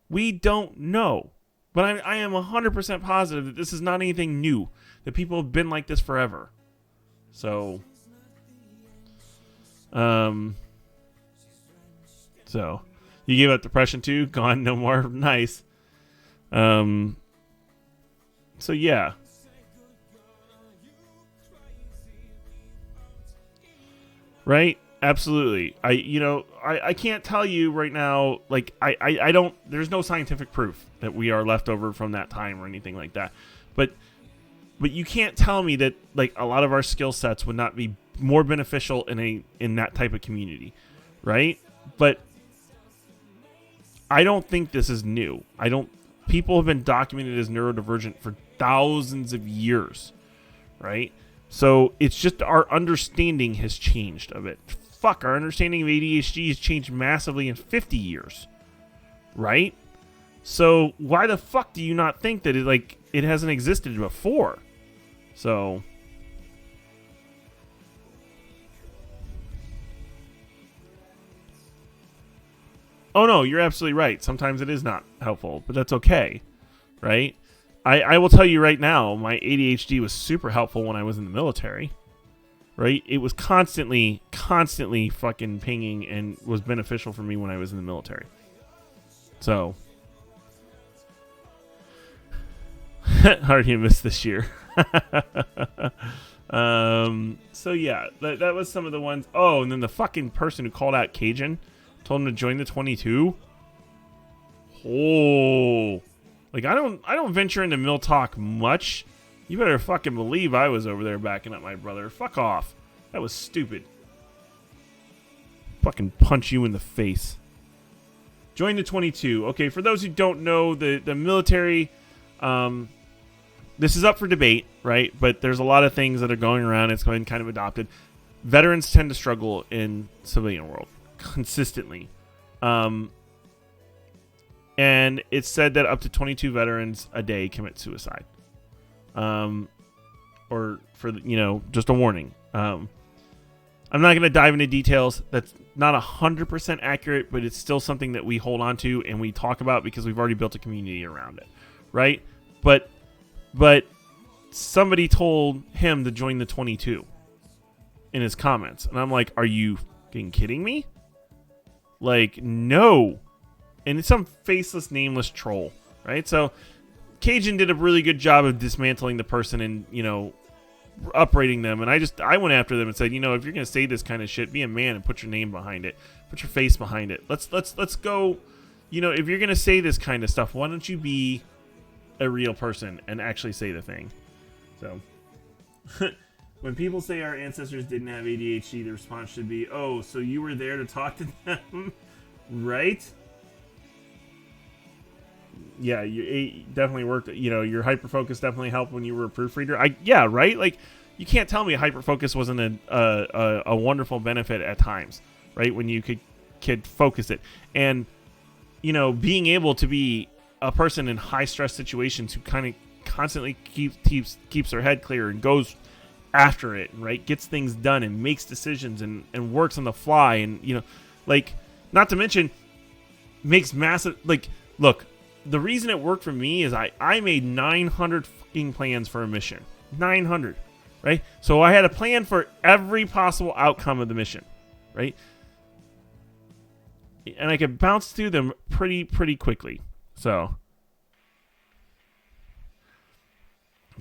We don't know. But I am 100% positive that this is not anything new, that people have been like this forever. So, you gave up depression too? Gone, no more. Nice. So yeah. Right? Absolutely. I can't tell you right now, like, I don't, there's no scientific proof that we are left over from that time or anything like that. But you can't tell me that, like, a lot of our skill sets would not be more beneficial in that type of community. Right? But I don't think this is new. People have been documented as neurodivergent for thousands of years. Right? So it's just our understanding has changed of it. Fuck, our understanding of ADHD has changed massively in 50 years. Right? So why the fuck do you not think that it hasn't existed before? So Oh no, you're absolutely right. Sometimes it is not helpful, but that's okay, right? I will tell you right now, my ADHD was super helpful when I was in the military, right? It was constantly fucking pinging and was beneficial for me when I was in the military. So, hard to miss this year. So yeah, that was some of the ones. Oh, and then the fucking person who called out Cajun told him to join the 22. Oh, like I don't venture into mill talk much. You better fucking believe I was over there backing up my brother. Fuck off. That was stupid. Fucking punch you in the face. Join the 22. Okay, for those who don't know, the military, this is up for debate, right? But there's a lot of things that are going around. It's going kind of adopted. Veterans tend to struggle in civilian world consistently. And it's said that up to 22 veterans a day commit suicide. Or for, just a warning. I'm not going to dive into details. That's not 100% accurate, but it's still something that we hold on to and we talk about because we've already built a community around it, right? But somebody told him to join the 22 in his comments. And I'm like, are you fucking kidding me? Like, no. And it's some faceless, nameless troll, right? So Cajun did a really good job of dismantling the person and, uprating them. And I went after them and said, if you're going to say this kind of shit, be a man and put your name behind it. Put your face behind it. Let's go, if you're going to say this kind of stuff, why don't you be a real person and actually say the thing? So when people say our ancestors didn't have ADHD, the response should be, oh, so you were there to talk to them, right? Yeah, it definitely worked. Your hyperfocus definitely helped when you were a proofreader. Yeah, right? Like, you can't tell me hyperfocus wasn't a wonderful benefit at times, right? When you could focus it. And, being able to be a person in high stress situations who kind of constantly keeps their head clear and goes after it, right? Gets things done and makes decisions and works on the fly and, not to mention makes massive, look, the reason it worked for me is I made 900 fucking plans for a mission. 900, right? So I had a plan for every possible outcome of the mission, right? And I could bounce through them pretty quickly. So,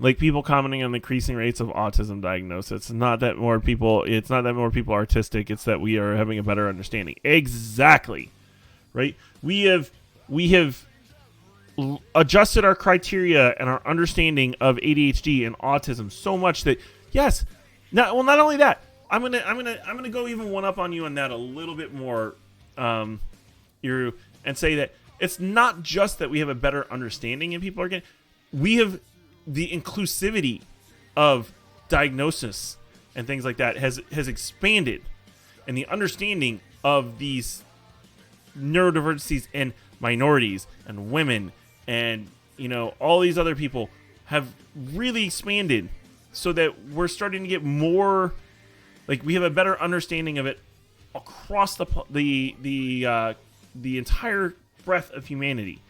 people commenting on the increasing rates of autism diagnosis. It's not that more people are autistic. It's that we are having a better understanding. Exactly, right? We have adjusted our criteria and our understanding of ADHD and autism so much that yes, not only that, I'm gonna go even one up on you on that a little bit more, and say that it's not just that we have a better understanding and people are getting, we have the inclusivity of diagnosis and things like that has expanded, and the understanding of these neurodiversities and minorities and women and all these other people have really expanded, so that we're starting to get more, we have a better understanding of it across the entire breadth of humanity.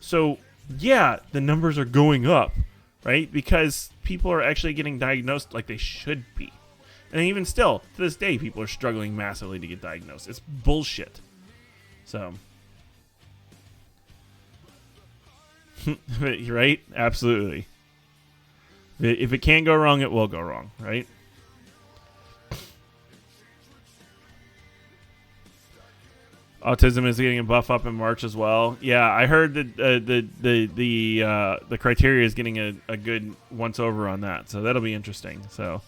So yeah, the numbers are going up, right? Because people are actually getting diagnosed like they should be. And even still, to this day, people are struggling massively to get diagnosed. It's bullshit. So, right? Absolutely. If it can't go wrong, it will go wrong, right? Autism is getting a buff up in March as well. Yeah, I heard that the criteria is getting a good once over on that, so that'll be interesting. So,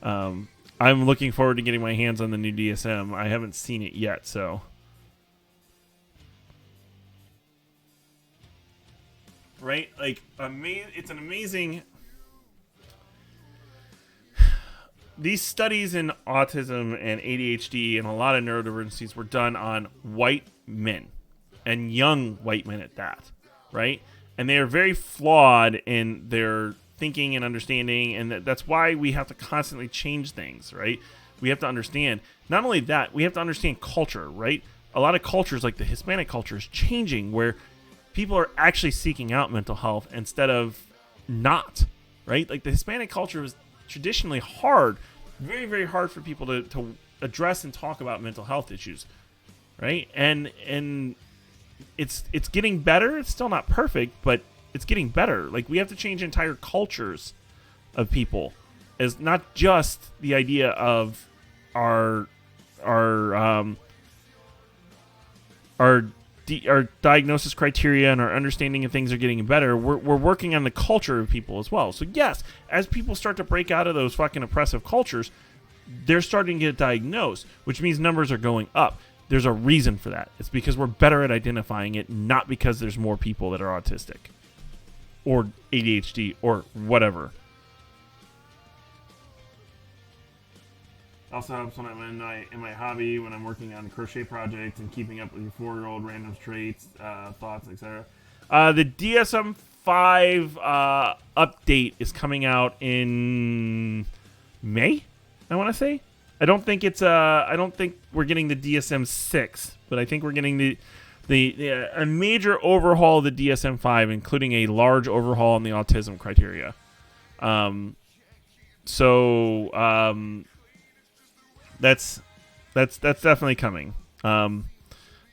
I'm looking forward to getting my hands on the new DSM. I haven't seen it yet, so. Right? It's an amazing. These studies in autism and ADHD and a lot of neurodivergencies were done on white men, and young white men at that, right? And they are very flawed in their thinking and understanding, and that's why we have to constantly change things, right? We have to understand, not only that, we have to understand culture, right? a lot of cultures, like the Hispanic culture, is changing where people are actually seeking out mental health instead of not, right? Like the Hispanic culture was traditionally hard, very, very hard for people to address and talk about mental health issues, right? And it's getting better. It's still not perfect, but it's getting better. Like we have to change entire cultures of people, as not just the idea of our diagnosis criteria and our understanding of things are getting better. We're working on the culture of people as well. So yes, as people start to break out of those fucking oppressive cultures, they're starting to get diagnosed, which means numbers are going up. There's a reason for that. It's because we're better at identifying it, not because there's more people that are autistic or ADHD or whatever. Also helps when I'm in my hobby, when I'm working on crochet projects and keeping up with your 4-year-old random traits, thoughts, etc. The DSM-5 update is coming out in May, I want to say. I don't think we're getting the DSM-6, but I think we're getting a major overhaul of the DSM-5, including a large overhaul on the autism criteria. That's definitely coming.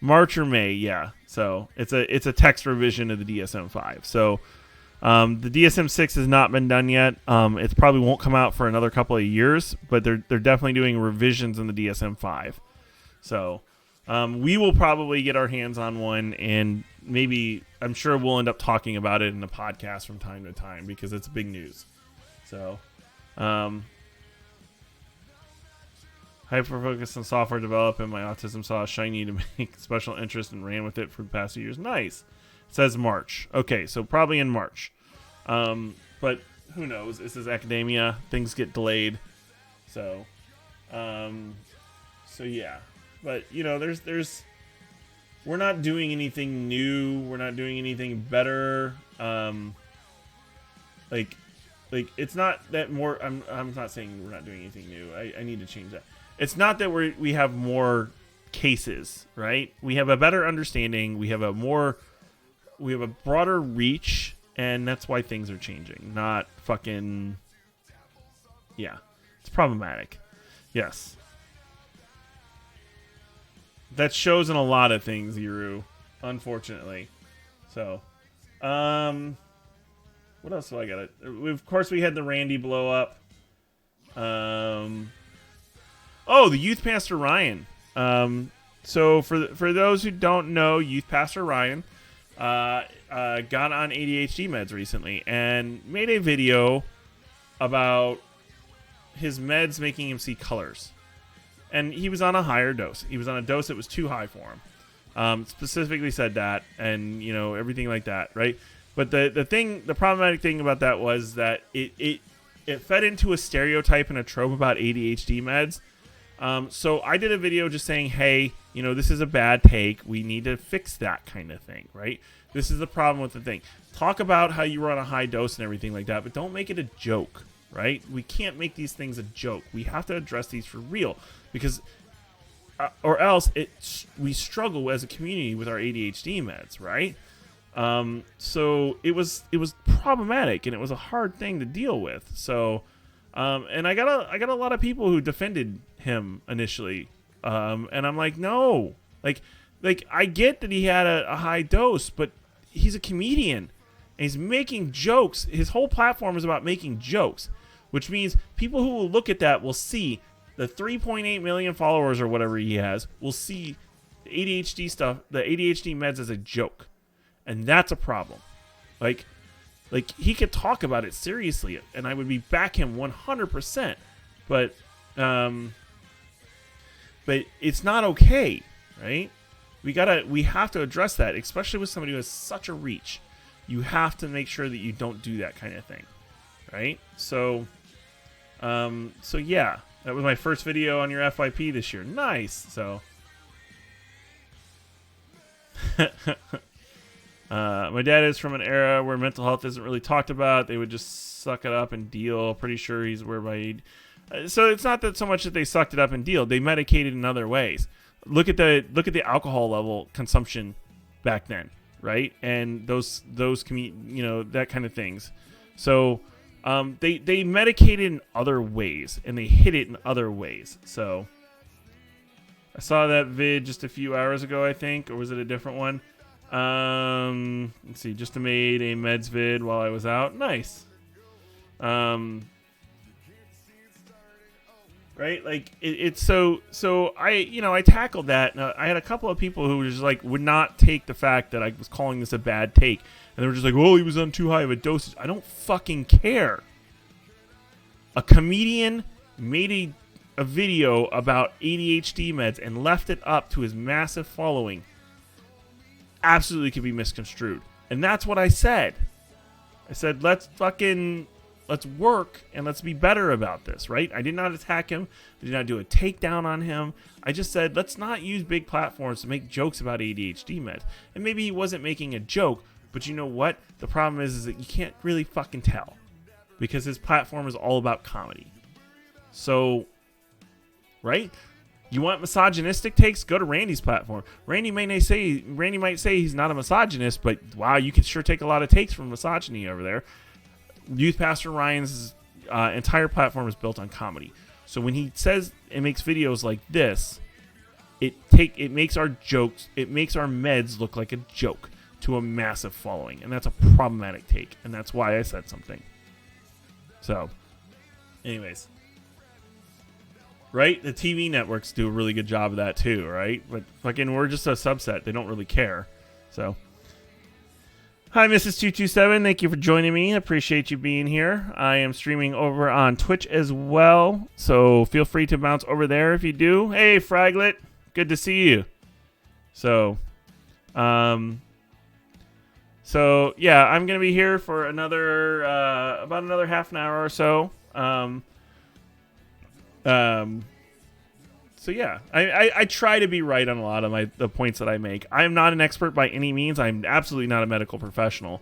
March or May, yeah. So it's a text revision of the DSM-5. So the DSM-6 has not been done yet. It probably won't come out for another couple of years, but they're definitely doing revisions in the DSM-5. So we will probably get our hands on one, and maybe I'm sure we'll end up talking about it in the podcast from time to time because it's big news. So. Hyper-focused on software development. My autism saw a shiny to make special interest and ran with it for the past few years. Nice. It says March. Okay, so probably in March. But who knows? This is academia. Things get delayed. So yeah. But, there's we're not doing anything new. We're not doing anything better. Like it's not that more. I'm not saying we're not doing anything new. I need to change that. It's not that we have more cases, right? We have a better understanding. We have a broader reach, and that's why things are changing. Not fucking. Yeah, it's problematic. Yes, that shows in a lot of things, Yuru. Unfortunately, so. What else do I got? Of course, we had the Randy blow up. The Youth Pastor Ryan. So for those who don't know, Youth Pastor Ryan got on ADHD meds recently and made a video about his meds making him see colors. And he was on a higher dose. He was on a dose that was too high for him. Specifically said that, and everything like that, right? But the problematic thing about that was that it fed into a stereotype and a trope about ADHD meds. So I did a video just saying, hey, this is a bad take. We need to fix that kind of thing, right? This is the problem with the thing. Talk about how you were on a high dose and everything like that, but don't make it a joke, right? We can't make these things a joke. We have to address these for real because, or else we struggle as a community with our ADHD meds, right? So it was problematic and it was a hard thing to deal with. So, and I got a lot of people who defended him initially. And I'm like, no, like I get that he had a high dose, but he's a comedian and he's making jokes. His whole platform is about making jokes, which means people who will look at that will see the 3.8 million followers or whatever he has will see the ADHD stuff, the ADHD meds as a joke. And that's a problem. Like he could talk about it seriously, and I would back him 100%. But it's not okay, right? We have to address that, especially with somebody who has such a reach. You have to make sure that you don't do that kind of thing, right? So yeah, that was my first video on your FYP this year. Nice. So. My dad is from an era where mental health isn't really talked about. They would just suck it up and deal. Pretty sure he's whereby so it's not that so much that they sucked it up and deal. They medicated in other ways. look at the alcohol level consumption back then, right? And those that kind of things. So they medicated in other ways, and they hit it in other ways. So I saw that vid just a few hours ago, I think, or was it a different one? Let's see. Just made a meds vid while I was out. Nice. Right, like it's so I tackled that. And I had a couple of people who just like would not take the fact that I was calling this a bad take, and they were just like, "Well, he was on too high of a dosage." I don't fucking care. A comedian made a video about ADHD meds and left it up to his massive following. Absolutely could be misconstrued, and that's what I said. I said, let's work and let's be better about this, right? I did not attack him. I did not do a takedown on him. I just said, let's not use big platforms to make jokes about ADHD meds. And maybe he wasn't making a joke, but you know what? The problem is that you can't really fucking tell because his platform is all about comedy. So, right? You want misogynistic takes? Go to Randy's platform. Randy might say he's not a misogynist, but wow, you can sure take a lot of takes from misogyny over there. Youth Pastor Ryan's entire platform is built on comedy. So when he says and makes videos like this, it makes our jokes, it makes our meds look like a joke to a massive following, and that's a problematic take, and that's why I said something. So, anyways, right? The TV networks do a really good job of that too, right? But fucking, we're just a subset. They don't really care. So. Hi, Mrs. 227. Thank you for joining me. I appreciate you being here. I am streaming over on Twitch as well, so feel free to bounce over there if you do. Hey, Fraglet. Good to see you. So yeah, I'm going to be here for another, about another half an hour or so. So yeah, I try to be right on a lot of the points that I make. I am not an expert by any means. I'm absolutely not a medical professional.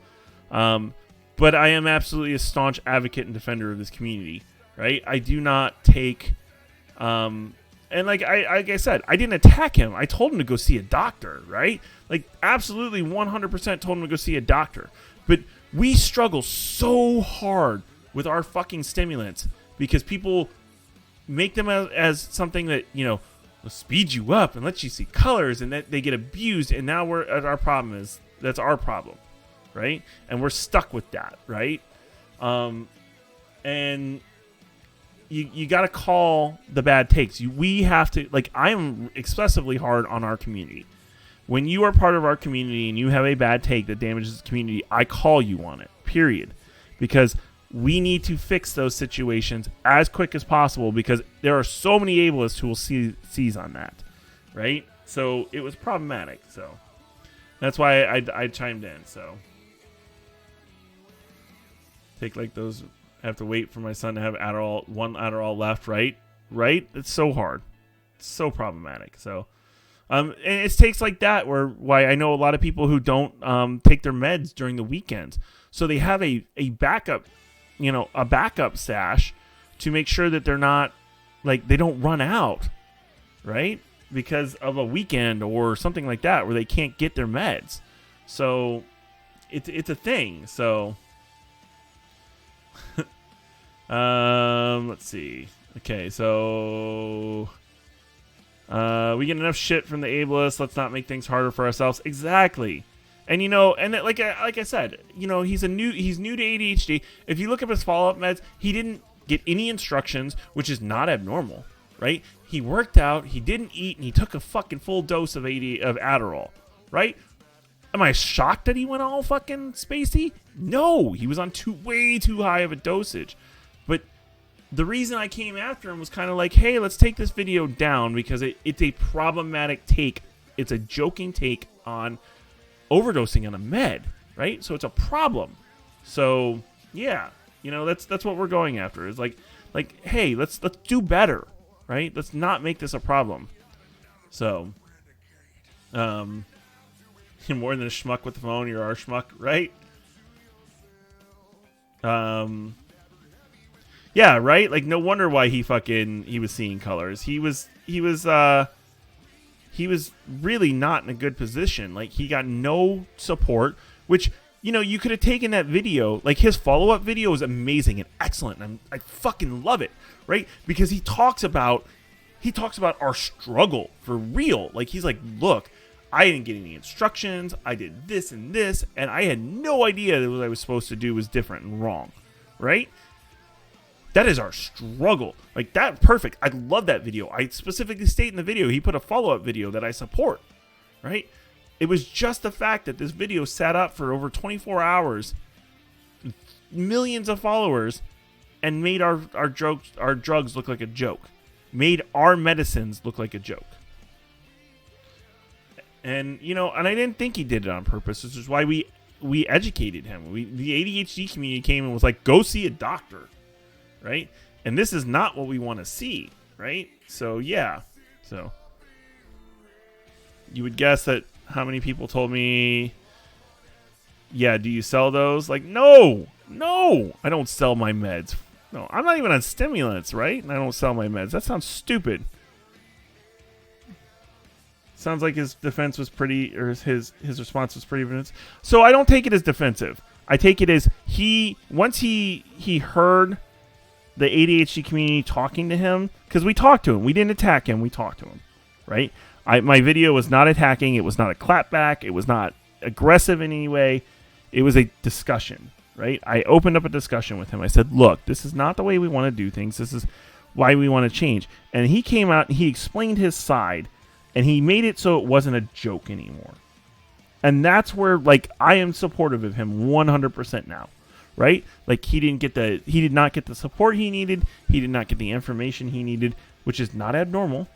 But I am absolutely a staunch advocate and defender of this community, right? I do not take, and like I said, I didn't attack him. I told him to go see a doctor, right? Like absolutely 100% told him to go see a doctor. But we struggle so hard with our fucking stimulants because people make them as something that, will speed you up and let you see colors, and that they get abused, and now our problem is that's our problem, right? And we're stuck with that, right? And you got to call the bad takes. We have to, like, I am excessively hard on our community. When you are part of our community and you have a bad take that damages the community, I call you on it, period. Because we need to fix those situations as quick as possible because there are so many ableists who will seize on that, right? So it was problematic. So that's why I chimed in. So take like those. I have to wait for my son to have one Adderall left, right? Right? It's so hard. It's so problematic. So and it's takes like that why I know a lot of people who don't take their meds during the weekends. So they have a backup. A backup stash to make sure that they're not, like, they don't run out, right? Because of a weekend or something like that where they can't get their meds. So it's a thing. So let's see. Okay, so we get enough shit from the ableists. Let's not make things harder for ourselves. Exactly. And like I said, he's new to ADHD. If you look up his follow-up meds, he didn't get any instructions, which is not abnormal, right? He worked out, he didn't eat, and he took a fucking full dose of Adderall, right? Am I shocked that he went all fucking spacey? No, he was on way too high of a dosage. But the reason I came after him was kind of like, hey, let's take this video down because it's a problematic take. It's a joking take on overdosing on a med, right? So it's a problem. So yeah, that's what we're going after. Is like, hey, let's do better, right? Let's not make this a problem. So, you're more than a schmuck with the phone. You're our schmuck, right? Yeah, right. Like, no wonder why he was seeing colors. He was he was really not in a good position. Like, he got no support, which, you know, you could have taken that video. Like, his follow-up video is amazing and excellent, and I fucking love it, right? Because he talks about our struggle for real. Like, he's like, look, I didn't get any instructions. I did this and this, and I had no idea that what I was supposed to do was different and wrong, right? That is our struggle. Like, that, perfect. I love that video. I specifically state in the video, he put a follow-up video that I support, right? It was just the fact that this video sat up for over 24 hours, millions of followers, and made our drugs look like a joke. Made our medicines look like a joke. And, you know, and I didn't think he did it on purpose. This is why we educated him. The ADHD community came and was like, go see a doctor, right? And this is not what we want to see, right? So, yeah. So, you would guess that how many people told me, yeah, do you sell those? Like, no, I don't sell my meds. No, I'm not even on stimulants, right? And I don't sell my meds. That sounds stupid. Sounds like his defense was pretty, or his response was pretty defensive. So I don't take it as defensive. I take it as once he heard the ADHD community talking to him, because we talked to him. We didn't attack him. We talked to him, right? My video was not attacking. It was not a clapback. It was not aggressive in any way. It was a discussion, right? I opened up a discussion with him. I said, look, this is not the way we want to do things. This is why we want to change. And he came out and he explained his side, and he made it so it wasn't a joke anymore. And that's where, like, I am supportive of him 100% now, right? Like, he did not get the support he needed. He did not get the information he needed, which is not abnormal.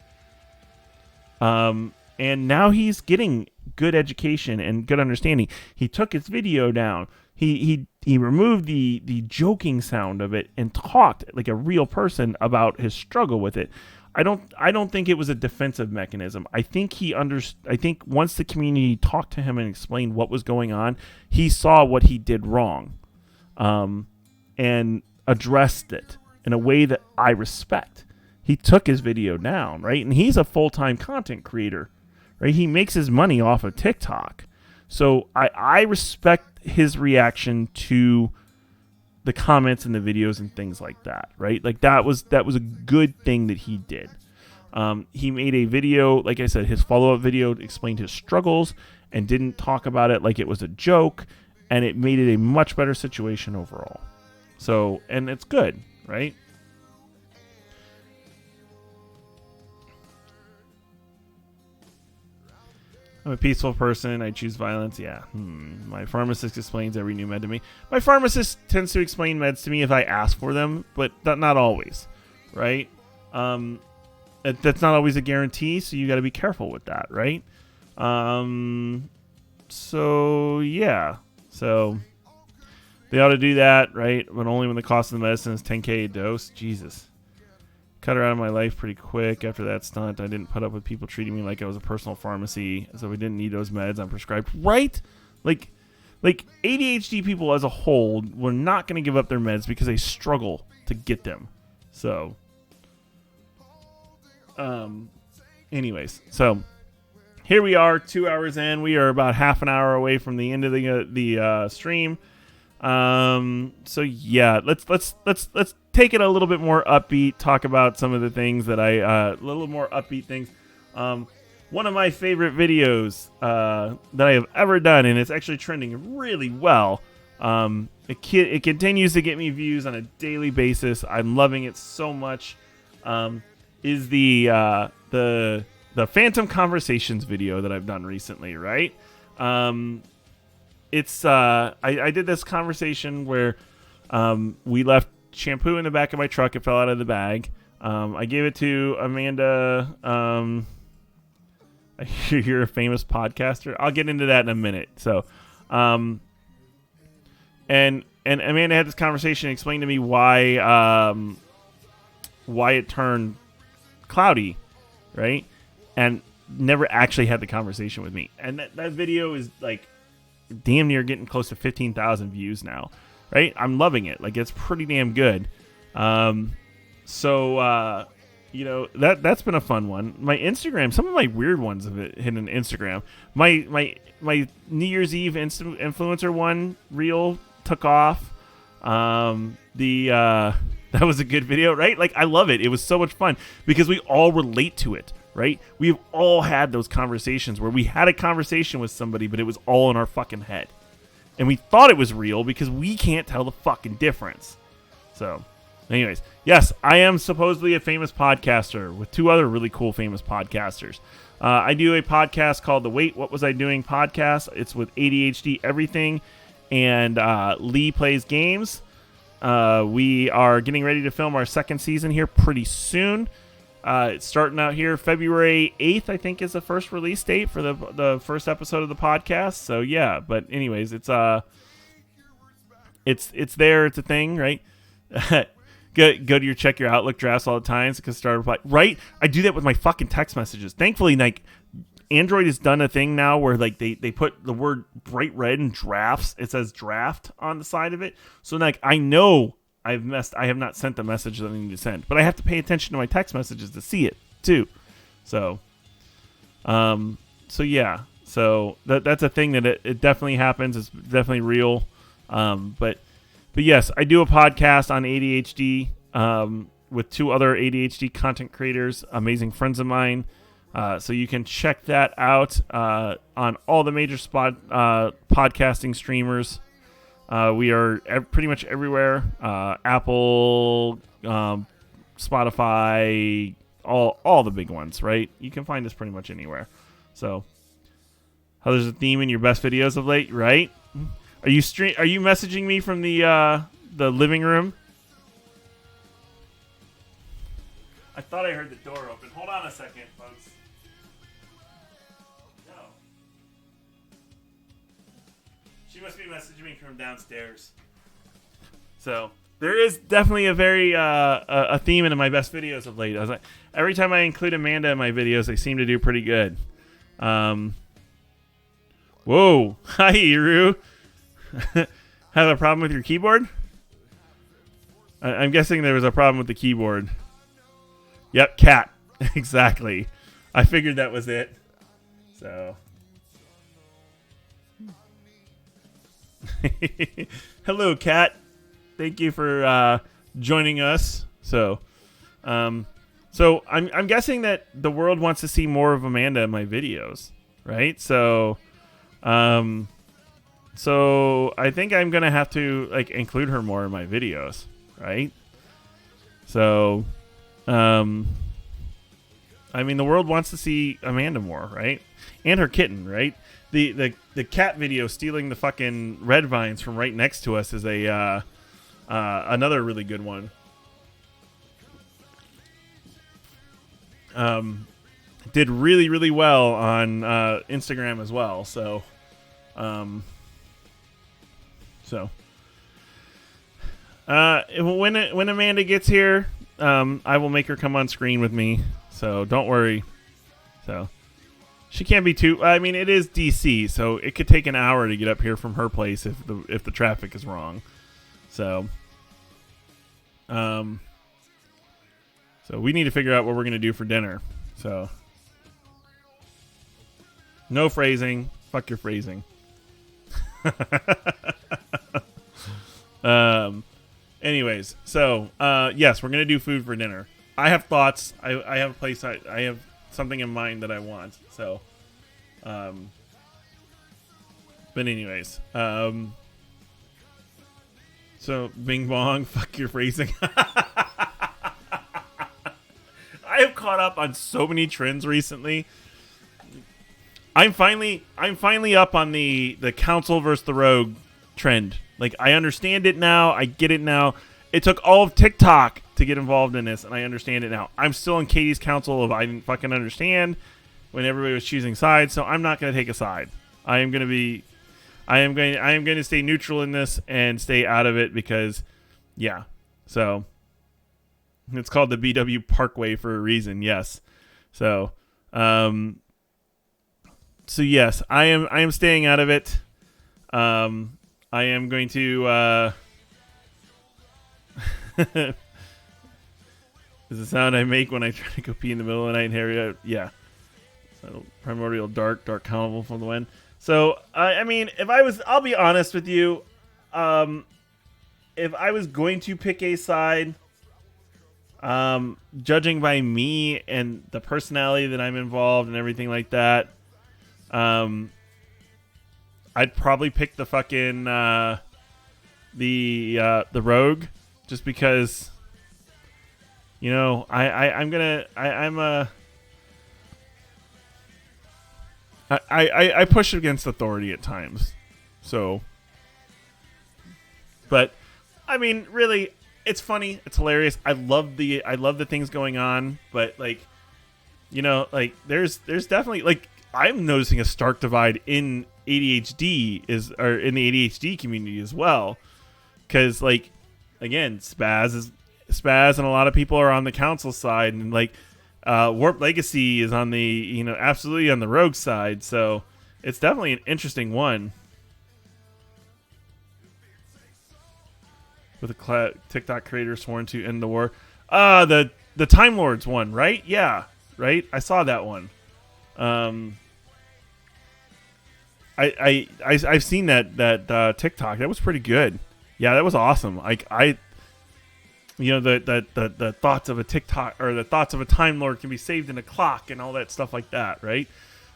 And now he's getting good education and good understanding. He took his video down. He removed the joking sound of it and talked like a real person about his struggle with it. I don't think it was a defensive mechanism. I think I think once the community talked to him and explained what was going on, he saw what he did wrong, and addressed it in a way that I respect. He took his video down, right? And he's a full-time content creator, right? He makes his money off of TikTok. So I respect his reaction to the comments in the videos and things like that, right? Like, that was a good thing that he did. He made a video, like I said, his follow-up video explained his struggles and didn't talk about it like it was a joke, and it made it a much better situation overall. So, and it's good, right? I'm a peaceful person. I choose violence. Yeah. My pharmacist explains every new med to me. My pharmacist tends to explain meds to me if I ask for them, but not always, right? That's not always a guarantee, so you got to be careful with that, right? So, yeah. So, they ought to do that, right? But only when the cost of the medicine is $10K a dose. Jesus. Cut her out of my life pretty quick after that stunt. I didn't put up with people treating me like I was a personal pharmacy, so we didn't need those meds. I'm prescribed, right? Like ADHD people as a whole were not going to give up their meds because they struggle to get them. So, anyways, so here we are, 2 hours in. We are about half an hour away from the end of the stream. So yeah, let's take it a little bit more upbeat, talk about some of the things that a little more upbeat things. One of my favorite videos, that I have ever done, and it's actually trending really well. It continues to get me views on a daily basis. I'm loving it so much. Is the Phantom Conversations video that I've done recently, right? It's I did this conversation where we left shampoo in the back of my truck. It fell out of the bag. I gave it to Amanda. You're a famous podcaster. I'll get into that in a minute. So, and Amanda had this conversation and explained to me why it turned cloudy, right? And never actually had the conversation with me. And that video is like damn near getting close to 15,000 views now, right? I'm loving it. Like, it's pretty damn good. So that's been a fun one. My Instagram, some of my weird ones have hit an Instagram. My New Year's Eve influencer one reel took off. That was a good video, right? Like, I love it. It was so much fun because we all relate to it, right? We've all had those conversations where we had a conversation with somebody, but it was all in our fucking head. And we thought it was real because we can't tell the fucking difference. So, anyways, yes, I am supposedly a famous podcaster with 2 other really cool famous podcasters. I do a podcast called the Wait, What Was I Doing podcast. It's with ADHD Everything and Lee Plays Games. We are getting ready to film our 2nd season here pretty soon. It's starting out here February 8th, I think, is the first release date for the first episode of the podcast. So yeah, but anyways, it's there, it's a thing, right? Go to check your Outlook drafts all the time. So start reply, right? I do that with my fucking text messages. Thankfully, like, Android has done a thing now where like they put the word bright red in drafts. It says draft on the side of it. So like I know I have not sent the message that I need to send, but I have to pay attention to my text messages to see it too. So yeah. So that's a thing that it definitely happens. It's definitely real. But yes, I do a podcast on ADHD with 2 other ADHD content creators, amazing friends of mine. So you can check that out on all the major podcasting streamers. We are pretty much everywhere. Apple, Spotify, all the big ones, right? You can find us pretty much anywhere. So, how there's a theme in your best videos of late, right? Are you messaging me from the living room? I thought I heard the door open. Hold on a second, folks. No. She must be messaging me from downstairs. So there is definitely a very a theme in my best videos of late. I was like, every time I include Amanda in my videos, they seem to do pretty good. Whoa, hi Iru. Have a problem with your keyboard? I'm guessing there was a problem with the keyboard. Yep, cat. Exactly. I figured that was it. So. Hello, cat. Thank you for joining us. So I'm guessing that the world wants to see more of Amanda in my videos, right? So I think I'm gonna have to like include her more in my videos, right? So, I mean, the world wants to see Amanda more, right? And her kitten, right? The cat video stealing the fucking red vines from right next to us is a another really good one. Did really, really well on Instagram as well. So, when Amanda gets here, I will make her come on screen with me. So don't worry. So she can't be too. I mean, it is DC, so it could take an hour to get up here from her place if the traffic is wrong. So, so we need to figure out what we're gonna do for dinner. So, no phrasing. Fuck your phrasing. Anyways, so yes, we're gonna do food for dinner. I have thoughts. I have a place. I have something in mind that I want. So, but anyways, so Bing Bong, fuck your phrasing. I have caught up on so many trends recently. I'm finally up on the council versus the rogue trend. Like, I understand it now. I get it now. It took all of TikTok to get involved in this, and I understand it now. I'm still in Katie's council of I didn't fucking understand when everybody was choosing sides, so I'm not going to take a side. I am going to stay neutral in this and stay out of it because, yeah. So it's called the BW Parkway for a reason. Yes. So, yes, I am staying out of it. I am going to is the sound I make when I try to go pee in the middle of the night and Harry. Yeah. So primordial dark carnival from the wind. So I mean, I'll be honest with you. If I was going to pick a side, judging by me and the personality that I'm involved and everything like that, I'd probably pick the fucking the rogue, just because, you know, I push against authority at times. So, but I mean, really, it's funny, it's hilarious. I love the things going on, but like, you know, like there's definitely, like, I'm noticing a stark divide in ADHD in the ADHD community as well, because, like, again, Spaz and a lot of people are on the council side, and like Warp Legacy is on the, you know, absolutely on the rogue side. So it's definitely an interesting one. With a TikTok creator sworn to end the war. The Time Lords one, right? Yeah, right. I saw that one. I've seen that TikTok. That was pretty good. Yeah, that was awesome. Like, you know, the thoughts of a TikTok, or the thoughts of a Time Lord can be saved in a clock and all that stuff like that, right?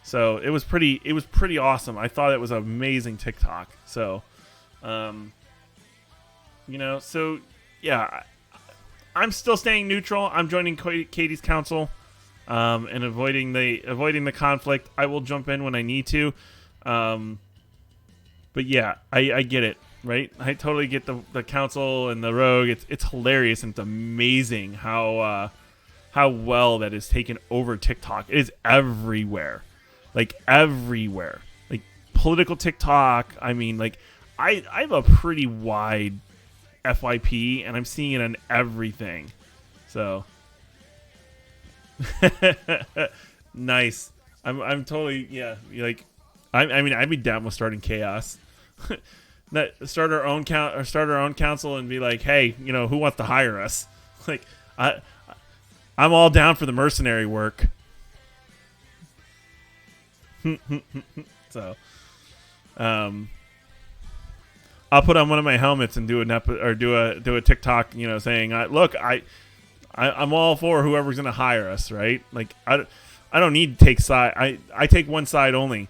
So it was pretty awesome. I thought it was an amazing TikTok. So, you know, so yeah, I'm still staying neutral. I'm joining Katie's council, and avoiding the conflict. I will jump in when I need to, but yeah, I get it. Right, I totally get the council and the rogue. It's hilarious, and it's amazing how well that is taken over TikTok. It is everywhere, like political TikTok. I mean, like, I have a pretty wide FYP, and I'm seeing it on everything. So nice. I'm totally, yeah. Like, I mean, I'd be down with starting chaos. Start our own council and be like, hey, you know, who wants to hire us? Like, I'm all down for the mercenary work. So, I'll put on one of my helmets and do a TikTok, you know, saying, look, I'm all for whoever's gonna hire us, right? Like, I don't need to take side. I take one side only,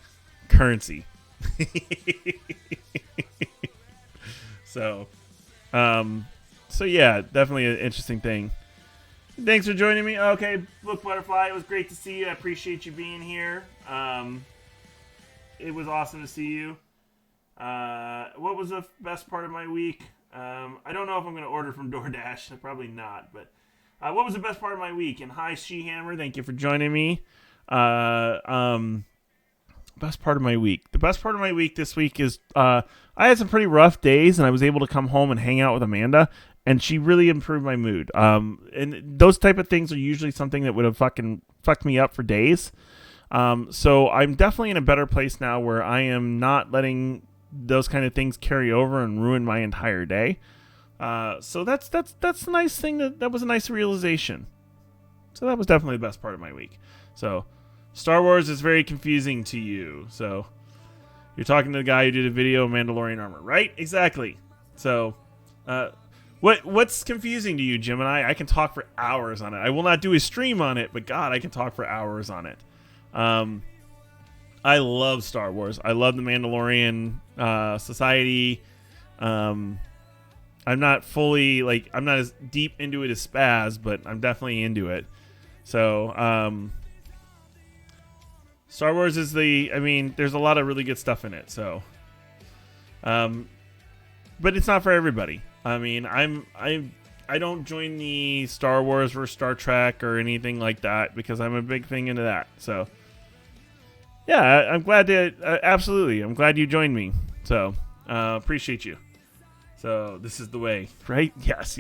currency. So yeah, definitely an interesting thing. Thanks for joining me. Okay, Book Butterfly, it was great to see you. I appreciate you being here. It was awesome to see you. What was the best part of my week? I don't know if I'm going to order from DoorDash. Probably not. But what was the best part of my week? And hi, She-Hammer. Thank you for joining me. Best part of my week. The best part of my week this week is I had some pretty rough days, and I was able to come home and hang out with Amanda, and she really improved my mood. And those type of things are usually something that would have fucking fucked me up for days. So I'm definitely in a better place now, where I am not letting those kind of things carry over and ruin my entire day. So that's a nice thing. That was a nice realization. So that was definitely the best part of my week. So Star Wars is very confusing to you. So you're talking to the guy who did a video of Mandalorian armor, right? Exactly. So what's confusing to you, Gemini? I can talk for hours on it. I will not do a stream on it, but God, I can talk for hours on it. I love Star Wars. I love the Mandalorian society. I'm not fully, like, I'm not as deep into it as Spaz, but I'm definitely into it. So, Star Wars is there's a lot of really good stuff in it. So, but it's not for everybody. I mean, I don't join the Star Wars versus Star Trek or anything like that, because I'm a big thing into that. So, yeah, I'm glad to, absolutely. I'm glad you joined me. So, appreciate you. So, this is the way, right? Yes.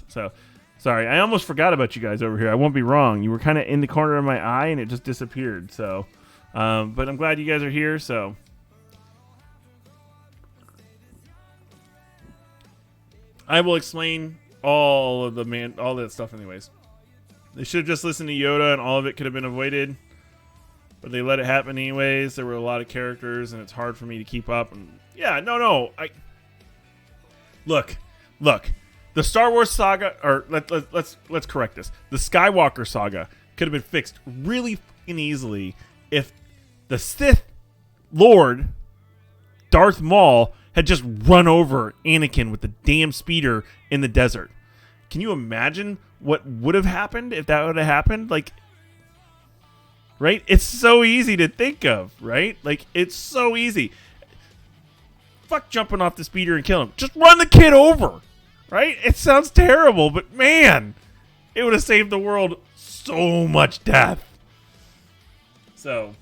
So, sorry, I almost forgot about you guys over here. I won't be wrong. You were kind of in the corner of my eye, and it just disappeared. So, but I'm glad you guys are here. So, I will explain all that stuff anyways. They should have just listened to Yoda, and all of it could have been avoided. But they let it happen anyways. There were a lot of characters, and it's hard for me to keep up. And yeah, no. Look. The Star Wars saga, or let's correct this. The Skywalker saga could have been fixed really fucking easily if the Sith Lord Darth Maul had just run over Anakin with the damn speeder in the desert. Can you imagine what would have happened if that would have happened? Like, right? It's so easy to think of, right? Like, it's so easy. Fuck jumping off the speeder and killing him. Just run the kid over, right? It sounds terrible, but man, it would have saved the world so much death. So,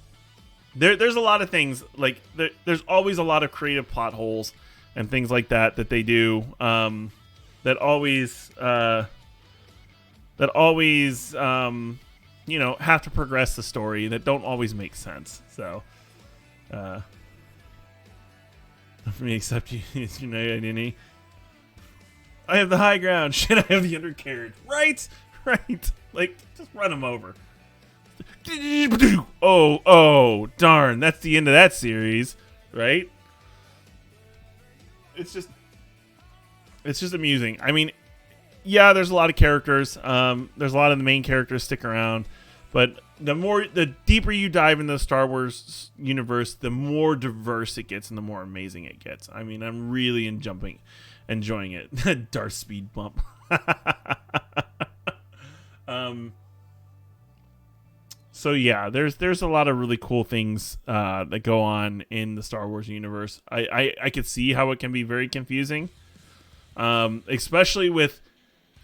there's a lot of things, like, there's always a lot of creative plot holes and things like that they do, that always, you know, have to progress the story that don't always make sense. So, for me, except you know, identity. I have the high ground. Shit, I have the undercarriage. Right. Like, just run him over. Oh, darn. That's the end of that series, right? It's just amusing. I mean, yeah, there's a lot of characters. There's a lot of the main characters stick around, but the deeper you dive into the Star Wars universe, the more diverse it gets and the more amazing it gets. I mean, I'm really enjoying it. Darth speed bump. So yeah, there's a lot of really cool things that go on in the Star Wars universe. I could see how it can be very confusing, especially with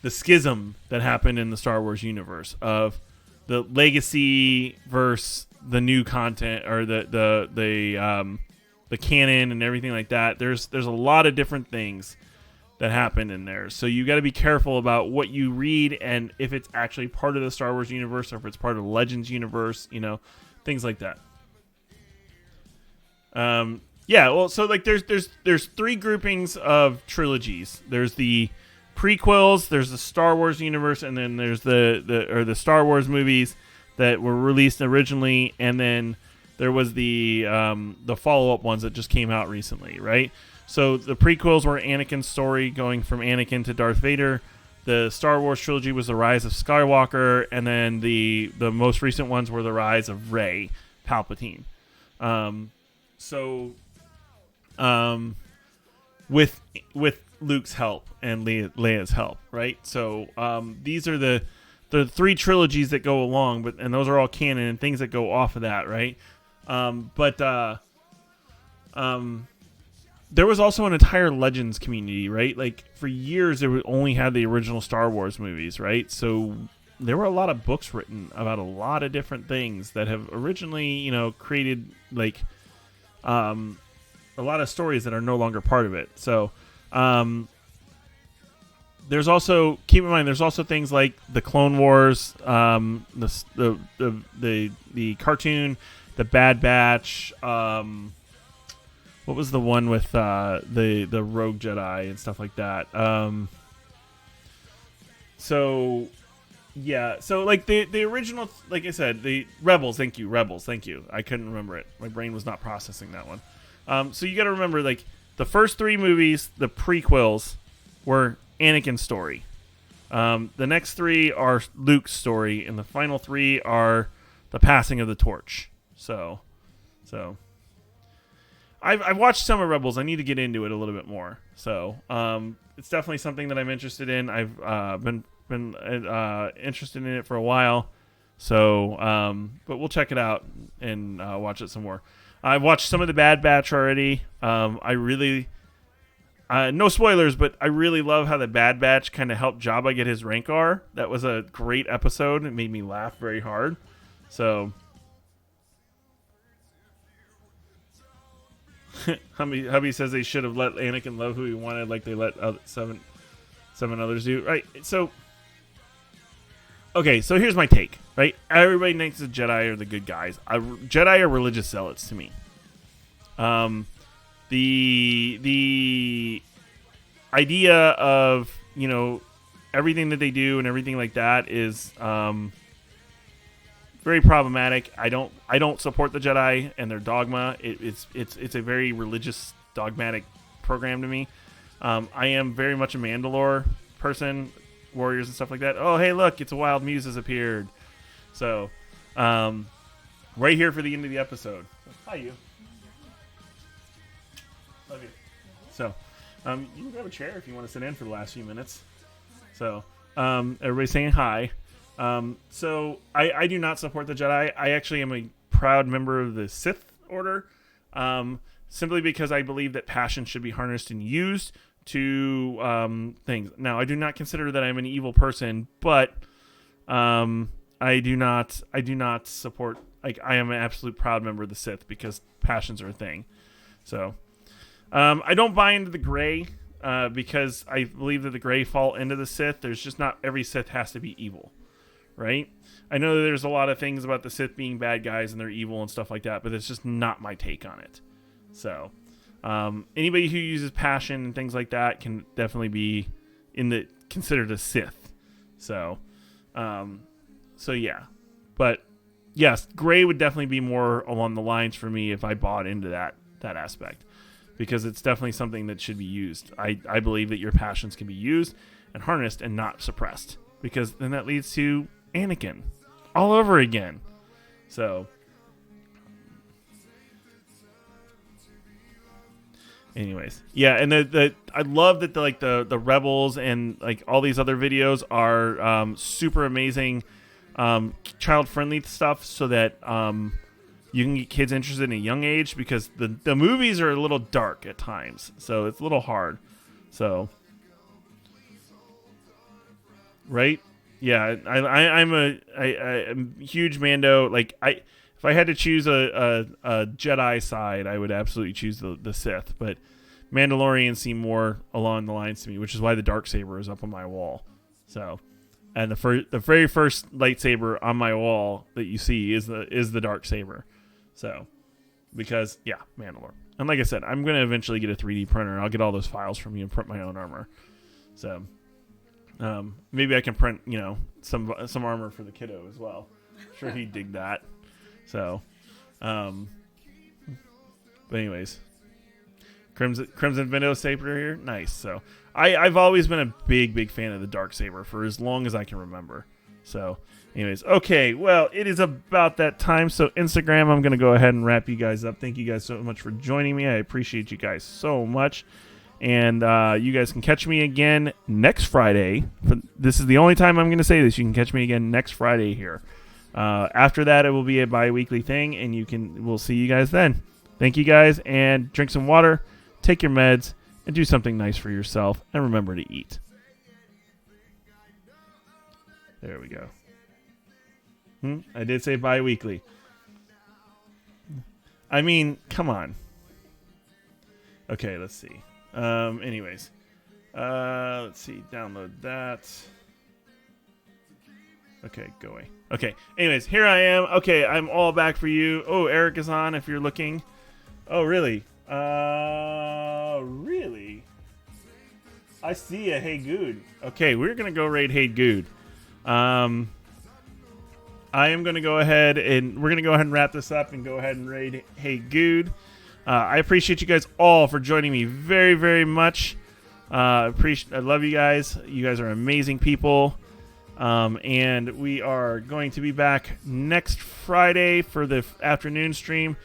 the schism that happened in the Star Wars universe of the legacy versus the new content, or the canon and everything like that. There's a lot of different things that happen in there, so you got to be careful about what you read and if it's actually part of the Star Wars universe or if it's part of the Legends universe, you know, things like that. Yeah, well, so like there's three groupings of trilogies. There's the prequels, there's the Star Wars universe, and then there's the Star Wars movies that were released originally, and then there was the follow-up ones that just came out recently, right? So the prequels were Anakin's story going from Anakin to Darth Vader. The Star Wars trilogy was the rise of Skywalker, and then the most recent ones were the rise of Rey Palpatine. With Luke's help and Leia's help, right? So these are the three trilogies that go along, and those are all canon and things that go off of that, right? There was also an entire Legends community, right? Like, for years, they only had the original Star Wars movies, right? So there were a lot of books written about a lot of different things that have originally, you know, created, like, a lot of stories that are no longer part of it. So there's also, keep in mind, there's also things like the Clone Wars, the cartoon, the Bad Batch, what was the one with the Rogue Jedi and stuff like that? So like the original, like I said, the Rebels. Thank you. I couldn't remember it. My brain was not processing that one. So you got to remember, like, the first three movies, the prequels, were Anakin's story. The next three are Luke's story, and the final three are the passing of the torch. So. I've watched some of Rebels. I need to get into it a little bit more. So it's definitely something that I'm interested in. I've been interested in it for a while. So, but we'll check it out and watch it some more. I've watched some of the Bad Batch already. I really, no spoilers, but I really love how the Bad Batch kind of helped Jabba get his Rancor. That was a great episode. It made me laugh very hard. So. Hubby says they should have let Anakin love who he wanted, like they let seven others do. Right. So, okay. So here's my take. Right. Everybody thinks the Jedi are the good guys. Jedi are religious zealots to me. The idea of, you know, everything that they do and everything like that is very problematic. I don't support the Jedi and their dogma. It's a very religious, dogmatic program to me. I am very much a Mandalore person, warriors and stuff like that. Oh, hey, look, it's a wild muse has appeared. So, right here for the end of the episode. Hi, you. Love you. So, you can grab a chair if you want to sit in for the last few minutes. So, everybody's saying hi. So I do not support the Jedi. I actually am a proud member of the Sith Order, simply because I believe that passion should be harnessed and used to things. Now, I do not consider that I'm an evil person, but I do not support. Like, I am an absolute proud member of the Sith because passions are a thing. So I don't buy into the gray because I believe that the gray fall into the Sith. There's just not every Sith has to be evil. Right? I know that there's a lot of things about the Sith being bad guys and they're evil and stuff like that, but it's just not my take on it. So, anybody who uses passion and things like that can definitely be considered a Sith. So, yeah. But yes, gray would definitely be more along the lines for me if I bought into that aspect, because it's definitely something that should be used. I believe that your passions can be used and harnessed and not suppressed, because then that leads to Anakin all over again. So anyways, yeah, and I love that the Rebels and like all these other videos are super amazing, child friendly stuff, so that you can get kids interested in a young age, because the movies are a little dark at times, so it's a little hard. So right. Yeah, I'm a huge Mando. Like, if I had to choose a Jedi side, I would absolutely choose the Sith. But Mandalorians seem more along the lines to me, which is why the Darksaber is up on my wall. So, and the very first lightsaber on my wall that you see is the Darksaber. So, because yeah, Mandalore. And like I said, I'm gonna eventually get a 3D printer. I'll get all those files from you and print my own armor. So. Maybe I can print, some armor for the kiddo as well. I'm sure he'd dig that. So, but anyways, Crimson Window Saber here, nice. So I've always been a big fan of the Darksaber for as long as I can remember. So, anyways, okay, well, it is about that time. So Instagram, I'm gonna go ahead and wrap you guys up. Thank you guys so much for joining me. I appreciate you guys so much. And you guys can catch me again next Friday. This is the only time I'm going to say this. You can catch me again next Friday here. After that, it will be a bi-weekly thing, and we'll see you guys then. Thank you guys, and drink some water, take your meds, and do something nice for yourself. And remember to eat. There we go. I did say bi-weekly. I mean, come on. Okay, let's see. Anyways, let's see, download that. Okay, go away. Okay, anyways, here I am. Okay, I'm all back for you. Oh, Eric is on if you're looking. Oh, really? Really? I see a Hey Good. Okay, we're gonna go raid Hey Good. I am gonna go ahead and wrap this up and go ahead and raid Hey Good. I appreciate you guys all for joining me very, very much. I love you guys. You guys are amazing people. And we are going to be back next Friday for the afternoon stream.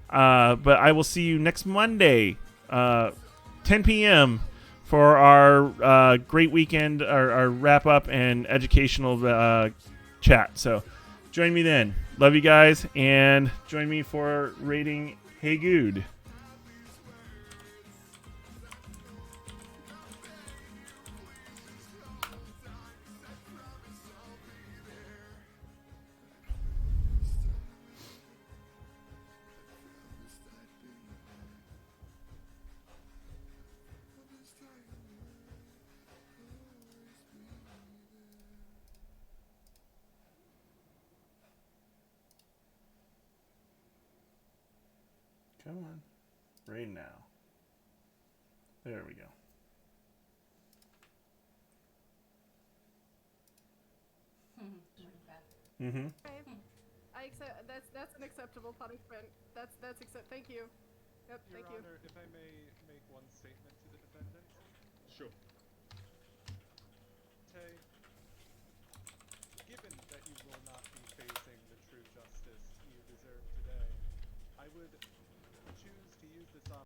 But I will see you next Monday, 10 p.m. for our great weekend, our wrap up and educational chat. So join me then. Love you guys, and join me for rating Hey Good. Come on. Right now. There we go. Mm-hmm. Okay. I accept. That's an acceptable punishment. That's accept. Thank you. Yep. Your Thank you. Honor, if I may make one statement to the defendant. Sure. Tay, given that you will not be facing the true justice you deserve today, I would choose to use this opportunity